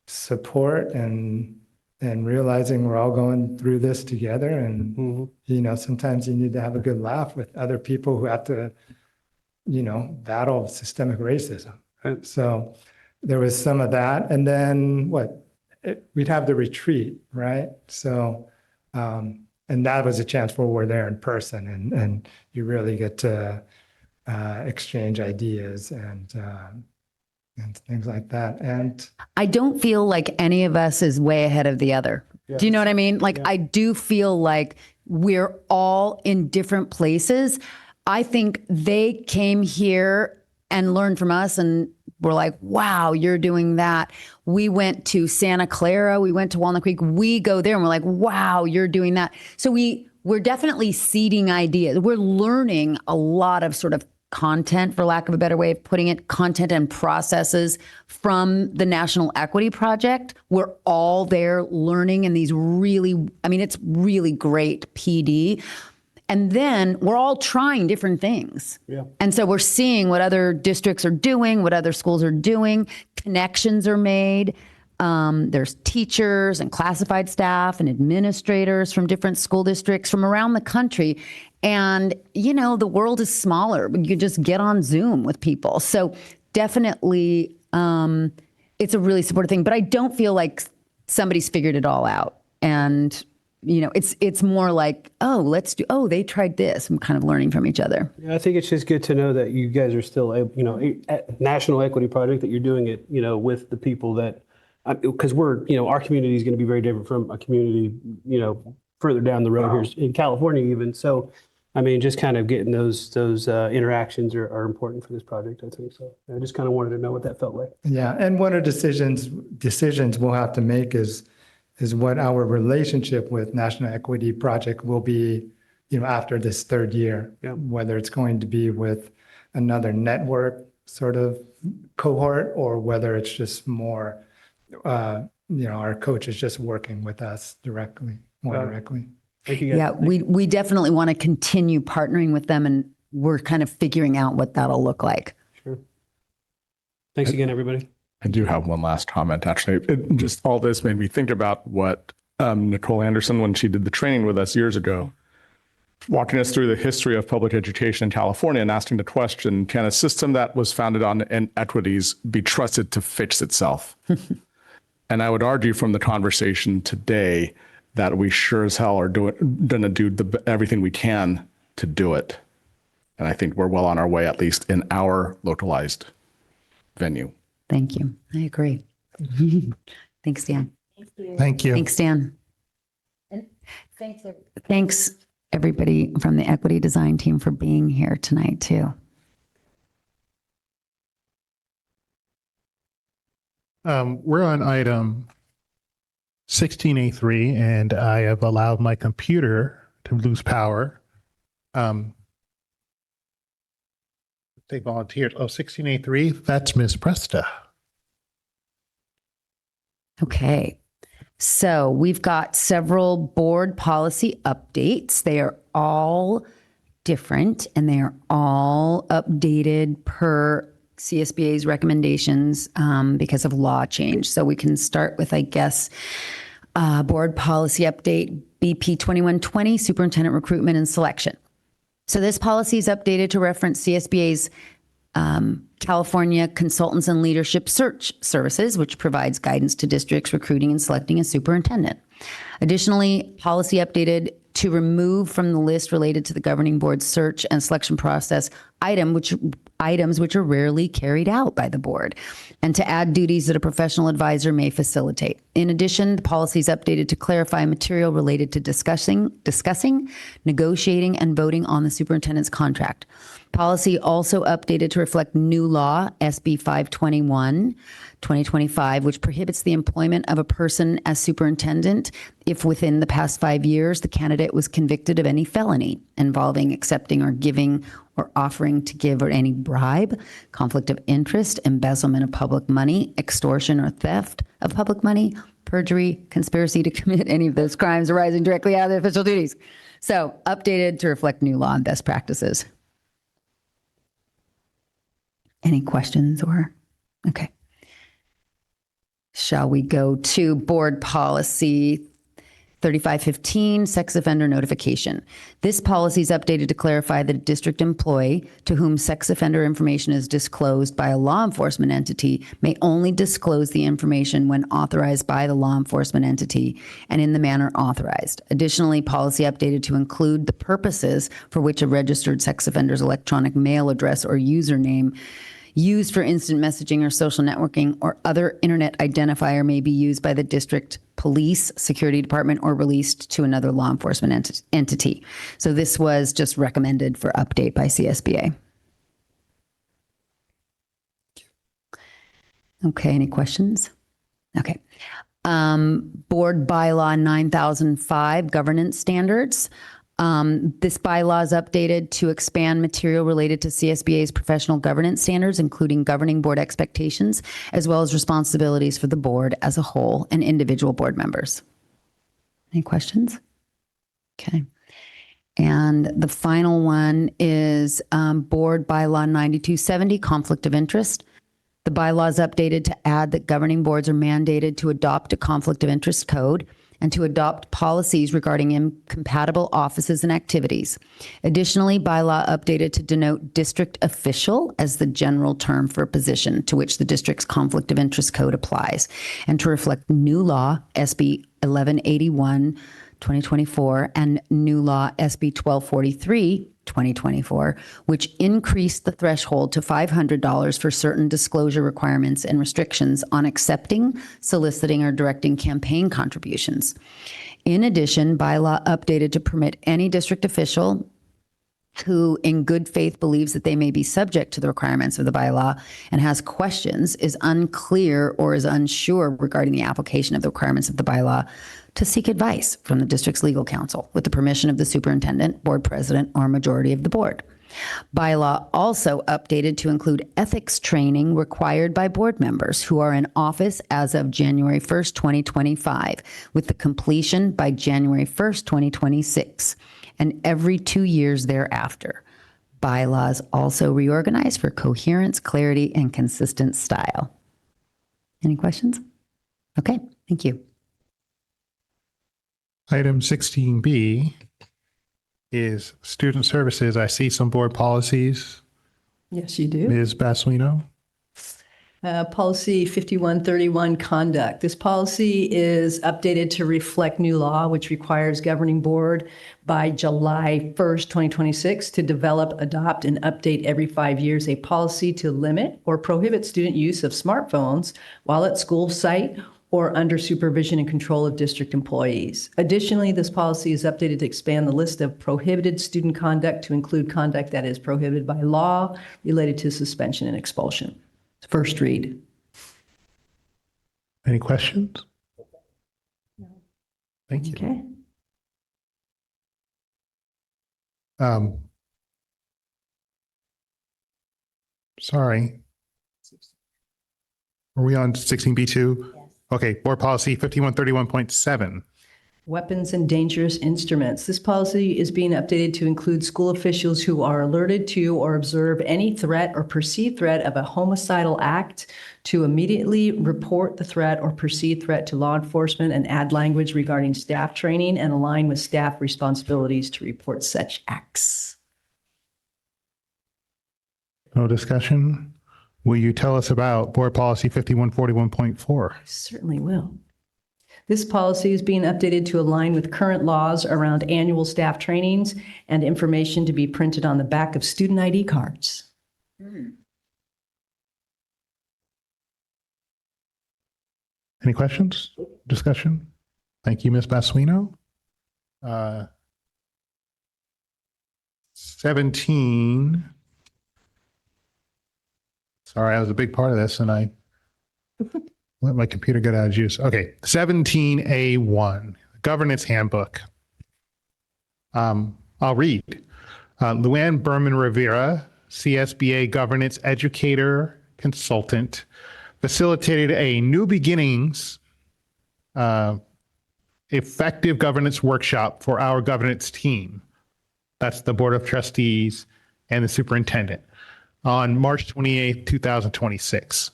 support and realizing we're all going through this together. And, sometimes you need to have a good laugh with other people who have to, battle systemic racism. So there was some of that. And then we'd have the retreat, right? So, and that was a chance where we're there in person, and you really get to exchange ideas and things like that. And I don't feel like any of us is way ahead of the other. Do you know what I mean? Like, I do feel like we're all in different places. I think they came here and learned from us, and we're like, wow, you're doing that. We went to Santa Clara, we went to Walnut Creek, we go there and we're like, wow, you're doing that. So we're definitely seeding ideas. We're learning a lot of sort of content, for lack of a better way of putting it, content and processes from the National Equity Project. We're all there learning in these it's really great PD. And then we're all trying different things. Yeah. And so we're seeing what other districts are doing, what other schools are doing. Connections are made. There's teachers and classified staff and administrators from different school districts from around the country. And, the world is smaller. You can just get on Zoom with people. So definitely, it's a really supportive thing. But I don't feel like somebody's figured it all out. And it's more like, they tried this. I'm kind of learning from each other. Yeah, I think it's just good to know that you guys are still, at National Equity Project, that you're doing it, with the people that because our community is going to be very different from a community, further down the road here in California even. So, I mean, just kind of getting those interactions are important for this project, I think. So I just kind of wanted to know what that felt like. Yeah, and one of the decisions we'll have to make is what our relationship with National Equity Project will be, after this third year. Yeah. Whether it's going to be with another network sort of cohort, or whether it's just more, our coach is just working with us more directly. Thank you guys. Yeah, we definitely want to continue partnering with them, and we're kind of figuring out what that'll look like. Sure. Thanks again, everybody. I do have one last comment, actually. Just all this made me think about what Nicole Anderson, when she did the training with us years ago, walking us through the history of public education in California and asking the question, can a system that was founded on inequities be trusted to fix itself? And I would argue from the conversation today that we sure as hell are going to do everything we can to do it. And I think we're well on our way, at least in our localized venue. Thank you. I agree. Thanks, Dan. Thank you. Thanks, Dan. And Thanks, everybody from the equity design team for being here tonight, too. We're on item 16A3, and I have allowed my computer to lose power. They volunteered. Oh, 16A3, that's Ms. Presta. Okay. So we've got several board policy updates. They are all different, and they are all updated per CSBA's recommendations because of law change. So we can start with, I guess, board policy update BP 2120, superintendent recruitment and selection. So this policy is updated to reference CSBA's California Consultants and Leadership Search Services, which provides guidance to districts recruiting and selecting a superintendent. Additionally, policy updated to remove from the list related to the governing board search and selection process items which are rarely carried out by the board, and to add duties that a professional advisor may facilitate. In addition, the policy is updated to clarify material related to discussing, negotiating, and voting on the superintendent's contract. Policy also updated to reflect new law, SB 521, 2025, which prohibits the employment of a person as superintendent if within the past 5 years the candidate was convicted of any felony involving accepting or giving or offering to give or any bribe, conflict of interest, embezzlement of public money, extortion or theft of public money, perjury, conspiracy to commit any of those crimes arising directly out of their official duties. So updated to reflect new law and best practices. Any questions or, okay. Shall we go to board policy 3515, sex offender notification? This policy is updated to clarify that a district employee to whom sex offender information is disclosed by a law enforcement entity may only disclose the information when authorized by the law enforcement entity and in the manner authorized. Additionally, policy updated to include the purposes for which a registered sex offender's electronic mail address or username used for instant messaging or social networking or other internet identifier may be used by the district police, security department, or released to another law enforcement entity. So this was just recommended for update by CSBA. Okay, any questions? Okay. Board bylaw 9005, governance standards. This bylaw is updated to expand material related to CSBA's professional governance standards, including governing board expectations, as well as responsibilities for the board as a whole and individual board members. Any questions? Okay. And the final one is board bylaw 9270, conflict of interest. The bylaw is updated to add that governing boards are mandated to adopt a conflict of interest code and to adopt policies regarding incompatible offices and activities. Additionally, bylaw updated to denote district official as the general term for a position to which the district's conflict of interest code applies, and to reflect new law, SB 1181, 2024, and new law, SB 1243, 2024, which increased the threshold to $500 for certain disclosure requirements and restrictions on accepting, soliciting, or directing campaign contributions. In addition, bylaw updated to permit any district official who in good faith believes that they may be subject to the requirements of the bylaw and has questions, is unclear, or is unsure regarding the application of the requirements of the bylaw, to seek advice from the district's legal counsel with the permission of the superintendent, board president, or majority of the board. Bylaw also updated to include ethics training required by board members who are in office as of January 1st, 2025, with the completion by January 1st, 2026, and every 2 years thereafter. Bylaws also reorganized for coherence, clarity, and consistent style. Any questions? Okay, thank you. Item 16B is student services. I see some board policies. Yes, you do. Ms. Basolino? Policy 5131, conduct. This policy is updated to reflect new law, which requires governing board by July 1st, 2026 to develop, adopt, and update every 5 years a policy to limit or prohibit student use of smartphones while at school site or under supervision and control of district employees. Additionally, this policy is updated to expand the list of prohibited student conduct to include conduct that is prohibited by law related to suspension and expulsion. First read. Any questions? Thank you. Okay. Sorry. Are we on 16B2? Yes. Okay, board policy 5131.7. Weapons and dangerous instruments. This policy is being updated to include school officials who are alerted to or observe any threat or perceived threat of a homicidal act to immediately report the threat or perceived threat to law enforcement and add language regarding staff training and align with staff responsibilities to report such acts. No discussion? Will you tell us about board policy 5141.4? I certainly will. This policy is being updated to align with current laws around annual staff trainings and information to be printed on the back of student ID cards. Any questions? Discussion? Thank you, Ms. Basolino. 17. Sorry, I was a big part of this and I let my computer get out of juice. Okay, 17A1, Governance Handbook. I'll read. Luann Berman Rivera, CSBA Governance Educator Consultant, facilitated a New Beginnings effective governance workshop for our governance team. That's the Board of Trustees and the Superintendent on March 28th, 2026.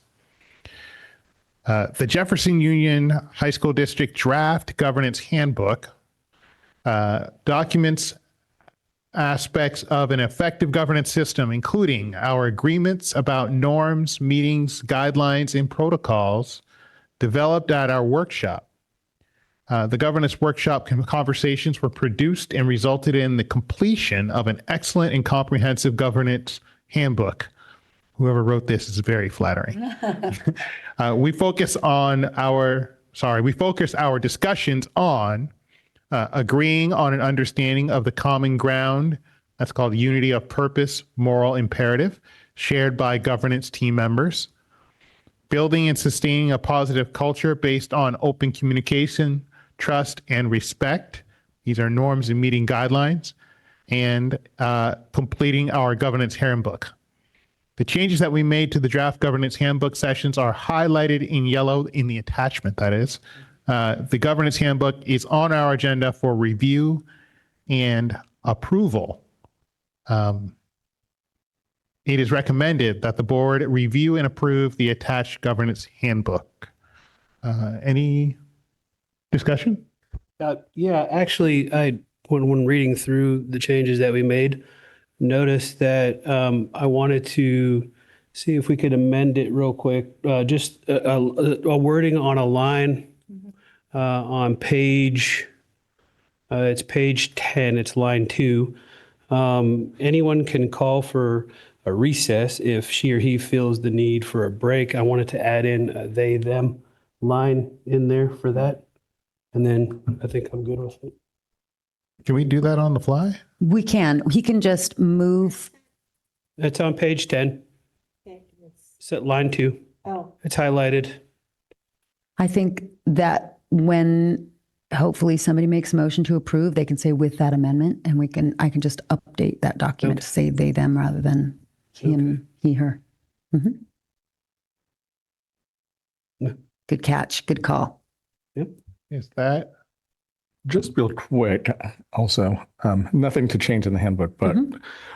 The Jefferson Union High School District Draft Governance Handbook documents aspects of an effective governance system, including our agreements about norms, meetings, guidelines, and protocols developed at our workshop. The governance workshop conversations were produced and resulted in the completion of an excellent and comprehensive governance handbook. Whoever wrote this is very flattering. We focus our discussions on agreeing on an understanding of the common ground. That's called unity of purpose, moral imperative, shared by governance team members. Building and sustaining a positive culture based on open communication, trust, and respect. These are norms and meeting guidelines. And completing our governance handbook. The changes that we made to the draft governance handbook sessions are highlighted in yellow in the attachment, that is. The governance handbook is on our agenda for review and approval. It is recommended that the board review and approve the attached governance handbook. Any discussion? Yeah, actually, when reading through the changes that we made, noticed that I wanted to see if we could amend it real quick. Just a wording on a line on page, it's page 10, it's line 2. Anyone can call for a recess if she or he feels the need for a break. I wanted to add in a they, them line in there for that. And then I think I'm good with it. Can we do that on the fly? We can. He can just move. It's on page 10. It's at line 2. Oh. It's highlighted. I think that when hopefully somebody makes a motion to approve, they can say with that amendment, and I can just update that document to say they, them rather than him, he, her. Mhm. Yeah. Good catch. Good call. Is that Just real quick, also, nothing to change in the handbook, but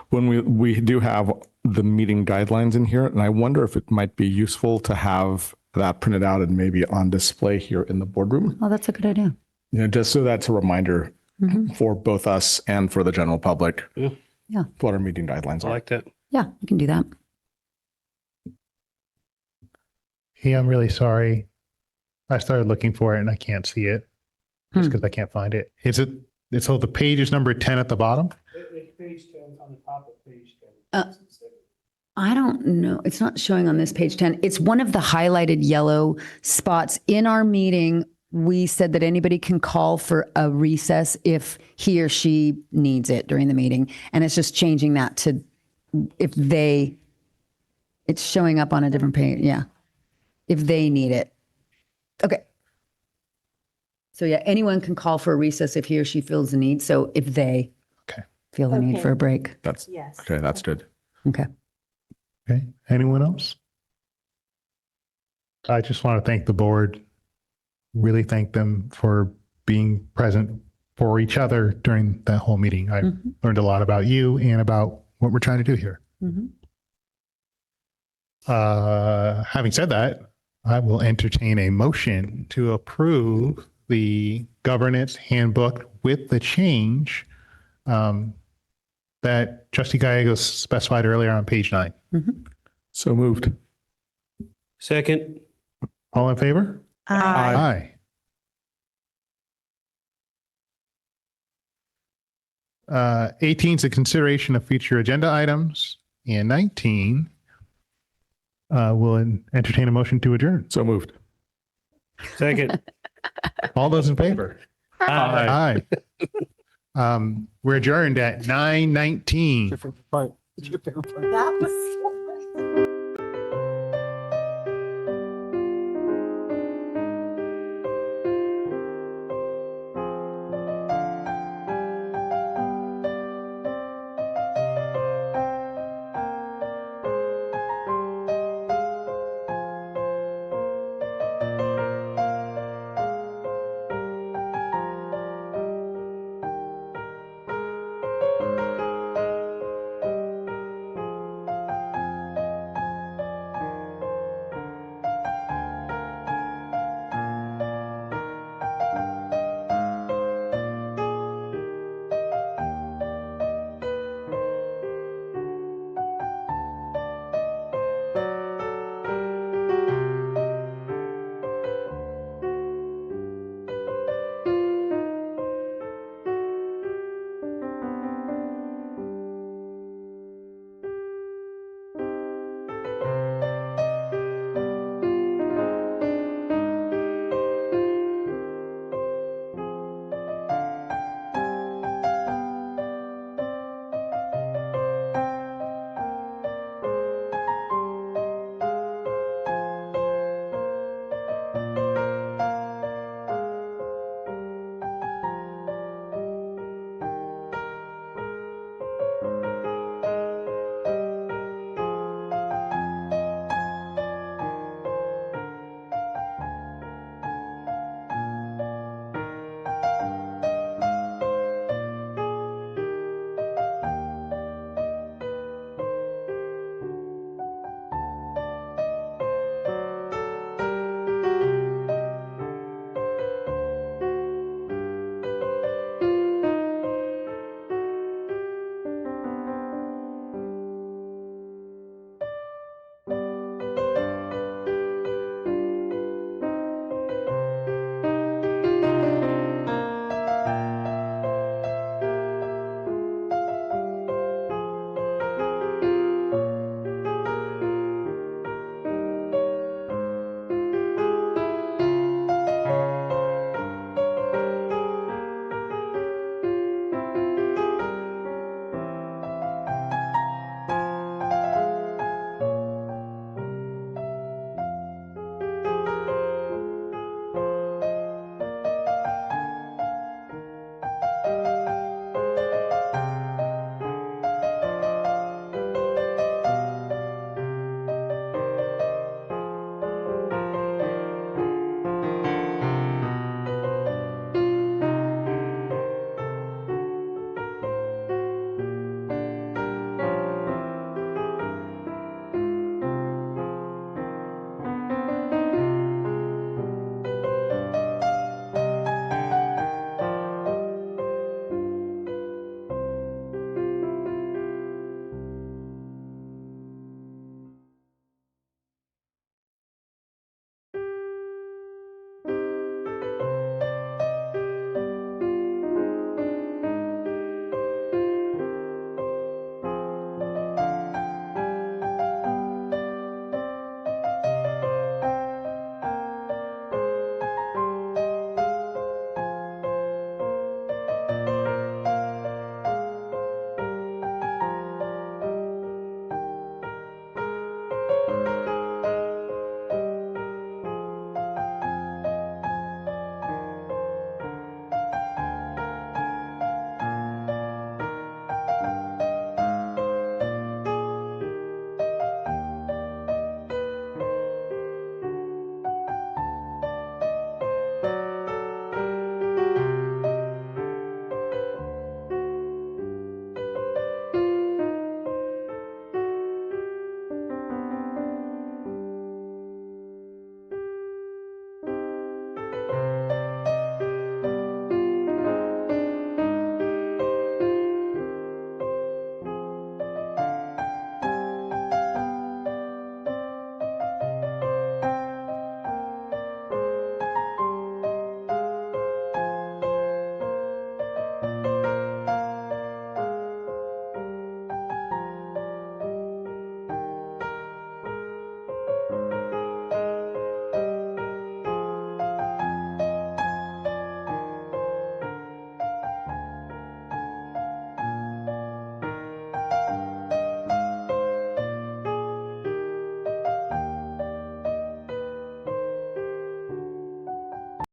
when we do have the meeting guidelines in here, and I wonder if it might be useful to have that printed out and maybe on display here in the boardroom. Oh, that's a good idea. Just so that's a reminder for both us and for the general public. Yeah. Yeah. What our meeting guidelines I are. like that. Yeah, you can do that. Hey, I'm really sorry. I started looking for it and I can't see it just because I can't find it. So the page is number 10 at the bottom? Page 10 on the top of page 10. I don't know. It's not showing on this page 10. It's one of the highlighted yellow spots. In our meeting, we said that anybody can call for a recess if he or she needs it during the meeting. And it's just changing that to it's showing up on a different page. Yeah. If they need it. Okay. So yeah, anyone can call for a recess if he or she feels the need. So if they feel the need for a break. Okay, that's good. Okay. Okay. Anyone else? I just want to thank the board, really thank them for being present for each other during that whole meeting. I learned a lot about you and about what we're trying to do here. Having said that, I will entertain a motion to approve the governance handbook with the change that Trustee Gallegos specified earlier on page 9. So moved. Second. All in favor? Aye. Aye. 18 is a consideration of future agenda items, and 19 will entertain a motion to adjourn. So moved. Second. All those in favor? Aye. We're adjourned at 9:19. That was